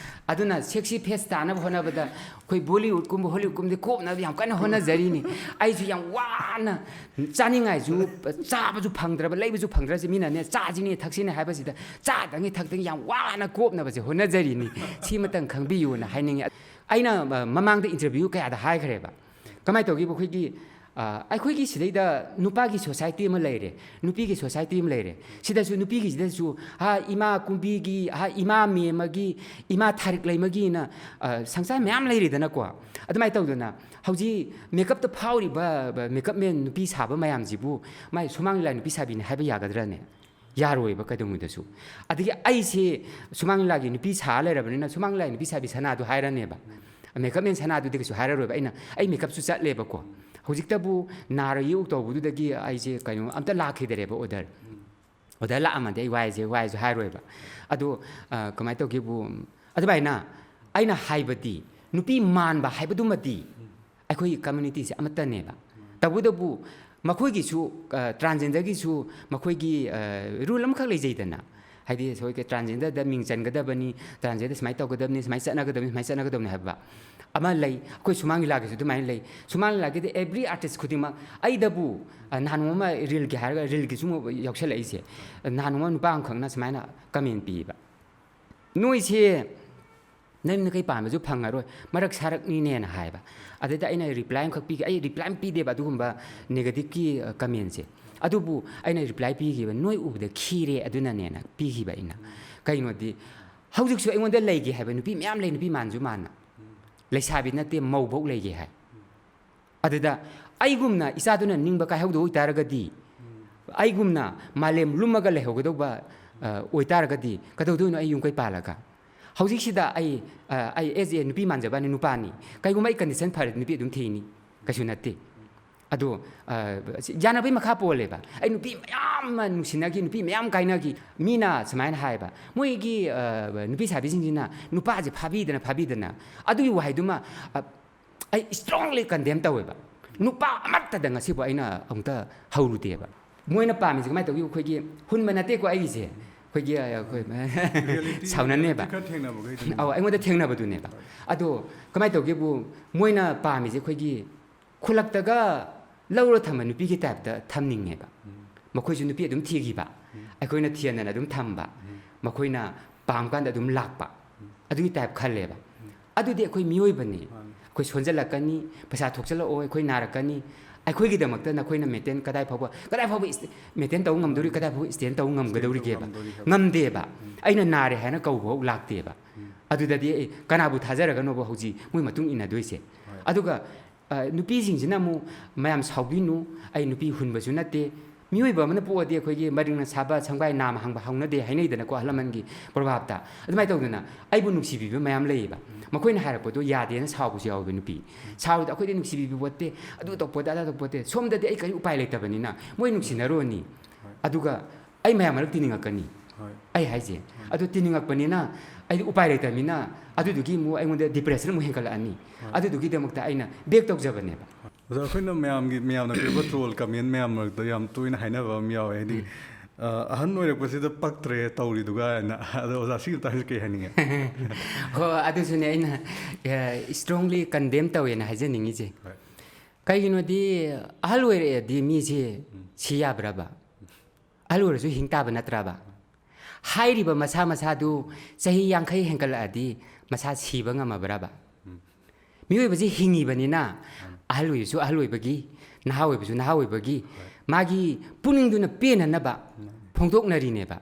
ꯑꯗꯨꯅ ꯁꯦꯛꯁꯤ ꯐꯦꯁ ꯇꯥꯅꯕ ꯍꯣꯠꯅꯕꯗ ꯑꯩꯈꯣꯏ ꯕꯣꯂꯤꯋꯨꯗꯀꯨꯝꯕ ꯍꯣꯂꯤꯋꯨꯗꯀꯨꯝꯕꯗꯤ ꯀꯣꯞꯅꯕ ꯌꯥꯝ ꯀꯟꯅ ꯍꯣꯠꯅꯖꯔꯤꯅꯤ ꯑꯩꯁꯨ ꯌꯥꯝ ꯋꯥꯅ ꯆꯥꯅꯤꯡꯉꯥꯏꯁꯨ ꯆꯥꯕꯁꯨ ꯐꯪꯗ꯭ꯔꯕ ꯂꯩꯕꯁꯨ ꯐꯪꯗ꯭ꯔꯁꯤ ꯃꯤꯅꯅꯦ ꯆꯥꯁꯤꯅꯤ ꯊꯛꯁꯤꯅꯤ ꯍꯥꯏꯕꯁꯤꯗ ꯆꯥꯗꯪꯒꯤ ꯊꯛꯇꯪꯒꯤ ꯌꯥꯝ ꯋꯥꯅ ꯀꯣꯞꯅꯕꯁꯦ ꯍꯣꯠꯅꯖꯔꯤꯅꯤ ꯁꯤꯃꯇꯪ ꯈꯪꯕꯤꯌꯨꯅ ꯍꯥꯏꯅꯤꯡꯉꯤ ꯑꯩꯅ ꯃꯃꯥꯡꯗ ꯏꯟꯇꯔꯚ꯭ꯌꯨ ꯀꯌꯥꯗ ꯍꯥꯏꯈ꯭ꯔꯦꯕ ꯀꯃꯥꯏꯅ ꯇꯧꯈꯤꯕ ꯑꯩꯈꯣꯏꯒꯤ ꯁꯤꯗꯩꯗ ꯅꯨꯄꯥꯒꯤ ꯁꯣꯁꯥꯏꯇꯤ ꯑꯃ ꯂꯩꯔꯦ ꯅꯨꯄꯤꯒꯤ ꯁꯣꯁꯥꯏꯇꯤ ꯑꯃ ꯂꯩꯔꯦ ꯁꯤꯗꯁꯨ ꯅꯨꯄꯤꯒꯤꯁꯤꯗꯁꯨ ꯏꯃꯥ ꯀꯨꯝꯕꯤꯒꯤ ꯏꯃꯥ ꯃꯦꯝꯃꯒꯤ ꯏꯃꯥ ꯊꯥꯔꯤꯛ ꯂꯩꯃꯒꯤꯅ ꯁꯪꯁꯥꯔ ꯃꯌꯥꯝ ꯂꯩꯔꯤꯗꯅꯀꯣ ꯑꯗꯨꯃꯥꯏꯅ ꯇꯧꯗꯅ ꯍꯧꯖꯤꯛ ꯃꯦꯀꯞꯇ ꯐꯥꯎꯔꯤꯕ ꯃꯦꯀꯞ ꯃꯦꯟ ꯅꯨꯄꯤ ꯁꯥꯕ ꯃꯌꯥꯝꯁꯤꯕꯨ ꯃꯥꯏ ꯁꯨꯃꯥꯡ ꯂꯤꯂꯥ ꯅꯨꯄꯤ ꯁꯥꯕꯤꯅꯤ ꯍꯥꯏꯕ ꯌꯥꯒꯗ꯭ꯔꯅꯦ ꯌꯥꯔꯣꯏꯕ ꯀꯩꯗꯧꯉꯩꯗꯁꯨ ꯑꯗꯒꯤ ꯑꯩꯁꯦ ꯁꯨꯃꯥꯡ ꯂꯤꯂꯥꯒꯤ ꯅꯨꯄꯤ ꯁꯥ ꯂꯩꯔꯕꯅꯤꯅ ꯁꯨꯃꯥꯡ ꯂꯤꯂꯥꯒꯤ ꯅꯨꯄꯤ ꯁꯥꯕꯤ ꯁꯅꯥꯗꯣ ꯍꯥꯏꯔꯅꯦꯕ ꯃꯦꯀꯞ ꯃꯦꯟ ꯁꯅꯥꯗꯨꯗꯤ ꯀꯩꯁꯨ ꯍꯥꯏꯔꯔꯣꯏꯕ ꯑꯩ ꯃꯦꯀꯞꯁꯨ ꯆꯠꯂꯦꯕꯀꯣ ꯍꯧꯖꯤꯛꯇꯕꯨ ꯅꯥꯔ ꯌꯦꯛꯎ ꯇꯧꯕꯗꯨꯗꯒꯤ ꯑꯩꯁꯦ ꯀꯩꯅꯣ ꯑꯝꯇ ꯂꯥꯛꯈꯤꯗꯔꯦꯕ ꯑꯣꯗꯔ ꯂꯥꯛꯑꯝꯃꯗꯤ ꯑꯩ ꯋꯥꯏꯁꯦ ꯍꯥꯏꯔꯣꯏꯕ ꯑꯗꯣ ꯀꯃꯥꯏꯅ ꯇꯧꯒꯦꯕꯨ ꯑꯗꯨꯃꯥꯏꯅ ꯑꯩꯅ ꯍꯥꯏꯕꯗꯤ ꯅꯨꯄꯤ ꯃꯥꯟꯕ ꯍꯥꯏꯕꯗꯨꯃꯗꯤ ꯑꯩꯈꯣꯏꯒꯤ ꯀꯝꯃ꯭ꯌꯨꯅꯤꯇꯤꯁꯦ ꯑꯃꯠꯇꯅꯦꯕ ꯇꯧꯕꯇꯕꯨ ꯃꯈꯣꯏꯒꯤꯁꯨ ꯇ꯭ꯔꯥꯟꯁꯖꯦꯟꯗꯔꯒꯤꯁꯨ ꯃꯈꯣꯏꯒꯤ ꯔꯨꯜ ꯑꯃꯈꯛ ꯂꯩꯖꯩꯗꯅ ꯍꯥꯏꯗꯤ ꯇ꯭ꯔꯥꯟꯁꯖꯦꯟꯗꯔꯗ ꯃꯤꯡ ꯆꯟꯒꯗꯕꯅꯤ ꯇ꯭ꯔꯥꯟꯁꯖꯦꯟꯗꯔ ꯁꯨꯃꯥꯏꯅ ꯇꯧꯒꯗꯕꯅꯤ ꯁꯨꯃꯥꯏꯅ ꯆꯠꯅꯒꯗꯕꯅꯤ ꯍꯥꯏꯕ ꯑꯃ ꯂꯩ ꯑꯩꯈꯣꯏ ꯁꯨꯃꯥꯡ ꯂꯤꯂꯥꯒꯤꯁꯨ ꯑꯗꯨꯃꯥꯏꯅ ꯂꯩ ꯁꯨꯃꯥꯡ ꯂꯤꯂꯥꯒꯤꯗꯤ ꯑꯦꯕ꯭ꯔꯤ ꯑꯥꯔꯇꯤꯁ ꯈꯨꯗꯤꯡꯃꯛ ꯑꯩꯗꯕꯨ ꯅꯍꯥꯟ ꯔꯤꯜꯒꯤ ꯍꯥꯏꯔꯒ ꯔꯤꯜꯒꯤꯁꯨ ꯌꯥꯎꯁꯜꯂꯛꯏꯁꯦ ꯅꯍꯥꯟ ꯅꯨꯄꯥ ꯑꯃꯈꯛꯅ ꯁꯨꯃꯥꯏꯅ ꯀꯃꯦꯟ ꯄꯤꯌꯦꯕ ꯅꯣꯏꯁꯦ ꯅꯪꯅ ꯀꯩ ꯄꯥꯟꯕꯁꯨ ꯐꯪꯉꯔꯣꯏ ꯃꯔꯛ ꯁꯥꯔꯛꯅꯤꯅꯦꯅ ꯍꯥꯏꯕ ꯑꯗꯨꯗ ꯑꯩꯅ ꯔꯤꯄ꯭ꯂꯥꯏ ꯑꯃꯈꯛ ꯄꯤꯒꯦ ꯑꯩ ꯔꯤꯄ꯭ꯂꯥꯏ ꯑꯃ ꯄꯤꯗꯦꯕ ꯑꯗꯨꯒꯨꯝꯕ ꯅꯦꯒꯦꯇꯤꯞꯀꯤ ꯀꯃꯦꯟꯁꯦ ꯑꯗꯨꯕꯨ ꯑꯩꯅ ꯔꯤꯄ꯭ꯂꯥꯏ ꯄꯤꯈꯤꯕ ꯅꯣꯏ ꯎꯕꯗ ꯈꯤꯔꯦ ꯑꯗꯨꯅꯅꯦꯅ ꯄꯤꯈꯤꯕ ꯑꯩꯅ ꯀꯩꯅꯣꯗꯤ ꯍꯧꯖꯤꯛꯁꯨ ꯑꯩꯉꯣꯟꯗ ꯂꯩꯒꯦ ꯍꯥꯏꯕ ꯅꯨꯄꯤ ꯃꯌꯥꯝ ꯂꯩ ꯅꯨꯄꯤ ꯃꯥꯟꯁꯨ ꯃꯥꯟꯅ ꯂꯩꯁꯥꯕꯤ ꯅꯠꯇꯦ ꯃꯧꯐꯧ ꯂꯩꯒꯦ ꯍꯥꯏ ꯑꯗꯨꯗ ꯑꯩꯒꯨꯝꯅ ꯏꯆꯥꯗꯨꯅ ꯅꯤꯡꯕ ꯀꯥꯏꯍꯧꯗꯕ ꯑꯣꯏꯇꯥꯔꯒꯗꯤ ꯑꯩꯒꯨꯝꯅ ꯃꯥꯂꯦꯝ ꯂꯨꯝꯃꯒ ꯂꯩꯍꯧꯒꯗꯧꯕ ꯑꯣꯏꯇꯥꯔꯒꯗꯤ ꯀꯩꯗꯧꯗꯣꯏꯅꯣ ꯑꯩ ꯌꯨꯝ ꯀꯩ ꯄꯥꯜꯂꯒ ꯍꯧꯖꯤꯛꯁꯤꯗ ꯑꯩ ꯑꯦꯁ ꯑꯦ ꯅꯨꯄꯤ ꯃꯥꯟꯖꯕꯅꯤ ꯅꯨꯄꯥꯅꯤ ꯀꯩꯒꯨꯝꯕ ꯑꯩ ꯀꯟꯗꯤꯁꯟ ꯐꯔꯗꯤ ꯅꯨꯄꯤ ꯑꯗꯨꯝ ꯊꯤꯅꯤ ꯀꯩꯁꯨ ꯅꯠꯇꯦ ꯑꯗꯣ ꯌꯥꯅꯕꯒꯤ ꯃꯈꯥ ꯄꯣꯜꯂꯦꯕ ꯑꯩ ꯅꯨꯄꯤ ꯃꯌꯥꯝ ꯅꯨꯡꯁꯤꯅꯈꯤ ꯅꯨꯄꯤ ꯃꯌꯥꯝ ꯀꯥꯏꯅꯈꯤ ꯃꯤꯅ ꯁꯨꯃꯥꯏꯅ ꯍꯥꯏꯕ ꯃꯣꯏꯒꯤ ꯅꯨꯄꯤ ꯁꯥꯕꯤꯁꯤꯡꯁꯤꯅ ꯅꯨꯄꯥꯁꯦ ꯐꯥꯕꯤꯗꯅ ꯑꯗꯨꯒꯤ ꯋꯥꯍꯩꯗꯨꯃ ꯑꯩ ꯏꯁꯇ꯭ꯔꯣꯡꯂꯤ ꯀꯟꯗꯦꯝ ꯇꯧꯋꯦꯕ ꯅꯨꯄꯥ ꯑꯃꯠꯇꯗ ꯉꯁꯤꯕꯨ ꯑꯩꯅ ꯑꯃꯨꯛꯇ ꯍꯧꯔꯨꯗꯦꯕ ꯃꯣꯏꯅ ꯄꯥꯝꯃꯤꯁꯦ ꯀꯃꯥꯏꯅ ꯇꯧꯒꯦ ꯑꯩꯈꯣꯏꯒꯤ ꯍꯨꯟꯕ ꯅꯠꯇꯦꯀꯣ ꯑꯩꯒꯤꯁꯦ ꯑꯩꯈꯣꯏ ꯁꯥꯎꯅꯅꯦꯕ ꯑꯩꯉꯣꯟꯗ ꯊꯦꯡꯅꯕꯗꯨꯅꯦꯕ ꯑꯗꯣ ꯀꯃꯥꯏꯅ ꯇꯧꯒꯦꯕꯨ ꯃꯣꯏꯅ ꯄꯥꯝꯃꯤꯁꯦ ꯑꯩꯈꯣꯏꯒꯤ ꯈꯨꯜꯂꯛꯇꯒ ꯂꯧꯔ ꯊꯝꯕ ꯅꯨꯄꯤꯒꯤ ꯇꯥꯏꯞꯇ ꯊꯝꯅꯤꯡꯉꯦꯕ ꯃꯈꯣꯏꯁꯨ ꯅꯨꯄꯤ ꯑꯗꯨꯝ ꯊꯤꯈꯤꯕ ꯑꯩꯈꯣꯏꯅ ꯊꯤꯍꯟꯗꯅ ꯑꯗꯨꯝ ꯊꯝꯕ ꯃꯈꯣꯏꯅ ꯄꯥꯝꯀꯥꯟꯗ ꯑꯗꯨꯝ ꯂꯥꯛꯄ ꯑꯗꯨꯒꯤ ꯇꯥꯏꯞ ꯈꯜꯂꯦꯕ ꯑꯗꯨꯗꯤ ꯑꯩꯈꯣꯏ ꯃꯤꯑꯣꯏꯕꯅꯤ ꯑꯩꯈꯣꯏ ꯁꯣꯟꯖꯜꯂꯛꯀꯅꯤ ꯄꯩꯁా ꯊꯣꯛꯆꯜꯂꯛꯑꯣ ꯑꯩꯈꯣꯏ ꯅꯥꯔꯛꯀꯅꯤ ꯑꯩꯈꯣꯏꯒꯤꯗꯃꯛꯇ ꯅꯈꯣꯏꯅ ꯃꯦꯟꯇꯦꯟ ꯀꯗꯥꯏ ꯐꯥꯎꯕ ꯃꯦꯟꯇꯦꯟ ꯇꯧꯕ ꯉꯝꯗꯧꯔꯤ ꯀꯗꯥꯏ ꯐꯥꯎꯕ ꯁ꯭ꯇꯦꯟ ꯇꯧꯕ ꯉꯝꯒꯗꯧꯔꯤꯒꯦꯕ ꯉꯝꯗꯦꯕ ꯑꯩꯅ ꯅꯥꯔꯦ ꯍꯥꯏꯅ ꯀꯧꯕꯐꯥꯎ ꯂꯥꯛꯇꯦꯕ ꯑꯗꯨꯗꯗꯤ ꯑꯩ ꯀꯅꯥꯕꯨ ꯊꯥꯖꯔꯒꯅꯣꯕ ꯍꯧꯖꯤꯛ ꯃꯣꯏ ꯃꯇꯨꯡ ꯏꯟꯅꯗꯣꯏꯁꯦ ꯑꯗꯨꯒ ꯅꯨꯄꯤꯁꯤꯡꯁꯤꯅ ꯑꯃꯨꯛ ꯃꯌꯥꯝ ꯁꯥꯎꯕꯤꯅꯨ ꯑꯩ ꯅꯨꯄꯤ ꯍꯨꯟꯕꯁꯨ ꯅꯠꯇꯦ ꯃꯤꯑꯣꯏꯕ ꯑꯃꯅ ꯄꯣꯛꯑꯗꯤ ꯑꯩꯈꯣꯏꯒꯤ ꯃꯔꯤꯡꯅ ꯁꯥꯕ ꯁꯪꯕꯥꯏ ꯅꯥꯝ ꯍꯪꯕ ꯍꯧꯅꯗꯦ ꯍꯥꯏꯅꯩꯗꯅꯀꯣ ꯑꯍꯜ ꯂꯃꯟꯒꯤ ꯄ꯭ꯔꯣꯚꯥꯞꯇ ꯑꯗꯨꯃꯥꯏꯅ ꯇꯧꯗꯅ ꯑꯩꯕꯨ ꯅꯨꯡꯁꯤꯕꯤꯕ ꯃꯌꯥꯝ ꯂꯩꯌꯦꯕ ꯃꯈꯣꯏꯅ ꯍꯥꯏꯔꯛꯄꯗꯣ ꯌꯥꯗꯦꯅ ꯁꯥꯎꯕꯁꯨ ꯌꯥꯎꯋꯦꯕ ꯅꯨꯄꯤ ꯁꯥꯎꯔꯗꯤ ꯑꯩꯈꯣꯏꯗꯤ ꯅꯨꯡꯁꯤꯕꯤꯕ ꯄꯣꯠꯇꯦ ꯑꯗꯨ ꯇꯧꯄꯣꯠꯇꯦ ꯑꯗꯥ ꯇꯧꯄꯣꯠꯇꯦ ꯁꯣꯝꯗꯗꯤ ꯑꯩ ꯀꯔꯤ ꯎꯄꯥꯏ ꯂꯩꯇꯕꯅꯤꯅ ꯃꯣꯏ ꯅꯨꯡꯁꯤꯅꯔꯨꯔꯅꯤ ꯑꯗꯨꯒ ꯑꯩ ꯃꯌꯥꯝ ꯃꯔꯛ ꯇꯤꯅꯤꯡꯉꯛꯀꯅꯤ ꯑꯩ ꯍꯥꯏꯁꯦ ꯑꯗꯨ ꯇꯤꯅꯤꯡꯉꯛꯄꯅꯤꯅ ꯑꯩꯗꯤ ꯎꯄꯥꯏ ꯂꯩꯇꯕꯅꯤ나 ꯑꯗꯨꯗꯨꯒꯤ ꯑꯃꯨꯛ ꯑꯩꯉꯣꯟꯗ ꯗꯤꯄ꯭ꯔꯦꯁꯟ ꯑꯃꯨꯛ ꯍꯦꯟꯒꯠꯂꯛꯑꯅꯤ ꯑꯗꯨꯗꯨꯒꯤꯗꯃꯛꯇ ꯑꯩꯅ ꯕꯦꯛ ꯇꯧꯖꯕꯅꯦꯕ
ꯑꯣꯖꯥ ꯑꯩꯈꯣꯏꯅ ꯃꯌꯥꯝꯅ ꯄꯤꯕ ꯇ꯭ꯔꯣꯜ ꯀꯃꯦꯟ ꯃꯌꯥꯝ ꯃꯔꯛꯇ ꯌꯥꯝ ꯇꯣꯏꯅ ꯍꯥꯏꯅꯕ ꯑꯃ ꯌꯥꯎꯋꯦ ꯍꯥꯏꯗꯤ ꯑꯍꯟ ꯑꯣꯏꯔꯛꯄꯁꯤꯗ ꯄꯛꯇ꯭ꯔꯦ ꯇꯧꯔꯤꯗꯨꯒ ꯑꯗꯣ ꯑꯣꯖꯥ ꯁꯤꯒꯤ ꯃꯇꯥꯡꯁꯤ ꯀꯩ ꯍꯥꯏꯅꯤꯡꯉꯦ
ꯍꯣꯏ ꯑꯗꯨꯁꯨꯅꯦ ꯑꯩꯅ ꯏꯁꯇ꯭ꯔꯣꯡꯂꯤ ꯀꯟꯗꯦꯝ ꯇꯧꯋꯦꯅ ꯍꯥꯏꯖꯅꯤꯡꯉꯤꯁꯦ ꯀꯩꯒꯤꯅꯣꯗꯤ ꯑꯍꯜ ꯑꯣꯏꯔꯛꯑꯗꯤ ꯃꯤꯁꯦ ꯁꯤ ꯌꯥꯕ꯭ꯔꯕ ꯑꯍꯜ ꯑꯣꯏꯔꯁꯨ ꯍꯤꯡ ꯇꯥꯕ ꯅꯠꯇ꯭ꯔꯕ ꯍꯥꯏꯔꯤꯕ ꯃꯁꯥꯗꯨ ꯆꯍꯤ 50 ꯍꯦꯟꯒꯠꯂꯛꯑꯗꯤ ꯃꯁꯥ ꯁꯤꯕ ꯉꯝꯃꯕ꯭ꯔꯕ ꯃꯤꯑꯣꯏꯕꯁꯤ ꯍꯤꯡꯉꯤꯕꯅꯤꯅ ꯑꯍꯜ ꯑꯣꯏꯕꯁꯨ ꯑꯍꯜ ꯑꯣꯏꯕꯒꯤ ꯅꯍꯥ ꯑꯣꯏꯕꯁꯨ ꯅꯍꯥ ꯑꯣꯏꯕꯒꯤ ꯃꯥꯒꯤ ꯄꯨꯛꯅꯤꯡꯗꯨꯅ ꯄꯦꯟꯅꯅꯕ ꯐꯣꯡꯗꯣꯛꯅꯔꯤꯅꯦꯕ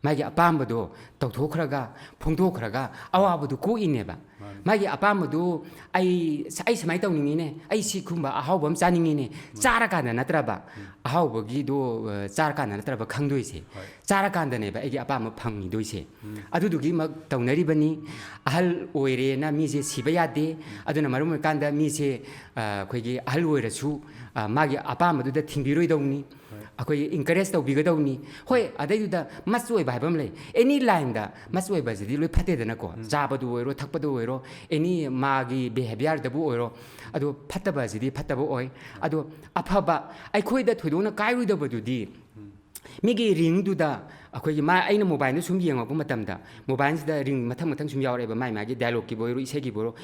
ꯃꯥꯒꯤ ꯑꯄꯥꯝꯕꯗꯣ ꯇꯧꯊꯣꯛꯈ꯭ꯔꯒ ꯐꯣꯡꯗꯣꯛꯈ꯭ꯔꯒ ꯑꯋꯥꯕꯗꯨ ꯀꯣꯛꯏꯅꯦꯕ ꯃꯥꯒꯤ ꯑꯄꯥꯝꯕꯗꯨ ꯑꯩ ꯁꯨꯃꯥꯏꯅ ꯇꯧꯅꯤꯡꯉꯤꯅꯦ ꯑꯩ ꯁꯤꯒꯨꯝꯕ ꯑꯍꯥꯎꯕ ꯑꯃ ꯆꯥꯅꯤꯡꯉꯤꯅꯦ ꯆꯥꯔꯀꯥꯟꯗ ꯅꯠꯇ꯭ꯔꯕ ꯑꯍꯥꯎꯕꯒꯤꯗꯣ ꯆꯥꯔꯀꯥꯟꯗ ꯅꯠꯇ꯭ꯔꯕ ꯈꯪꯗꯣꯏꯁꯦ ꯆꯥꯔꯀꯥꯟꯗꯅꯦꯕ ꯑꯩꯒꯤ ꯑꯄꯥꯝꯕ ꯐꯪꯉꯤꯗꯣꯏꯁꯦ ꯑꯗꯨꯗꯨꯒꯤꯃꯛ ꯇꯧꯅꯔꯤꯕꯅꯤ ꯑꯍꯜ ꯑꯣꯏꯔꯦꯅ ꯃꯤꯁꯦ ꯁꯤꯕ ꯌꯥꯗꯦ ꯑꯗꯨꯅ ꯃꯔꯝ ꯑꯣꯏꯔꯀꯥꯟꯗ ꯃꯤꯁꯦ ꯑꯩꯈꯣꯏꯒꯤ ꯑꯍꯜ ꯑꯣꯏꯔꯁꯨ ꯃꯥꯒꯤ ꯑꯄꯥꯝꯕꯗꯨꯗ ꯊꯤꯡꯕꯤꯔꯣꯏꯗꯧꯅꯤ ꯑꯩꯈꯣꯏ ꯏꯟꯀꯔꯦꯖ ꯇꯧꯕꯤꯒꯗꯧꯅꯤ ꯍꯣꯏ ꯑꯗꯩꯗꯨꯗ ꯃꯁ ꯑꯣꯏꯕ ꯍꯥꯏꯕ ꯑꯃ ꯂꯩ ꯑꯦꯅꯤ ꯂꯥꯏꯟꯗ ꯃꯁ ꯑꯣꯏꯕꯁꯤꯗꯤ ꯂꯣꯏ ꯐꯠꯇꯦꯗꯅꯀꯣ ꯆꯥꯕꯗꯨ ꯑꯣꯏꯔꯣ ꯊꯛꯄꯗꯨ ꯑꯣꯏꯔꯣ ꯑꯦꯅꯤ ꯃꯥꯒꯤ ꯕꯤꯍꯦꯕꯤꯌꯔꯗꯕꯨ ꯑꯣꯏꯔꯣ ꯑꯗꯣ ꯐꯠꯇꯕꯁꯤꯗꯤ ꯐꯠꯇꯕ ꯑꯣꯏ ꯑꯗꯣ ꯑꯐꯕ ꯑꯩꯈꯣꯏꯗ ꯊꯣꯏꯗꯣꯛꯅ ꯀꯥꯏꯔꯣꯏꯗꯕꯗꯨꯗꯤ ꯃꯤꯒꯤ ꯔꯤꯡꯗꯨꯗ ꯑꯩꯈꯣꯏꯒꯤ ꯑꯩꯅ ꯃꯣꯕꯥꯏꯜꯗ ꯁꯨꯝ ꯌꯦꯡꯉꯛꯄ ꯃꯇꯝꯗ ꯃꯣꯕꯥꯏꯜꯁꯤꯗ ꯔꯤꯡ ꯃꯊꯪ ꯃꯊꯪ ꯁꯨꯝ ꯌꯥꯎꯔꯛꯑꯦꯕ ꯃꯥꯒꯤ ꯗꯥꯏꯂꯣꯒꯀꯤꯕꯨ ꯑꯣꯏꯔꯣ ꯏꯁꯩꯒꯤꯕꯨ ꯑꯣꯏꯔꯣ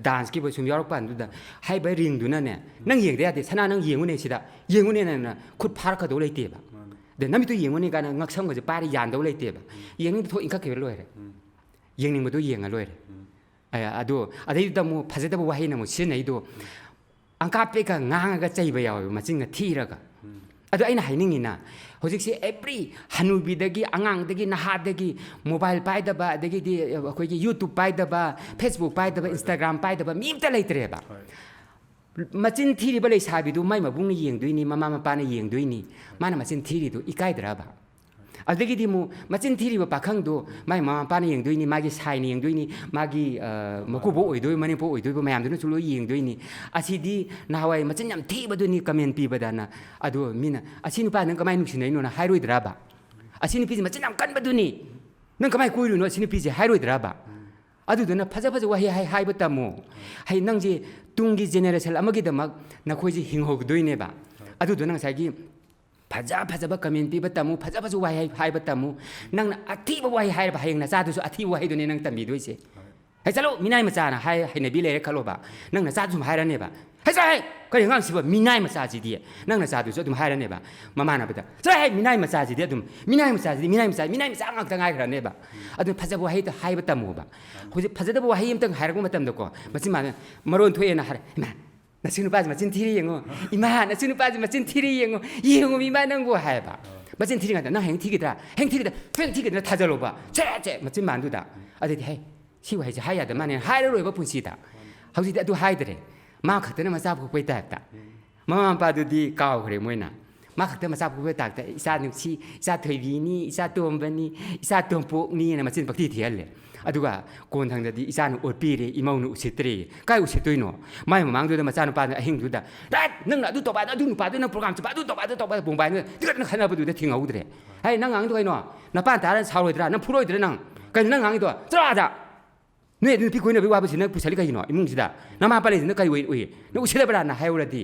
ꯗꯥꯟꯁꯀꯤꯕꯨ ꯁꯨꯝ ꯌꯥꯎꯔꯛꯄ ꯀꯥꯟꯗꯨꯗ ꯍꯥꯏꯕ ꯔꯤꯡꯗꯨꯅꯅꯦ ꯅꯪ ꯌꯦꯡꯗ ꯌꯥꯗꯦ ꯁꯅꯥ ꯅꯪ ꯌꯦꯡꯉꯨꯅꯦ ꯁꯤꯗ ꯌꯦꯡꯉꯨꯅꯦꯅ ꯈꯨꯠ ꯐꯥꯔꯛꯀꯗꯧ ꯂꯩꯇꯦꯕ ꯑꯗ ꯅꯃꯤꯠꯇꯨ ꯌꯦꯡꯉꯨꯅꯦ ꯀꯥꯏꯅ ꯉꯛꯁꯝꯒꯁꯦ ꯄꯥꯏꯔ ꯌꯥꯟꯗꯧ ꯂꯩꯇꯦꯕ ꯌꯦꯡꯅꯤꯡꯕ ꯊꯣꯛ ꯏꯟꯈꯠꯈꯤꯕ ꯂꯣꯏꯔꯦ ꯌꯦꯡꯅꯤꯡꯕꯗꯣ ꯌꯦꯡꯉ ꯂꯣꯏꯔꯦ ꯑꯗꯣ ꯑꯗꯩꯗꯨꯗ ꯑꯃꯨꯛ ꯐꯖꯗꯕ ꯋꯥꯍꯩꯅ ꯑꯃꯨꯛ ꯁꯤꯖꯤꯟꯅꯩꯗꯣ ꯑꯪꯀꯥꯞꯄꯦꯛꯀ ꯉꯥꯡꯉꯒ ꯆꯩꯕ ꯌꯥꯎꯋꯦꯕ ꯃꯆꯤꯟꯒ ꯊꯤꯔꯒ ꯑꯗꯣ ꯑꯩꯅ ꯍꯥꯏꯅꯤꯡꯉꯤꯅ ꯍꯧꯖꯤꯛꯁꯦ ꯑꯦꯕ꯭ꯔꯤ ꯍꯅꯨꯕꯤꯗꯒꯤ ꯑꯉꯥꯡꯗꯒꯤ ꯅꯍꯥꯗꯒꯤ ꯃꯣꯕꯥꯏꯜ ꯄꯥꯏꯗꯕ ꯑꯗꯒꯤꯗꯤ ꯑꯩꯈꯣꯏꯒꯤ ꯌꯨꯇꯨꯕ ꯄꯥꯏꯗꯕ ꯐꯦꯁꯕꯨꯛ ꯄꯥꯏꯗꯕ ꯏꯟꯁꯇꯥꯒ꯭ꯔꯥꯝ ꯄꯥꯏꯗꯕ ꯃꯤ ꯑꯝꯇ ꯂꯩꯇ꯭ꯔꯦꯕ ꯃꯆꯤꯟ ꯊꯤꯔꯤꯕ ꯂꯩꯁꯥꯕꯤꯗꯨ ꯃꯥꯏ ꯃꯕꯨꯡꯅ ꯌꯦꯡꯗꯣꯏꯅꯤ ꯃꯃꯥ ꯃꯄꯥꯅ ꯌꯦꯡꯗꯣꯏꯅꯤ ꯃꯥꯅ ꯃꯆꯤꯟ ꯊꯤꯔꯤꯗꯨ ꯏꯀꯥꯏꯗ꯭ꯔꯕ ꯑꯗꯒꯤꯗꯤ ꯑꯃꯨꯛ ꯃꯆꯤन ꯊꯤꯔꯤꯕ ꯄꯥꯈꯪꯗꯣ ꯃꯥꯒꯤ ꯃꯃꯥ ꯃꯄꯥꯅ ꯌꯦꯡꯗꯣꯏꯅꯤ ꯃꯥꯒꯤ ꯁꯥꯏꯅ ꯌꯦꯡꯗꯣꯏꯅꯤ ꯃꯥꯒꯤ ꯃꯀꯨꯕꯣꯛ ꯑꯣꯏꯗꯣꯏ ꯃꯅꯦꯝꯄꯣꯛ ꯑꯣꯏꯗꯣꯏꯕ ꯃꯌꯥꯝꯗꯨꯅꯁꯨ ꯂꯣꯏ ꯌꯦꯡꯗꯣꯏꯅꯤ ꯑꯁꯤꯗꯤ ꯅꯍꯥꯟꯋꯥꯏ ꯃꯆꯤꯟ ꯌꯥꯝ ꯊꯤꯕꯗꯨꯅꯤ ꯀꯃꯦꯟ ꯄꯤꯕꯗꯅ ꯑꯗꯣ ꯃꯤꯅ ꯑꯁꯤ ꯅꯨꯄꯥ ꯅꯪ ꯀꯃꯥꯏꯅ ꯅꯨꯡꯁꯤꯅꯩꯅꯣꯅ ꯍꯥꯏꯔꯣꯏꯗ꯭ꯔꯕ ꯑꯁꯤ ꯅꯨꯄꯤꯁꯦ ꯃꯆꯤꯟ ꯌꯥꯝ ꯀꯟꯕꯗꯨꯅꯤ ꯅꯪ ꯀꯃꯥꯏꯅ ꯀꯣꯏꯔꯨꯅꯣ ꯑꯁꯤ ꯅꯨꯄꯤꯁꯦ ꯍꯥꯏꯔꯣꯏꯗ꯭ꯔꯕ ꯑꯗꯨꯗꯨꯅ ꯐꯖ ꯐꯖ ꯋꯥꯍꯩ ꯍꯥꯏꯕ ꯇꯝꯃꯣ ꯍꯩ ꯅꯪꯁꯦ ꯇꯨꯡꯒꯤ ꯖꯦꯅꯦꯔꯦꯁꯟ ꯑꯃꯒꯤꯗꯃꯛ ꯅꯈꯣꯏꯁꯦ ꯍꯤꯡꯍꯧꯗꯣꯏꯅꯦꯕ ꯑꯗꯨꯗꯨꯅ ꯉꯁꯥꯏꯒꯤ ꯐꯖꯕ ꯀꯃꯦꯟ ꯄꯤꯕ ꯇꯝꯃꯨ ꯐꯖ ꯋꯥꯍꯩ ꯍꯥꯏꯕ ꯇꯝꯃꯨ ꯅꯪꯅ ꯑꯊꯤꯕ ꯋꯥꯍꯩ ꯍꯥꯏꯔꯕ ꯍꯌꯦꯡ ꯅꯆꯥꯗꯨꯁꯨ ꯑꯊꯤꯕ ꯋꯥꯍꯩꯗꯨꯅꯦ ꯅꯪ ꯇꯝꯕꯤꯗꯣꯏꯁꯦ ꯍꯩ ꯆꯠꯂꯣ ꯃꯤꯅꯥꯏ ꯃꯆꯥꯅ ꯍꯩꯅꯕꯤ ꯂꯩꯔꯦ ꯈꯜꯂꯣꯕ ꯅꯪ ꯅꯆꯥꯗꯨꯁꯨ ꯍꯥꯏꯔꯅꯦꯕ ꯍꯩ ꯆꯠꯂꯣ ꯀꯔꯤ ꯑꯉꯥꯡꯁꯤꯕ ꯃꯤꯅꯥꯏ ꯃꯆꯥꯁꯤꯗꯤ ꯅꯪ ꯅꯆꯥꯗꯨꯁꯨ ꯑꯗꯨꯝ ꯍꯥꯏꯔꯅꯦꯕ ꯃꯃꯥꯟꯅꯕꯗ ꯆꯠꯂꯣ ꯃꯤꯅꯥꯏ ꯃꯆꯥꯁꯤꯗꯤ ꯑꯗꯨꯝ ꯃꯤꯅꯥꯏ ꯃꯆꯥ ꯉꯥꯛꯇ ꯉꯥꯏꯈ꯭ꯔꯅꯦꯕ ꯑꯗꯨ ꯐꯖꯕ ꯋꯥꯍꯩꯗꯣ ꯍꯥꯏꯕ ꯇꯝꯃꯨꯕ ꯍꯧꯖꯤꯛ ꯐꯖꯗꯕ ꯋꯥꯍꯩ ꯑꯃꯇꯪ ꯍꯥꯏꯔꯛꯄ ꯃꯇꯝꯗꯀꯣ ꯃꯆꯤꯟ ꯃꯥꯅ ꯃꯔꯣꯟ ꯊꯣꯛꯑꯦꯅ ꯍꯥꯏꯔꯦ ꯏꯃꯥ ꯅꯆꯤ ꯅꯨꯄꯥꯁꯤ ꯃꯆꯤꯟ ꯊꯤꯔꯤ ꯌꯦꯡꯉꯣ ꯏꯃꯥ ꯅꯆꯤ ꯅꯨꯄꯥꯁꯤ ꯃꯆꯤꯟ ꯊꯤꯔꯤ ꯌꯦꯡꯉꯣ ꯏꯃꯥ ꯅꯪꯕꯨ ꯍꯥꯏꯌꯦꯕ ꯃꯆꯤꯟ ꯊꯤꯔꯤꯉꯩꯗ ꯅꯪ ꯍꯌꯦꯡ ꯊꯤꯒꯗ꯭ꯔꯥ ꯊꯥꯖꯜꯂꯣꯕ ꯆꯦ ꯃꯆꯤꯟ ꯃꯥꯟꯗꯨꯗ ꯑꯗꯨꯗꯤ ꯍꯩ ꯁꯤ ꯋꯥꯍꯩꯁꯦ ꯍꯥꯏ ꯌꯥꯗ ꯃꯥꯅꯦ ꯍꯥꯏꯔꯔꯣꯏꯕ ꯄꯨꯟꯁꯤꯗ ꯍꯧꯖꯤꯛꯇꯤ ꯑꯗꯨ ꯍꯥꯏꯗ꯭ꯔꯦ ꯃꯥ ꯈꯛꯇꯅ ꯃꯆꯥ ꯄꯣꯛꯄꯩ ꯇꯥꯏꯞꯇ ꯃꯃꯥ ꯃꯄꯥꯗꯨꯗꯤ ꯀꯥꯎꯈ꯭ꯔꯦ ꯃꯣꯏꯅ ꯃꯥ ꯈꯛꯇ ꯃꯆꯥ ꯄꯣꯛꯄꯩ ꯇꯥꯏꯞꯇ ꯏꯆꯥ ꯅꯨꯡꯁꯤ ꯏꯆꯥ ꯊꯣꯏꯕꯤꯅꯤ ꯏꯆꯥ ꯇꯣꯝꯕꯅꯤ ꯏꯆꯥ ꯇꯣꯝꯄꯣꯛꯅꯤꯅ ꯃꯆꯤꯟ ꯄꯛꯊꯤ ꯊꯤꯍꯜꯂꯦ ꯑꯗꯨꯒ ꯀꯣꯟꯊꯪꯗꯗꯤ ꯏꯆꯥꯅ ꯑꯣꯠꯄꯤꯔꯦ ꯏꯃꯧꯅ ꯎꯁꯤꯠꯇ꯭ꯔꯦ ꯀꯥꯏ ꯎꯁꯤꯠꯇꯣꯏꯅꯣ ꯃꯥꯏ ꯃꯃꯥꯡꯗꯨꯗ ꯃꯆꯥꯅꯨꯄꯥꯅ ꯑꯍꯤꯡꯗꯨꯗ ꯅꯪꯅ ꯑꯗꯨ ꯇꯧꯕ ꯑꯗꯨ ꯅꯨꯄꯥꯗꯨꯅ ꯄ꯭ꯔꯣꯒ꯭ꯔꯥꯝ ꯆꯠꯄ ꯑꯗꯨ ꯇꯧꯕ ꯕꯣꯡꯕꯥꯏꯅ ꯇꯤꯀꯠꯅ ꯈꯟꯅꯕꯗꯨꯗ ꯊꯤꯡꯍꯧꯗ꯭ꯔꯦ ꯍꯥꯏ ꯅꯪ ꯉꯥꯡꯗꯣ ꯀꯩꯅꯣ ꯅꯄꯥꯟ ꯇꯥꯔ ꯁꯥꯎꯔꯣꯏꯗ꯭ꯔꯥ ꯅꯪ ꯐꯨꯔꯣꯏꯗ꯭ꯔꯥ ꯅꯪ ꯀꯩꯅꯣ ꯅꯪ ꯉꯥꯡꯉꯤꯗꯣ ꯆꯠꯂꯣ ꯅꯣꯏ ꯑꯗꯨ ꯅꯨꯄꯤ ꯀꯣꯏꯅꯕꯒꯤ ꯋꯥꯕꯁꯤ ꯅꯪ ꯄꯨꯁꯜꯂꯤ ꯀꯩꯒꯤꯅꯣ ꯏꯃꯨꯡꯁꯤꯗ ꯅꯃꯥ ꯃꯄꯥ ꯂꯩꯁꯤꯅ ꯀꯔꯤ ꯑꯣꯏ ꯅꯪ ꯎꯁꯤꯠꯂꯕ꯭ꯔꯥꯅ ꯍꯥꯏꯍꯧꯔꯗꯤ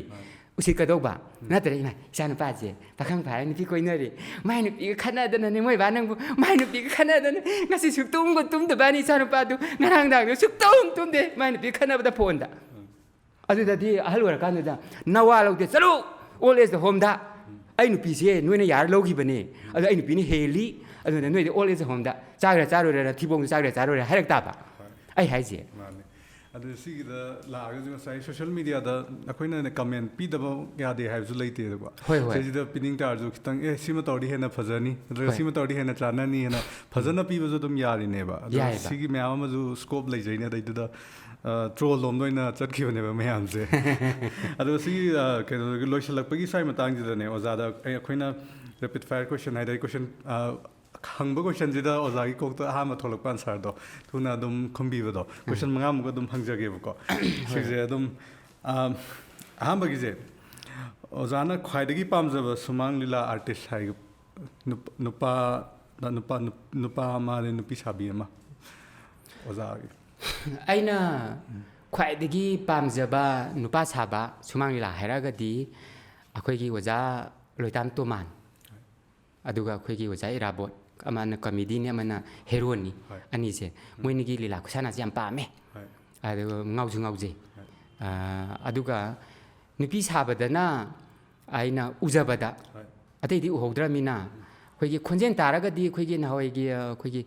ꯎꯁꯤꯠꯀꯗꯧꯕ ꯅꯠꯇ꯭ꯔꯦ ꯏꯃꯥ ꯏꯆꯥ ꯅꯨꯄꯥꯁꯦ ꯄꯥꯈꯪ ꯐꯥꯔ ꯅꯨꯄꯤ ꯀꯣꯏꯅꯔꯦ ꯃꯥꯏ ꯅꯨꯄꯤꯒ ꯈꯠꯅꯗꯅꯅꯦ ꯃꯣꯏ ꯕꯥ ꯅꯪꯕꯨ ꯃꯥꯏ ꯅꯨꯄꯤꯒ ꯈꯠꯅꯗꯅ ꯉꯁꯤ ꯁꯨꯛꯇꯨꯝꯒ ꯇꯨꯝꯗꯕꯅꯤ ꯏꯆꯥ ꯅꯨꯄꯥꯗꯨ ꯉꯔꯥꯡꯗꯥꯡꯗꯣ ꯇꯨꯝꯗꯦ ꯃꯥꯏ ꯅꯨꯄꯤ ꯈꯠꯅꯕꯗ ꯐꯣꯟꯗ ꯑꯗꯨꯗꯗꯤ ꯑꯍꯜ ꯑꯣꯏꯔꯀꯥꯟꯗꯨꯗ ꯅꯋꯥ ꯂꯧꯗꯦ ꯆꯠꯂꯨ ꯑꯣꯜ ꯑꯦꯖ ꯍꯣꯝꯗ ꯑꯩ ꯅꯨꯄꯤꯁꯦ ꯅꯣꯏꯅ ꯌꯥꯔ ꯂꯧꯈꯤꯕꯅꯦ ꯑꯗꯣ ꯑꯩ ꯅꯨꯄꯤꯅ ꯍꯦꯜꯂꯤ ꯑꯗꯨꯅ ꯅꯣꯏꯗꯤ ꯑꯣꯜ ꯑꯦꯖ ꯍꯣꯝꯗ ꯆꯥꯔꯣꯏꯔ ꯊꯤꯕꯣꯡꯗ ꯆꯥꯔꯣꯏꯔ ꯍꯥꯏꯔꯛ ꯇꯥꯕ ꯑꯩ ꯍꯥꯏꯁꯦ
ꯑꯗꯨ ꯁꯤꯒꯤꯗ ꯂꯥꯛꯑꯒꯁꯨ ꯉꯁꯥꯏ ꯁꯣꯁꯤꯌꯦꯜ ꯃꯤꯗꯤꯌꯥꯗ ꯑꯩꯈꯣꯏꯅ ꯀꯃꯦꯟ ꯄꯤꯗꯕ ꯌꯥꯗꯦ ꯍꯥꯏꯕꯁꯨ ꯂꯩꯇꯦꯗꯀꯣ ꯁꯤꯁꯤꯗ ꯄꯤꯅꯤꯡ ꯇꯥꯔꯁꯨ ꯈꯤꯇꯪ ꯁꯤꯃ ꯇꯧꯔꯗꯤ ꯍꯦꯟꯅ ꯐꯖꯅꯤ ꯅꯠꯇ꯭ꯔꯒ ꯁꯤꯃ ꯇꯧꯔꯗꯤ ꯍꯦꯟꯅ ꯆꯥꯟꯅꯅꯤ ꯍꯦꯟꯅ ꯐꯖꯅ ꯄꯤꯕꯁꯨ ꯑꯗꯨꯝ ꯌꯥꯔꯤꯅꯦꯕ ꯑꯗꯣ ꯁꯤꯒꯤ ꯃꯌꯥꯝ ꯑꯃꯁꯨ ꯁ꯭ꯀꯣꯞ ꯂꯩꯖꯩꯅꯦ ꯑꯗꯩꯗꯨꯗ ꯇ꯭ꯔꯣꯜ ꯂꯣꯝꯗ ꯑꯣꯏꯅ ꯆꯠꯈꯤꯕꯅꯦꯕ ꯃꯌꯥꯝꯁꯦ ꯑꯗꯣ ꯁꯤꯒꯤ ꯀꯩꯅꯣꯒꯤ ꯂꯣꯏꯁꯤꯜꯂꯛꯄꯒꯤ ꯁ꯭ꯋꯥꯏ ꯃꯇꯥꯡꯁꯤꯗꯅꯦ ꯑꯣꯖꯥꯗ ꯑꯩꯈꯣꯏꯅ ꯔꯦꯄꯤꯠ ꯐꯥꯌꯔ ꯀꯣꯏꯁꯟ ꯍꯥꯏꯗꯤ ꯀꯣꯏꯁꯟ ꯍꯪꯕ ꯀꯣꯏꯁꯟꯁꯤꯗ ꯑꯣꯖꯥꯒꯤ ꯀꯣꯛꯇ ꯑꯍꯥꯟꯕ ꯊꯣꯛꯂꯛꯄ ꯑꯟꯁꯔꯗꯣ ꯊꯨꯅ ꯑꯗꯨꯝ ꯈꯨꯝꯕꯤꯕꯗꯣ ꯀꯣꯏꯁꯟ ꯃꯉꯥꯃꯨꯛ ꯑꯗꯨꯝ ꯍꯪꯖꯒꯦꯕꯀꯣ ꯁꯤꯁꯦ ꯑꯗꯨꯝ ꯑꯍꯥꯟꯕꯒꯤꯁꯦ ꯑꯣꯖꯥꯅ ꯈ꯭ꯋꯥꯏꯗꯒꯤ ꯄꯥꯝꯖꯕ ꯁꯨꯃꯥꯡ ꯂꯤꯂꯥ ꯑꯥꯔꯇꯤꯁ ꯍꯥꯏ ꯅꯨꯄꯥ ꯑꯃ ꯅꯨꯄꯤ ꯁꯥꯕꯤ ꯑꯃ ꯑꯣꯖꯥꯒꯤ
ꯑꯩꯅ ꯈ꯭ꯋꯥꯏꯗꯒꯤ ꯄꯥꯝꯖꯕ ꯅꯨꯄꯥ ꯁꯥꯕ ꯁꯨꯃꯥꯡ ꯂꯤꯂꯥ ꯍꯥꯏꯔꯒꯗꯤ ꯑꯩꯈꯣꯏꯒꯤ ꯑꯣꯖꯥ ꯂꯣꯏꯇꯥꯝ ꯇꯣꯃꯥꯟ ꯑꯗꯨꯒ ꯑꯩꯈꯣꯏꯒꯤ ꯑꯣꯖꯥ ꯏꯔꯥꯕꯣꯠ ꯑꯃꯅ ꯀꯃꯦꯗꯤꯅꯤ ꯑꯃꯅ ꯍꯦꯔꯣꯅꯤ ꯑꯅꯤꯁꯦ ꯃꯣꯏꯅꯤꯒꯤ ꯂꯤꯂꯥ ꯈꯨꯁꯥꯟꯅꯁꯦ ꯌꯥꯝ ꯄꯥꯝꯃꯦ ꯑꯗꯨꯒ ꯉꯥꯎꯁꯨ ꯉꯥꯎꯖꯩ ꯑꯗꯨꯒ ꯅꯨꯄꯤ ꯁꯥꯕꯗꯅ ꯑꯩꯅ ꯎꯖꯕꯗ ꯑꯇꯩꯗꯤ ꯎꯍꯧꯗ꯭ꯔꯃꯤꯅ ꯑꯩꯈꯣꯏꯒꯤ ꯈꯣꯟꯖꯦꯜ ꯇꯥꯔꯒꯗꯤ ꯑꯩꯈꯣꯏꯒꯤ ꯅꯍꯥꯟꯋꯥꯏꯒꯤ ꯑꯩꯈꯣꯏꯒꯤ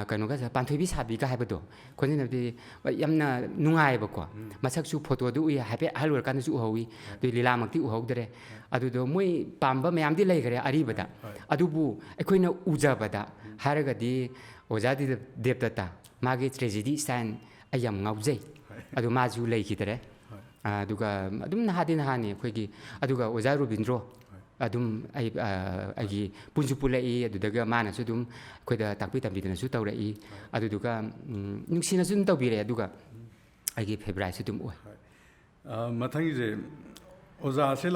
ꯀꯩꯅꯣꯒ ꯄꯥꯟꯊꯣꯏꯕꯤ ꯁꯥꯕꯤꯒ ꯍꯥꯏꯕꯗꯣ ꯈꯣꯟꯖꯦꯜꯗꯤ ꯌꯥꯝꯅ ꯅꯨꯡꯉꯥꯏꯕꯀꯣ ꯃꯁꯛꯁꯨ ꯐꯣꯇꯣꯗꯨ ꯎꯏ ꯍꯥꯏꯐꯦꯠ ꯑꯍꯜ ꯑꯣꯏꯔꯀꯥꯟꯗꯁꯨ ꯎꯍꯧꯋꯤ ꯑꯗꯨ ꯂꯤꯂꯥꯃꯛꯇꯤ ꯎꯍꯧꯗ꯭ꯔꯦ ꯑꯗꯨꯗꯣ ꯃꯣꯏ ꯄꯥꯝꯕ ꯃꯌꯥꯝꯗꯤ ꯂꯩꯈ꯭ꯔꯦ ꯑꯔꯤꯕꯗ ꯑꯗꯨꯕꯨ ꯑꯩꯈꯣꯏꯅ ꯎꯖꯕꯗ ꯍꯥꯏꯔꯒꯗꯤ ꯑꯣꯖꯥ ꯗꯦꯕꯗꯠꯇ ꯃꯥꯒꯤ ꯇ꯭ꯔꯦꯖꯦꯗꯤ ꯁ꯭ꯇꯥꯏꯜ ꯑꯩ ꯌꯥꯝ ꯉꯥꯎꯖꯩ ꯑꯗꯨ ꯃꯥꯁꯨ ꯂꯩꯈꯤꯗꯔꯦ ꯑꯗꯨꯒ ꯑꯗꯨꯝ ꯅꯍꯥꯗꯤ ꯅꯍꯥꯅꯤ ꯑꯩꯈꯣꯏꯒꯤ ꯑꯗꯨꯒ ꯑꯣꯖꯥ ꯔꯨꯕꯤꯟꯗ꯭ꯔꯣ ꯑꯗꯨꯝ ꯑꯩꯒꯤ ꯄꯨꯟꯁꯨ ꯄꯨꯜꯂꯛꯏ ꯑꯗꯨꯗꯒ ꯃꯥꯅꯁꯨ ꯑꯗꯨꯝ ꯑꯩꯈꯣꯏꯗ ꯇꯥꯛꯄꯤ ꯇꯝꯕꯤꯗꯅꯁꯨ ꯇꯧꯔꯛꯏ ꯑꯗꯨꯗꯨꯒ ꯅꯨꯡꯁꯤꯅꯁꯨ ꯑꯗꯨꯝ ꯇꯧꯕꯤꯔꯛꯑꯦ ꯑꯗꯨꯒ ꯑꯩꯒꯤ ꯐꯦꯚꯣꯔꯥꯏꯠꯁꯨ ꯑꯗꯨꯝ ꯑꯣꯏ
ꯃꯊꯪꯒꯤꯁꯦ ꯑꯣꯖꯥꯁꯦ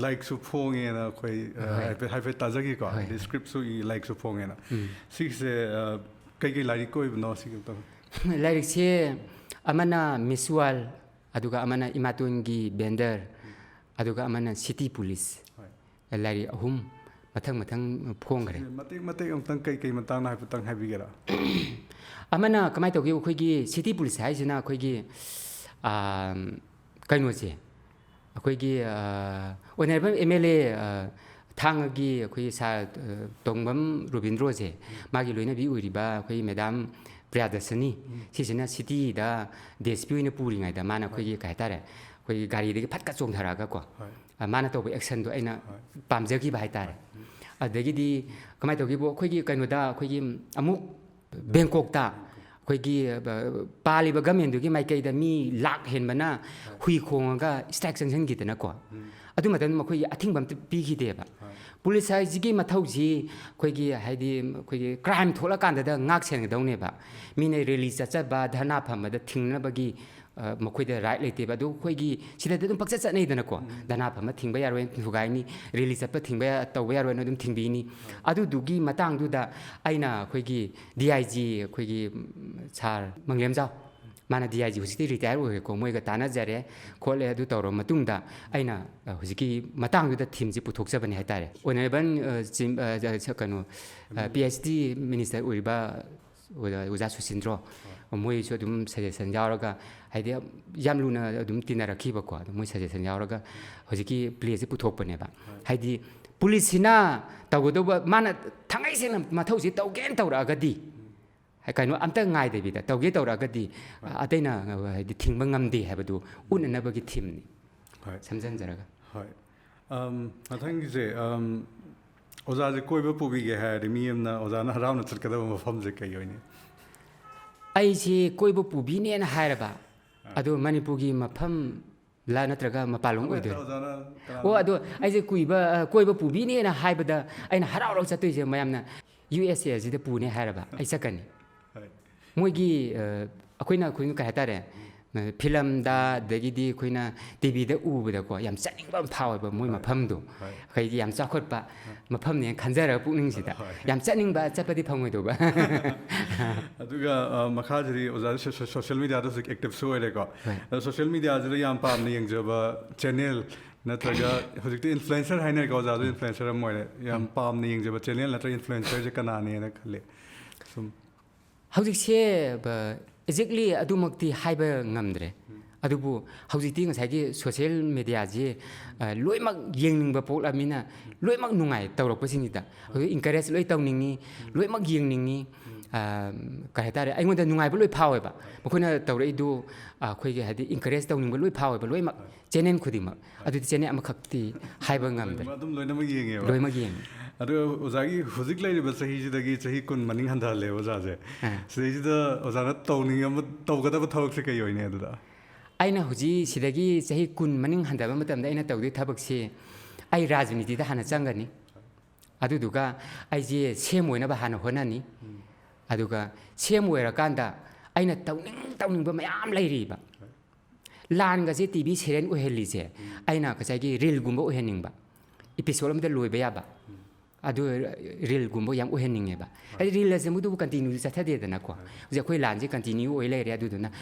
ꯂꯥꯏꯔꯤꯛꯁꯨ ꯐꯣꯡꯉꯦꯅ ꯑꯩꯈꯣꯏ ꯍꯥꯏꯐꯦꯠ ꯇꯥꯖꯈꯤꯀꯣ ꯍꯥꯏꯗꯤ ꯁ꯭ꯀ꯭ꯔꯤꯞꯁꯨ ꯂꯥꯏꯔꯤꯛꯁꯨ ꯐꯣꯡꯉꯦꯅ ꯁꯤꯒꯤꯁꯦ ꯀꯩꯀꯩ ꯂꯥꯏꯔꯤꯛ ꯑꯣꯏꯕꯅꯣ ꯁꯤꯒꯤ
ꯂꯥꯏꯔꯤꯛꯁꯦ ꯑꯃꯅ ꯃꯤꯁꯋꯥꯜ ꯑꯗꯨꯒ ꯑꯃꯅ ꯏꯃꯥꯇꯣꯟꯒꯤ ꯕꯦꯟꯗꯔ ꯑꯗꯨꯒ ꯑꯃꯅ ꯁꯤꯇꯤ ꯄꯨꯂꯤꯁ ꯂꯥꯏꯔꯤꯛ ꯑꯍꯨꯝ ꯃꯊꯪ ꯐꯣꯡꯈ꯭ꯔꯦ
ꯃꯇꯦꯛ ꯑꯃꯇꯪ ꯀꯩ ꯃꯇꯥꯡꯅ ꯍꯥꯏꯐꯦꯠꯇꯪ ꯍꯥꯏꯕꯤꯒꯦꯔꯥ
ꯑꯃꯅ ꯀꯃꯥꯏꯅ ꯇꯧꯒꯦ ꯑꯩꯈꯣꯏꯒꯤ ꯁꯤꯇꯤ ꯄꯨꯂꯤꯁ ꯍꯥꯏꯁꯤꯅ ꯑꯩꯈꯣꯏꯒꯤ ꯀꯩꯅꯣꯁꯦ ꯑꯩꯈꯣꯏꯒꯤ ꯑꯣꯏꯅꯔꯤꯕ MLA ꯊꯥꯡꯒꯒꯤ ꯑꯩꯈꯣꯏꯒꯤ ꯁꯥꯔ ꯇꯣꯡꯕꯝ ꯔꯣꯕꯤꯟꯗ꯭ꯔꯣꯁꯦ ꯃꯥꯒꯤ ꯂꯣꯏꯅꯕꯤ ꯑꯣꯏꯔꯤꯕ ꯑꯩꯈꯣꯏ ꯃꯦꯗꯥꯝ ꯄ꯭ꯔꯤꯌꯥꯗꯁꯅꯤ ꯁꯤꯁꯤꯅ ꯁꯤꯇꯤꯗ DSP ꯑꯣꯏꯅ ꯄꯨꯔꯤꯉꯩꯗ ꯃꯥꯅ ꯑꯩꯈꯣꯏꯒꯤ ꯀꯩ ꯍꯥꯏꯇꯥꯔꯦ ꯑꯩꯈꯣꯏꯒꯤ ꯒꯥꯔꯤꯗꯒꯤ ꯐꯠꯀ ꯆꯣꯡꯊꯔꯛꯑꯒꯀꯣ ꯃꯥꯅ ꯇꯧꯕ ꯑꯦꯛꯁꯟꯗꯣ ꯑꯩꯅ ꯄꯥꯝꯖꯈꯤꯕ ꯍꯥꯏꯇꯥꯔꯦ ꯑꯗꯒꯤꯗꯤ ꯀꯃꯥꯏꯅ ꯇꯧꯒꯦꯕꯨ ꯑꯩꯈꯣꯏꯒꯤ ꯀꯩꯅꯣꯗ ꯑꯩꯈꯣꯏꯒꯤ ꯑꯃꯨꯛ ꯕꯦꯡꯀꯣꯛꯇ ꯑꯩꯈꯣꯏꯒꯤ ꯄꯥꯜꯂꯤꯕ ꯒꯃꯦꯟꯗꯨꯒꯤ ꯃꯥꯏꯀꯩꯗ ꯃꯤ ꯂꯥꯛ ꯍꯦꯟꯕꯅ ꯍꯨꯏ ꯈꯣꯡꯉꯒ ꯁ꯭ꯇ꯭ꯔꯥꯏꯛ ꯆꯪꯁꯤꯟꯈꯤꯗꯅꯀꯣ ꯑꯗꯨ ꯃꯇꯝꯗ ꯃꯈꯣꯏꯒꯤ ꯑꯊꯤꯡꯕ ꯑꯝꯇ ꯄꯤꯈꯤꯗꯦꯕ ꯄꯨꯂꯤꯁ ꯍꯥꯏꯁꯤꯒꯤ ꯃꯊꯧꯁꯤ ꯑꯩꯈꯣꯏꯒꯤ ꯍꯥꯏꯗꯤ ꯑꯩꯈꯣꯏꯒꯤ ꯀ꯭ꯔꯥꯏꯝ ꯊꯣꯛꯂꯀꯥꯟꯗ ꯉꯥꯛ ꯁꯦꯟꯒꯗꯧꯅꯦꯕ ꯃꯤꯅ ꯔꯦꯂꯤ ꯆꯠꯆꯕ ꯙꯔꯅꯥ ꯐꯝꯕꯗ ꯊꯤꯡꯅꯕꯒꯤ ꯃꯈꯣꯏꯗ ꯔꯥꯏꯠ ꯂꯩꯇꯦꯕ ꯑꯗꯨ ꯑꯩꯈꯣꯏꯒꯤ ꯁꯤꯗꯗꯤ ꯑꯗꯨꯝ ꯄꯛꯆꯠ ꯆꯠꯅꯩꯗꯅꯀꯣ ꯙꯔꯅꯥ ꯐꯝꯕ ꯊꯤꯡꯕ ꯌꯥꯔꯣꯏ ꯊꯨꯒꯥꯏꯅꯤ ꯔꯦꯂꯤ ꯆꯠꯄ ꯇꯧꯕ ꯌꯥꯔꯣꯏꯅ ꯑꯗꯨꯝ ꯊꯤꯡꯕꯤꯅꯤ ꯑꯗꯨꯗꯨꯒꯤ ꯃꯇꯥꯡꯗꯨꯗ ꯑꯩꯅ ꯑꯩꯈꯣꯏꯒꯤ DIG ꯑꯩꯈꯣꯏꯒꯤ ꯁꯥꯔ ꯃꯪꯂꯦꯝꯖꯥꯎ ꯃꯥꯅ DIG ꯍꯧꯖꯤꯛꯇꯤ ꯔꯤꯇꯥꯌꯔ ꯑꯣꯏꯔꯦꯀꯣ ꯃꯣꯏꯒ ꯇꯥꯟꯅꯖꯔꯦ ꯈꯣꯠꯂꯦ ꯑꯗꯨ ꯇꯧꯔꯕ ꯃꯇꯨꯡꯗ ꯑꯩꯅ ꯍꯧꯖꯤꯛꯀꯤ ꯃꯇꯥꯡꯗꯨꯗ ꯊꯤꯝꯁꯤ ꯄꯨꯊꯣꯛꯆꯕꯅꯤ ꯍꯥꯏꯇꯥꯔꯦ ꯑꯣꯅꯔꯦꯕꯜ ꯀꯩꯅꯣ PhD ꯃꯤꯅꯤꯁꯇꯔ ꯑꯣꯏꯔꯤꯕ ꯑꯣꯖꯥ ꯁꯨꯁꯤꯟꯗ꯭ꯔꯣ ꯃꯣꯏꯁꯨ ꯑꯗꯨꯝ ꯁꯖꯦꯁꯟ ꯌꯥꯎꯔꯒ ꯍꯥꯏꯗꯤ ꯌꯥꯝ ꯂꯨꯅ ꯑꯗꯨꯝ ꯇꯤꯟꯅꯔꯛꯈꯤꯕꯀꯣ ꯑꯗꯨ ꯃꯣꯏ ꯁꯖꯦꯁꯟ ꯌꯥꯎꯔꯒ ꯍꯧꯖꯤꯛꯀꯤ ꯄ꯭ꯂꯦꯁꯤ ꯄꯨꯊꯣꯛꯄꯅꯦꯕ ꯍꯥꯏꯗꯤ ꯄꯨꯂꯤꯁꯁꯤꯅ ꯇꯧꯒꯗꯧꯕ ꯃꯥꯅ ꯊꯥꯡꯉꯩ ꯁꯦꯡꯅ ꯃꯊꯧꯁꯤ ꯇꯧꯒꯦꯅ ꯇꯧꯔꯛꯑꯒꯗꯤ ꯀꯩꯅꯣ ꯑꯝꯇ ꯉꯥꯏꯗꯕꯤꯗ ꯇꯧꯒꯦ ꯇꯧꯔꯛꯑꯒꯗꯤ ꯑꯇꯩꯅ ꯍꯥꯏꯗꯤ ꯊꯤꯡꯕ ꯉꯝꯗꯦ ꯍꯥꯏꯕꯗꯨ ꯎꯠꯅꯅꯕꯒꯤ ꯊꯤꯝꯅꯤ ꯁꯝꯖꯤꯟꯖꯔꯒ
ꯍꯣꯏ ꯃꯊꯪꯒꯤꯁꯦ ꯑꯣꯖꯥꯁꯦ ꯀꯣꯏꯕ ꯄꯨꯕꯤꯒꯦ ꯍꯥꯏꯔꯗꯤ ꯃꯤ ꯑꯃꯅ ꯑꯣꯖꯥꯅ ꯍꯔꯥꯎꯅ ꯆꯠꯀꯗꯕ ꯃꯐꯝꯁꯦ ꯀꯩ ꯑꯣꯏꯅꯤ
ꯑꯩꯁꯤ ꯀꯣꯏꯕ ꯄꯨꯕꯤꯅꯦꯅ ꯍꯥꯏꯔꯕ ꯑꯗꯣ ꯃꯅꯤꯄꯨꯔꯒꯤ ꯃꯐꯝ ꯂꯥ ꯅꯠꯇ꯭ꯔꯒ ꯃꯄꯥꯟꯂꯣꯝ ꯑꯣꯏꯗꯣꯏꯔꯣ ꯑꯗꯣ ꯑꯩꯁꯦ ꯀꯣꯏꯕ ꯄꯨꯕꯤꯅꯦꯅ ꯍꯥꯏꯕꯗ ꯑꯩꯅ ꯍꯔꯥꯎ ꯆꯠꯇꯣꯏꯁꯦ ꯃꯌꯥꯝꯅ USA ꯑꯁꯤꯗ ꯄꯨꯅꯦ ꯍꯥꯏꯔꯕ ꯑꯩ ꯆꯠꯀꯅꯤ ꯃꯣꯏꯒꯤ ꯑꯩꯈꯣꯏꯅ ꯀꯩ ꯍꯥꯏꯇꯥꯔꯦ ꯐꯤꯂꯝꯗ ꯑꯗꯒꯤꯗꯤ ꯑꯩꯈꯣꯏꯅ TVꯗ ꯎꯕꯗꯀꯣ ꯌꯥꯝ ꯆꯠꯅꯤꯡꯕ ꯑꯃ ꯐꯥꯎꯋꯦꯕ ꯃꯣꯏ ꯃꯐꯝꯗꯣ ꯑꯩꯈꯣꯏꯒꯤ ꯌꯥꯝ ꯆꯥꯎꯈꯠꯄ ꯃꯐꯝꯅꯦ ꯈꯟꯖꯔꯒ ꯄꯨꯛꯅꯤꯡꯁꯤꯗ ꯌꯥꯝ ꯆꯠꯅꯤꯡꯕ ꯆꯠꯄꯗꯤ ꯐꯪꯉꯣꯏꯗꯧꯕ
ꯑꯗꯨꯒ ꯃꯈꯥꯁꯤꯗꯤ ꯑꯣꯖꯥ ꯁꯣꯁꯤꯌꯦꯜ ꯃꯤꯗꯤꯌꯥꯗ ꯍꯧꯖꯤꯛ ꯑꯦꯛꯇꯤꯞꯁꯨ ꯑꯣꯏꯔꯦꯀꯣ ꯁꯣꯁꯤꯌꯦꯜ ꯃꯤꯗꯤꯌꯥꯁꯤꯗ ꯌꯥꯝ ꯄꯥꯝꯅ ꯌꯦꯡꯖꯕ ꯆꯦꯅꯦꯜ ꯅꯠꯇ꯭ꯔꯒ ꯍꯧꯖꯤꯛꯇꯤ ꯏꯟꯐ꯭ꯂꯨꯌꯦꯟꯁꯔ ꯍꯥꯏꯅꯔꯦꯀꯣ ꯑꯣꯖꯥꯗꯣ ꯏꯟꯐ꯭ꯂꯨꯌꯦꯟꯁꯔ ꯑꯃ ꯑꯣꯏꯔꯦ ꯌꯥꯝ ꯄꯥꯝꯅ ꯌꯦꯡꯖꯕ ꯆꯦꯅꯦꯜ ꯅꯠꯇ꯭ꯔꯒ ꯏꯟꯐ꯭ꯂꯨꯌꯦꯟꯁꯔꯁꯦ ꯀꯅꯥꯅꯦꯅ ꯈꯜꯂꯤ ꯁꯨꯝ
ꯍꯧꯖꯤꯛꯁꯦ ꯑꯦꯛꯖꯦꯛꯂꯤ ꯑꯗꯨꯃꯛꯇꯤ ꯍꯥꯏꯕ ꯉꯝꯗ꯭ꯔꯦ ꯑꯗꯨꯕꯨ ꯍꯧꯖꯤꯛꯇꯤ ꯉꯁꯥꯏꯒꯤ ꯁꯣꯁꯤꯌꯦꯜ ꯃꯦꯗꯤꯌꯥꯁꯤ ꯂꯣꯏꯅꯃꯛ ꯌꯦꯡꯅꯤꯡꯕ ꯄꯣꯛꯂꯕꯅꯤꯅ ꯂꯣꯏꯅꯃꯛ ꯅꯨꯡꯉꯥꯏ ꯇꯧꯔꯛꯄꯁꯤꯡꯁꯤꯗ ꯍꯧꯖꯤꯛ ꯏꯟꯀꯔꯦꯖ ꯂꯣꯏ ꯇꯧꯅꯤꯡꯉꯤ ꯂꯣꯏꯅꯃꯛ ꯌꯦꯡꯅꯤꯡꯉꯤ ꯀꯩ ꯍꯥꯏꯇꯥꯔꯦ ꯑꯩꯉꯣꯟꯗ ꯅꯨꯡꯉꯥꯏꯕ ꯂꯣꯏ ꯐꯥꯎꯋꯦꯕ ꯃꯈꯣꯏꯅ ꯇꯧꯔꯛꯏꯗꯨ ꯑꯩꯈꯣꯏꯒꯤ ꯍꯥꯏꯗꯤ ꯏꯟꯀꯔꯦꯖ ꯇꯧꯅꯤꯡꯕ ꯂꯣꯏ ꯐꯥꯎꯋꯦꯕ ꯂꯣꯏꯅꯃꯛ ꯆꯦꯅꯦꯜ ꯈꯨꯗꯤꯡꯃꯛ ꯑꯗꯨꯗꯤ ꯆꯦꯅꯦꯜ ꯑꯃꯈꯛꯇꯤ ꯍꯥꯏꯕ ꯉꯝꯗ꯭ꯔꯦ
ꯑꯗꯨꯝ ꯂꯣꯏꯅꯃꯛ ꯌꯦꯡꯉꯦꯕ
ꯂꯣꯏꯅꯃꯛ ꯌꯦꯡꯉꯤ
ꯑꯗꯨꯒ ꯑꯣꯖꯥꯒꯤ ꯍꯧꯖꯤꯛ ꯂꯩꯔꯤꯕ ꯆꯍꯤꯁꯤꯗꯒꯤ ꯆꯍꯤ 10 ꯃꯅꯤꯡ ꯍꯟꯊꯍꯜꯂꯦꯕ ꯑꯣꯖꯥꯁꯦ ꯁꯤꯗꯩꯁꯤꯗ ꯑꯣꯖꯥꯅ ꯇꯧꯒꯗꯕ ꯊꯕꯛꯁꯦ ꯀꯩ ꯑꯣꯏꯅꯤ ꯑꯗꯨꯗ
ꯑꯩꯅ ꯍꯧꯖꯤꯛ ꯁꯤꯗꯒꯤꯆꯍꯤ 10 ꯃꯅꯤꯡ ꯍꯟꯊꯕ ꯃꯇꯝꯗ ꯑꯩꯅ ꯇꯧꯗꯣꯏ ꯊꯕꯛꯁꯤ ꯑꯩ ꯔꯥꯖꯅꯤꯇꯤꯗ ꯍꯥꯟꯅ ꯆꯪꯒꯅꯤ ꯑꯗꯨꯗꯨꯒ ꯑꯩꯁꯦ ꯁꯦꯝ ꯑꯣꯏꯅꯕ ꯍꯥꯟꯅ ꯍꯣꯠꯅꯅꯤ ꯑꯗꯨꯒ ꯁꯦꯝ ꯑꯣꯏꯔꯀꯥꯟꯗ ꯑꯩꯅ ꯇꯧꯅꯤꯡꯕ ꯃꯌꯥꯝ ꯂꯩꯔꯤꯕ ꯂꯥꯟꯒꯁꯦ TV ꯁꯦꯔꯤꯌꯦꯜ ꯑꯣꯏꯍꯜꯂꯤꯁꯦ ꯑꯩꯅ ꯉꯁꯥꯏꯒꯤ ꯔꯤꯜꯒꯨꯝꯕ ꯑꯣꯏꯍꯟꯅꯤꯡꯕ ꯏꯄꯤꯁꯣꯠ ꯑꯃꯗ ꯂꯣꯏꯕ ꯌꯥꯕ ꯑꯗꯨ ꯔꯤꯜꯒꯨꯝꯕ ꯌꯥꯝ ꯑꯣꯏꯍꯟꯅꯤꯡꯉꯦꯕ ꯍꯥꯏꯗꯤ ꯔꯤꯜ ꯑꯁꯦ ꯃꯗꯨꯕꯨ ꯀꯟꯇꯤꯅ꯭ꯌꯨ ꯆꯠꯊꯗꯦꯗꯅꯀꯣ ꯍꯧꯖꯤꯛ ꯑꯩꯈꯣꯏ ꯂꯥꯟꯁꯦ ꯀꯟꯇꯤꯅ꯭ꯌꯨ ꯑꯣꯏ ꯂꯩꯔꯦ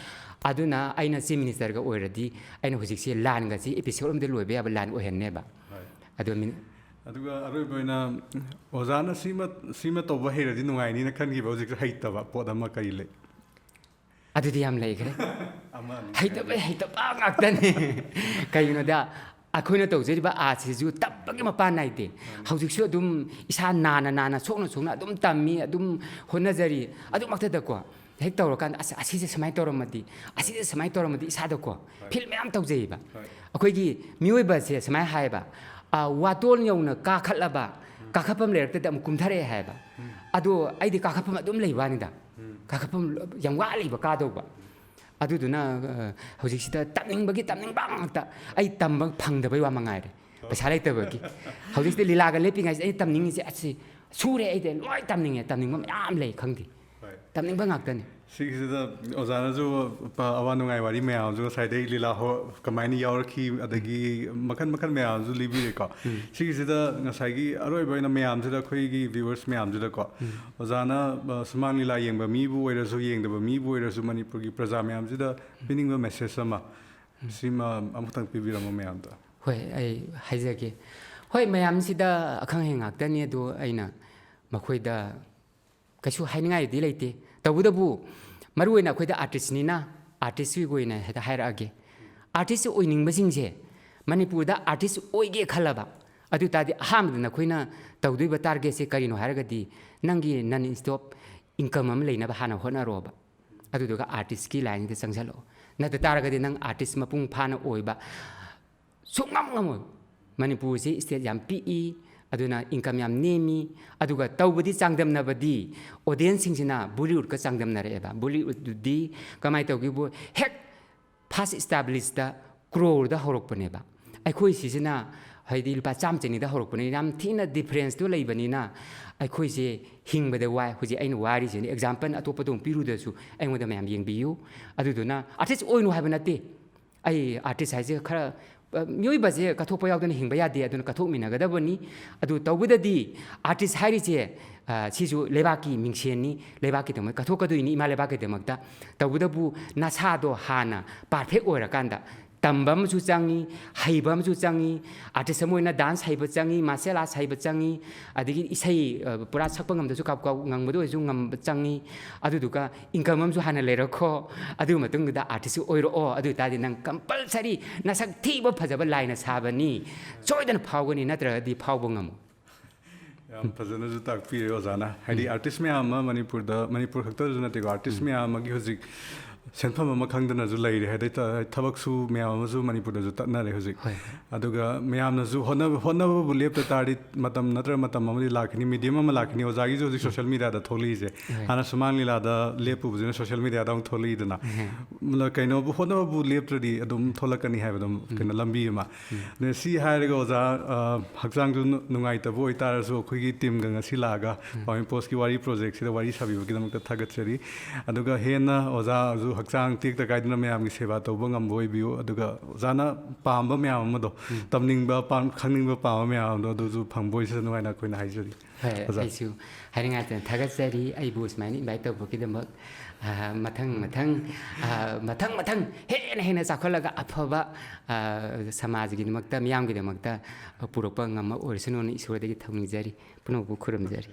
ꯑꯗꯨꯅ ꯑꯩꯅ ꯆꯤꯐ ꯃꯤꯅꯤꯁꯇꯔꯒ ꯑꯣꯏꯔꯗꯤ ꯑꯩꯅ ꯍꯧꯖꯤꯛꯁꯦ ꯂꯥꯟꯒꯁꯦ ꯏꯄꯤꯁꯣꯠ ꯑꯃꯗ ꯂꯣꯏꯕ ꯌꯥꯕ ꯂꯥꯟ ꯑꯣꯏꯍꯟꯅꯦꯕ
ꯑꯗꯨꯒ ꯑꯔꯣꯏꯕ ꯑꯣꯏꯅ ꯑꯣꯖꯥꯅ ꯁꯤꯃ ꯇꯧꯕ ꯍꯩꯔꯗꯤ ꯅꯨꯡꯉꯥꯏꯅꯤꯅ ꯈꯟꯈꯤꯕ ꯍꯧꯖꯤꯛꯁꯦ ꯍꯩꯇꯕ ꯄꯣꯠ ꯑꯃ ꯀꯔꯤ ꯂꯩ
ꯑꯗꯨꯗꯤ ꯌꯥꯝ ꯂꯩꯈ꯭ꯔꯦ ꯍꯩꯇꯕ ꯉꯥꯛꯇꯅꯦ ꯀꯩꯒꯤꯅꯣꯗ ꯑꯩꯈꯣꯏꯅ ꯇꯧꯖꯔꯤꯕ ꯑꯥꯔꯠꯁꯤꯁꯨ ꯇꯝꯕꯒꯤ ꯃꯄꯥꯟ ꯅꯥꯏꯗꯦ ꯍꯧꯖꯤꯛꯁꯨ ꯑꯗꯨꯝ ꯏꯁꯥ ꯅꯥꯅ ꯁꯣꯛꯅ ꯑꯗꯨꯝ ꯇꯝꯃꯤ ꯑꯗꯨꯝ ꯍꯣꯠꯅꯖꯔꯤ ꯑꯗꯨꯃꯛꯇꯗꯀꯣ ꯍꯦꯛ ꯇꯧꯔꯀꯥꯟꯗ ꯑꯁꯤꯁꯦ ꯁꯨꯃꯥꯏꯅ ꯇꯧꯔꯝꯃꯗꯤ ꯏꯁꯥꯗꯀꯣ ꯐꯤꯜ ꯃꯌꯥꯝ ꯇꯧꯖꯩꯌꯦꯕ ꯑꯩꯈꯣꯏꯒꯤ ꯃꯤꯑꯣꯏꯕꯁꯦ ꯁꯨꯃꯥꯏꯅ ꯍꯥꯏꯌꯦꯕ ꯋꯥꯇꯣꯟ ꯌꯧꯅ ꯀꯥꯈꯠꯂꯕ ꯀꯥꯈꯠꯐꯝ ꯂꯩꯔꯛꯇꯗ ꯑꯃꯨꯛ ꯀꯨꯝꯊꯔꯛꯑꯦ ꯍꯥꯏꯕ ꯑꯗꯣ ꯑꯩꯗꯤ ꯀꯥꯈꯠꯐꯝ ꯑꯗꯨꯝ ꯂꯩꯕ ꯋꯥꯅꯤꯗ ꯀꯥꯈꯠꯐꯝ ꯌꯥꯝ ꯋꯥꯠꯂꯤꯕ ꯀꯥꯗꯧꯕ ꯑꯗꯨꯗꯨꯅ ꯍꯧꯖꯤꯛꯁꯤꯗ ꯇꯝꯅꯤꯡꯕ ꯉꯥꯛꯇ ꯑꯩ ꯇꯝꯕ ꯐꯪꯗꯕꯩ ꯋꯥ ꯃꯉꯥꯏꯔꯦ ꯄꯩꯁꯥ ꯂꯩꯇꯕꯒꯤ ꯍꯧꯖꯤꯛꯁꯤꯗ ꯂꯤꯂꯥꯒ ꯂꯦꯞꯄꯤꯉꯩꯁꯤꯗ ꯑꯩ ꯇꯝꯅꯤꯡꯉꯤꯁꯦ ꯑꯁꯤ ꯁꯨꯔꯦ ꯑꯩꯗꯤ ꯂꯣꯏ ꯇꯝꯅꯤꯡꯕ ꯃꯌꯥꯝ ꯂꯩ ꯈꯪꯗꯦ ꯇꯝꯅꯤꯡꯕ ꯉꯥꯛꯇꯅꯤ
ꯁꯤꯒꯤꯁꯤꯗ ꯑꯣꯖꯥꯅꯁꯨ ꯑꯋꯥ ꯅꯨꯡꯉꯥꯏ ꯋꯥꯔꯤ ꯃꯌꯥꯝꯁꯨ ꯉꯁꯥꯏꯗꯩ ꯂꯤꯂꯥ ꯀꯃꯥꯏꯅ ꯌꯥꯎꯔꯛꯈꯤ ꯑꯗꯒꯤ ꯃꯈꯜ ꯃꯌꯥꯝꯁꯨ ꯂꯤꯕꯤꯔꯦꯀꯣ ꯁꯤꯒꯤꯁꯤꯗ ꯉꯁꯥꯏꯒꯤ ꯑꯔꯣꯏꯕ ꯑꯣꯏꯅ ꯃꯌꯥꯝꯁꯤꯗ ꯑꯩꯈꯣꯏꯒꯤ ꯚ꯭ꯌꯨꯋꯔꯁ ꯃꯌꯥꯝꯁꯤꯗꯀꯣ ꯑꯣꯖꯥꯅ ꯁꯨꯃꯥꯡ ꯂꯤꯂꯥ ꯌꯦꯡꯕ ꯃꯤꯕꯨ ꯑꯣꯏꯔꯁꯨ ꯌꯦꯡꯗꯕ ꯃꯤꯕꯨ ꯑꯣꯏꯔꯁꯨ ꯃꯅꯤꯄꯨꯔꯒꯤ ꯄ꯭ꯔꯖꯥ ꯃꯌꯥꯝꯁꯤꯗ ꯄꯤꯅꯤꯡꯕ ꯃꯦꯁꯦꯖ ꯑꯃ ꯁꯤꯃ ꯑꯃꯨꯛꯇꯪ ꯄꯤꯕꯤꯔꯝꯃꯣ ꯃꯌꯥꯝꯗ
ꯍꯣꯏ ꯑꯩ ꯍꯥꯏꯖꯒꯦ ꯍꯣꯏ ꯃꯌꯥꯝꯁꯤꯗ ꯑꯈꯪ ꯑꯍꯩ ꯉꯥꯛꯇꯅꯤ ꯑꯗꯣ ꯑꯩꯅ ꯃꯈꯣꯏꯗ ꯀꯩꯁꯨ ꯍꯥꯏꯅꯤꯡꯉꯥꯏꯗꯤ ꯂꯩꯇꯦ ꯇꯧꯕꯇꯕꯨ ꯃꯔꯨꯑꯣꯏꯅ ꯑꯩꯈꯣꯏꯗ ꯑꯥꯔꯇꯤꯁꯅꯤꯅ ꯑꯥꯔꯇꯤꯁꯀꯤ ꯑꯣꯏꯅ ꯍꯦꯛꯇ ꯍꯥꯏꯔꯛꯑꯒꯦ ꯑꯥꯔꯇꯤꯁ ꯑꯣꯏꯅꯤꯡꯕꯁꯤꯡꯁꯦ ꯃꯅꯤꯄꯨꯔꯗ ꯑꯥꯔꯇꯤꯁ ꯑꯣꯏꯒꯦ ꯈꯜꯂꯕ ꯑꯗꯨ ꯇꯥꯔꯗꯤ ꯑꯍꯥꯟꯕꯗ ꯅꯈꯣꯏꯅ ꯇꯧꯗꯣꯏꯕ ꯇꯥꯔꯒꯦꯠꯁꯦ ꯀꯔꯤꯅꯣ ꯍꯥꯏꯔꯒꯗꯤ ꯅꯪꯒꯤ ꯅꯟ ꯏꯁꯇꯣꯞ ꯏꯟꯀꯝ ꯑꯃ ꯂꯩꯅꯕ ꯍꯥꯟꯅ ꯍꯣꯠꯅꯔꯣꯕ ꯑꯗꯨꯗꯨꯒ ꯑꯥꯔꯇꯤꯁꯀꯤ ꯂꯥꯏꯟꯁꯤꯗ ꯆꯪꯁꯤꯜꯂꯛꯑꯣ ꯅꯠꯇ ꯇꯥꯔꯒꯗꯤ ꯅꯪ ꯑꯥꯔꯇꯤꯁ ꯃꯄꯨꯡ ꯐꯥꯅ ꯑꯣꯏꯕ ꯁꯨꯡꯉꯝ ꯉꯝꯃꯣꯏ ꯃꯅꯤꯄꯨꯔꯁꯤ ꯏꯁꯇꯦꯠ ꯌꯥꯝ ꯄꯤꯛꯏ ꯑꯗꯨꯅ ꯏꯟꯀꯝ ꯌꯥꯝ ꯅꯦꯝꯃꯤ ꯑꯗꯨꯒ ꯇꯧꯕꯗꯤ ꯆꯥꯡꯗꯝꯅꯕꯗꯤ ꯑꯣꯗꯤꯌꯟꯁꯁꯤꯡꯁꯤꯅ ꯕꯣꯂꯤꯋꯨꯗꯀ ꯆꯥꯡꯗꯝꯅꯔꯛꯑꯦꯕ ꯕꯣꯂꯤꯋꯨꯗꯗꯤ ꯀꯃꯥꯏꯅ ꯇꯧꯒꯦꯕꯨ ꯍꯦꯛ ꯐꯥꯔꯁ ꯏꯁꯇꯥꯕ꯭ꯂꯤꯁꯇ ꯀ꯭ꯔꯣꯔꯗ ꯍꯧꯔꯛꯄꯅꯦꯕ ꯑꯩꯈꯣꯏ ꯁꯤꯁꯤꯅ ꯍꯥꯏꯗꯤ ꯂꯨꯄꯥ ꯆꯥꯝꯃ ꯆꯅꯤꯗ ꯍꯧꯔꯛꯄꯅꯤꯅ ꯌꯥꯝ ꯊꯤꯅ ꯗꯤꯐ꯭ꯔꯦꯟꯁꯇꯨ ꯂꯩꯕꯅꯤꯅ ꯑꯩꯈꯣꯏꯁꯦ ꯍꯤꯡꯕꯗ ꯋꯥꯏ ꯍꯧꯖꯤꯛ ꯑꯩꯅ ꯋꯥꯔꯤꯁꯤꯅꯤ ꯑꯦꯛꯖꯥꯝꯄꯜ ꯑꯇꯣꯞꯄꯗ ꯑꯃꯨꯛ ꯄꯤꯔꯨꯗ꯭ꯔꯁꯨ ꯑꯩꯉꯣꯟꯗ ꯃꯌꯥꯝ ꯌꯦꯡꯕꯤꯌꯨ ꯑꯗꯨꯗꯨꯅ ꯑꯥꯔꯇꯤꯁ ꯑꯣꯏꯅꯨ ꯍꯥꯏꯕ ꯅꯠꯇꯦ ꯑꯩ ꯑꯥꯔꯇꯤꯁ ꯍꯥꯏꯁꯦ ꯈꯔ ꯃꯤꯑꯣꯏꯕꯁꯦ ꯀꯠꯊꯣꯛꯄ ꯌꯥꯎꯗꯅ ꯍꯤꯡꯕ ꯌꯥꯗꯦ ꯑꯗꯨꯅ ꯀꯠꯊꯣꯛꯃꯤꯟꯅꯒꯗꯕꯅꯤ ꯑꯗꯨ ꯇꯧꯕꯗꯗꯤ ꯑꯥꯔꯇꯤꯁ ꯍꯥꯏꯔꯤꯁꯦ ꯁꯤꯁꯨ ꯂꯩꯕꯥꯛꯀꯤ ꯃꯤꯡꯁꯦꯟꯅꯤ ꯂꯩꯕꯥꯛꯀꯤꯗꯃꯛ ꯀꯠꯊꯣꯛꯀꯗꯣꯏꯅꯤ ꯏꯃꯥ ꯂꯩꯕꯥꯛꯀꯤꯗꯃꯛꯇ ꯇꯧꯕꯇꯕꯨ ꯅꯁꯥꯗꯣ ꯍꯥꯟꯅ ꯄꯥꯔꯐꯦꯛ ꯑꯣꯏꯔꯀꯥꯟꯗ ꯇꯝꯕ ꯑꯃꯁꯨ ꯆꯪꯉꯤ ꯍꯩꯕ ꯑꯃꯁꯨ ꯆꯪꯉꯤ ꯑꯥꯔꯇꯤꯁ ꯑꯃ ꯑꯣꯏꯅ ꯗꯥꯟꯁ ꯍꯩꯕ ꯆꯪꯉꯤ ꯃꯥꯔꯁꯦꯜ ꯑꯥꯔꯠꯁ ꯍꯩꯕ ꯆꯪꯉꯤ ꯑꯗꯒꯤ ꯏꯁꯩ ꯄꯨꯔꯥ ꯁꯛꯄ ꯉꯝꯗꯁꯨ ꯉꯪꯕꯗ ꯑꯣꯏꯔꯁꯨ ꯉꯝꯕ ꯆꯪꯉꯤ ꯑꯗꯨꯗꯨꯒ ꯏꯟꯀꯝ ꯑꯃꯁꯨ ꯍꯥꯟꯅ ꯂꯩꯔꯛꯈꯣ ꯑꯗꯨ ꯃꯇꯨꯡꯗꯨꯗ ꯑꯥꯔꯇꯤꯁ ꯑꯣꯏꯔꯛꯑꯣ ꯑꯗꯨ ꯑꯣꯏꯇꯥꯔꯗꯤ ꯅꯪ ꯀꯝꯄꯜꯁꯔꯤ ꯅꯁꯛ ꯊꯤꯕ ꯐꯖꯕ ꯂꯥꯏꯅ ꯁꯥꯕꯅꯤ ꯁꯣꯏꯗꯅ ꯐꯥꯎꯒꯅꯤ ꯅꯠꯇ꯭ꯔꯒꯗꯤ ꯐꯥꯎꯕ ꯉꯝꯃꯣꯏ
ꯌꯥꯝ ꯐꯖꯅꯁꯨ ꯇꯥꯛꯄꯤꯔꯦ ꯑꯣꯖꯥꯅ ꯍꯥꯏꯗꯤ ꯑꯥꯔꯇꯤꯁ ꯃꯌꯥꯝ ꯑꯃ ꯃꯅꯤꯄꯨꯔ ꯈꯛꯇꯁꯨ ꯅꯠꯇꯦꯀꯣ ꯑꯥꯔꯇꯤꯁ ꯃꯌꯥꯝ ꯑꯃꯒꯤ ꯍꯧꯖꯤꯛ ꯁꯦꯟꯐꯝ ꯑꯃ ꯈꯪꯗꯅꯁꯨ ꯂꯩꯔꯦ ꯍꯥꯏꯗꯤ ꯊꯕꯛꯁꯨ ꯃꯌꯥꯝ ꯑꯃꯁꯨ ꯃꯅꯤꯄꯨꯔꯗꯁꯨ ꯇꯠꯅꯔꯦ ꯍꯧꯖꯤꯛ ꯑꯗꯨꯒ ꯃꯌꯥꯝꯅꯁꯨ ꯍꯣꯠꯅꯕꯕꯨ ꯂꯦꯞꯇ ꯇꯥꯔꯗꯤ ꯃꯇꯝ ꯅꯠꯇ꯭ꯔꯒ ꯃꯇꯝ ꯑꯃꯗꯤ ꯂꯥꯛꯈꯤꯅꯤ ꯃꯤꯗꯤꯌꯝ ꯑꯃ ꯂꯥꯛꯈꯤꯅꯤ ꯑꯣꯖꯥꯒꯤꯁꯨ ꯍꯧꯖꯤꯛ ꯁꯣꯁꯤꯌꯦꯜ ꯃꯤꯗꯤꯌꯥꯗ ꯊꯣꯛꯂꯛꯏꯁꯦ ꯍꯥꯟꯅ ꯁꯨꯃꯥꯡ ꯂꯤꯂꯥꯗ ꯂꯦꯞꯄꯨꯕꯁꯤꯅ ꯁꯣꯁꯤꯌꯦꯜ ꯃꯤꯗꯤꯌꯥꯗ ꯑꯃꯨꯛ ꯊꯣꯛꯂꯛꯏꯗꯅ ꯀꯩꯅꯣꯕꯨ ꯍꯣꯠꯅꯕꯕꯨ ꯂꯦꯞꯇ꯭ꯔꯗꯤ ꯑꯗꯨꯝ ꯊꯣꯛꯂꯛꯀꯅꯤ ꯍꯥꯏꯕꯗꯣ ꯀꯩꯅꯣ ꯂꯝꯕꯤ ꯑꯃ ꯁꯤ ꯍꯥꯏꯔꯒ ꯑꯣꯖꯥ ꯍꯛꯆꯥꯡꯁꯨ ꯅꯨꯡꯉꯥꯏꯇꯕ ꯑꯣꯏꯇꯥꯔꯁꯨ ꯑꯩꯈꯣꯏꯒꯤ ꯇꯤꯝꯒ ꯉꯁꯤ ꯂꯥꯛꯑꯒ ꯄꯥꯋꯔ ꯄꯣꯁꯀꯤ ꯋꯥꯔꯤ ꯄ꯭ꯔꯣꯖꯦꯛꯁꯤꯗ ꯋꯥꯔꯤ ꯁꯥꯕꯤꯕꯒꯤꯗꯃꯛꯇ ꯊꯥꯒꯠꯆꯔꯤ ꯑꯗꯨꯒ ꯍꯦꯟꯅ ꯑꯣꯖꯥꯁꯨ ꯍꯛꯆꯥꯡ ꯇꯦꯛꯇ ꯀꯥꯏꯗꯅ ꯃꯌꯥꯝꯒꯤ ꯁꯦꯕꯥ ꯇꯧꯕ ꯉꯝꯕ ꯑꯣꯏꯕꯤꯌꯨ ꯑꯗꯨꯒ ꯑꯣꯖꯥꯅ ꯄꯥꯝꯕ ꯃꯌꯥꯝ ꯑꯃꯗꯣ ꯇꯝꯅꯤꯡꯕ ꯈꯪꯅꯤꯡꯕ ꯄꯥꯝꯕ ꯃꯌꯥꯝꯗꯣ ꯑꯗꯨꯁꯨ ꯐꯪꯕ ꯑꯣꯏꯁꯅꯨ ꯍꯥꯏꯅ ꯑꯩꯈꯣꯏꯅ ꯍꯥꯏꯖꯔꯤ
ꯍꯣꯏ ꯑꯩꯁꯨ ꯍꯥꯏꯅꯤꯡꯉꯥꯏꯇꯅ ꯊꯥꯒꯠꯆꯔꯤ ꯑꯩꯕꯨ ꯁꯨꯃꯥꯏꯅ ꯏꯟꯚꯥꯏꯠ ꯇꯧꯕꯒꯤꯗꯃꯛ ꯃꯊꯪ ꯍꯦꯟꯅ ꯆꯥꯎꯈꯠꯂꯒ ꯑꯐꯕ ꯁꯃꯥꯖꯒꯤꯗꯃꯛꯇ ꯃꯤꯌꯥꯝꯒꯤꯗꯃꯛꯇ ꯄꯨꯔꯛꯄ ꯉꯝꯕ ꯑꯣꯏꯔꯁꯅꯨꯅ ꯏꯁꯣꯔꯗꯒꯤ ꯊꯧꯅꯤꯖꯔꯤ ꯄꯨꯝꯅꯃꯛꯄꯨ ꯈꯨꯔꯨꯝꯖꯔꯤ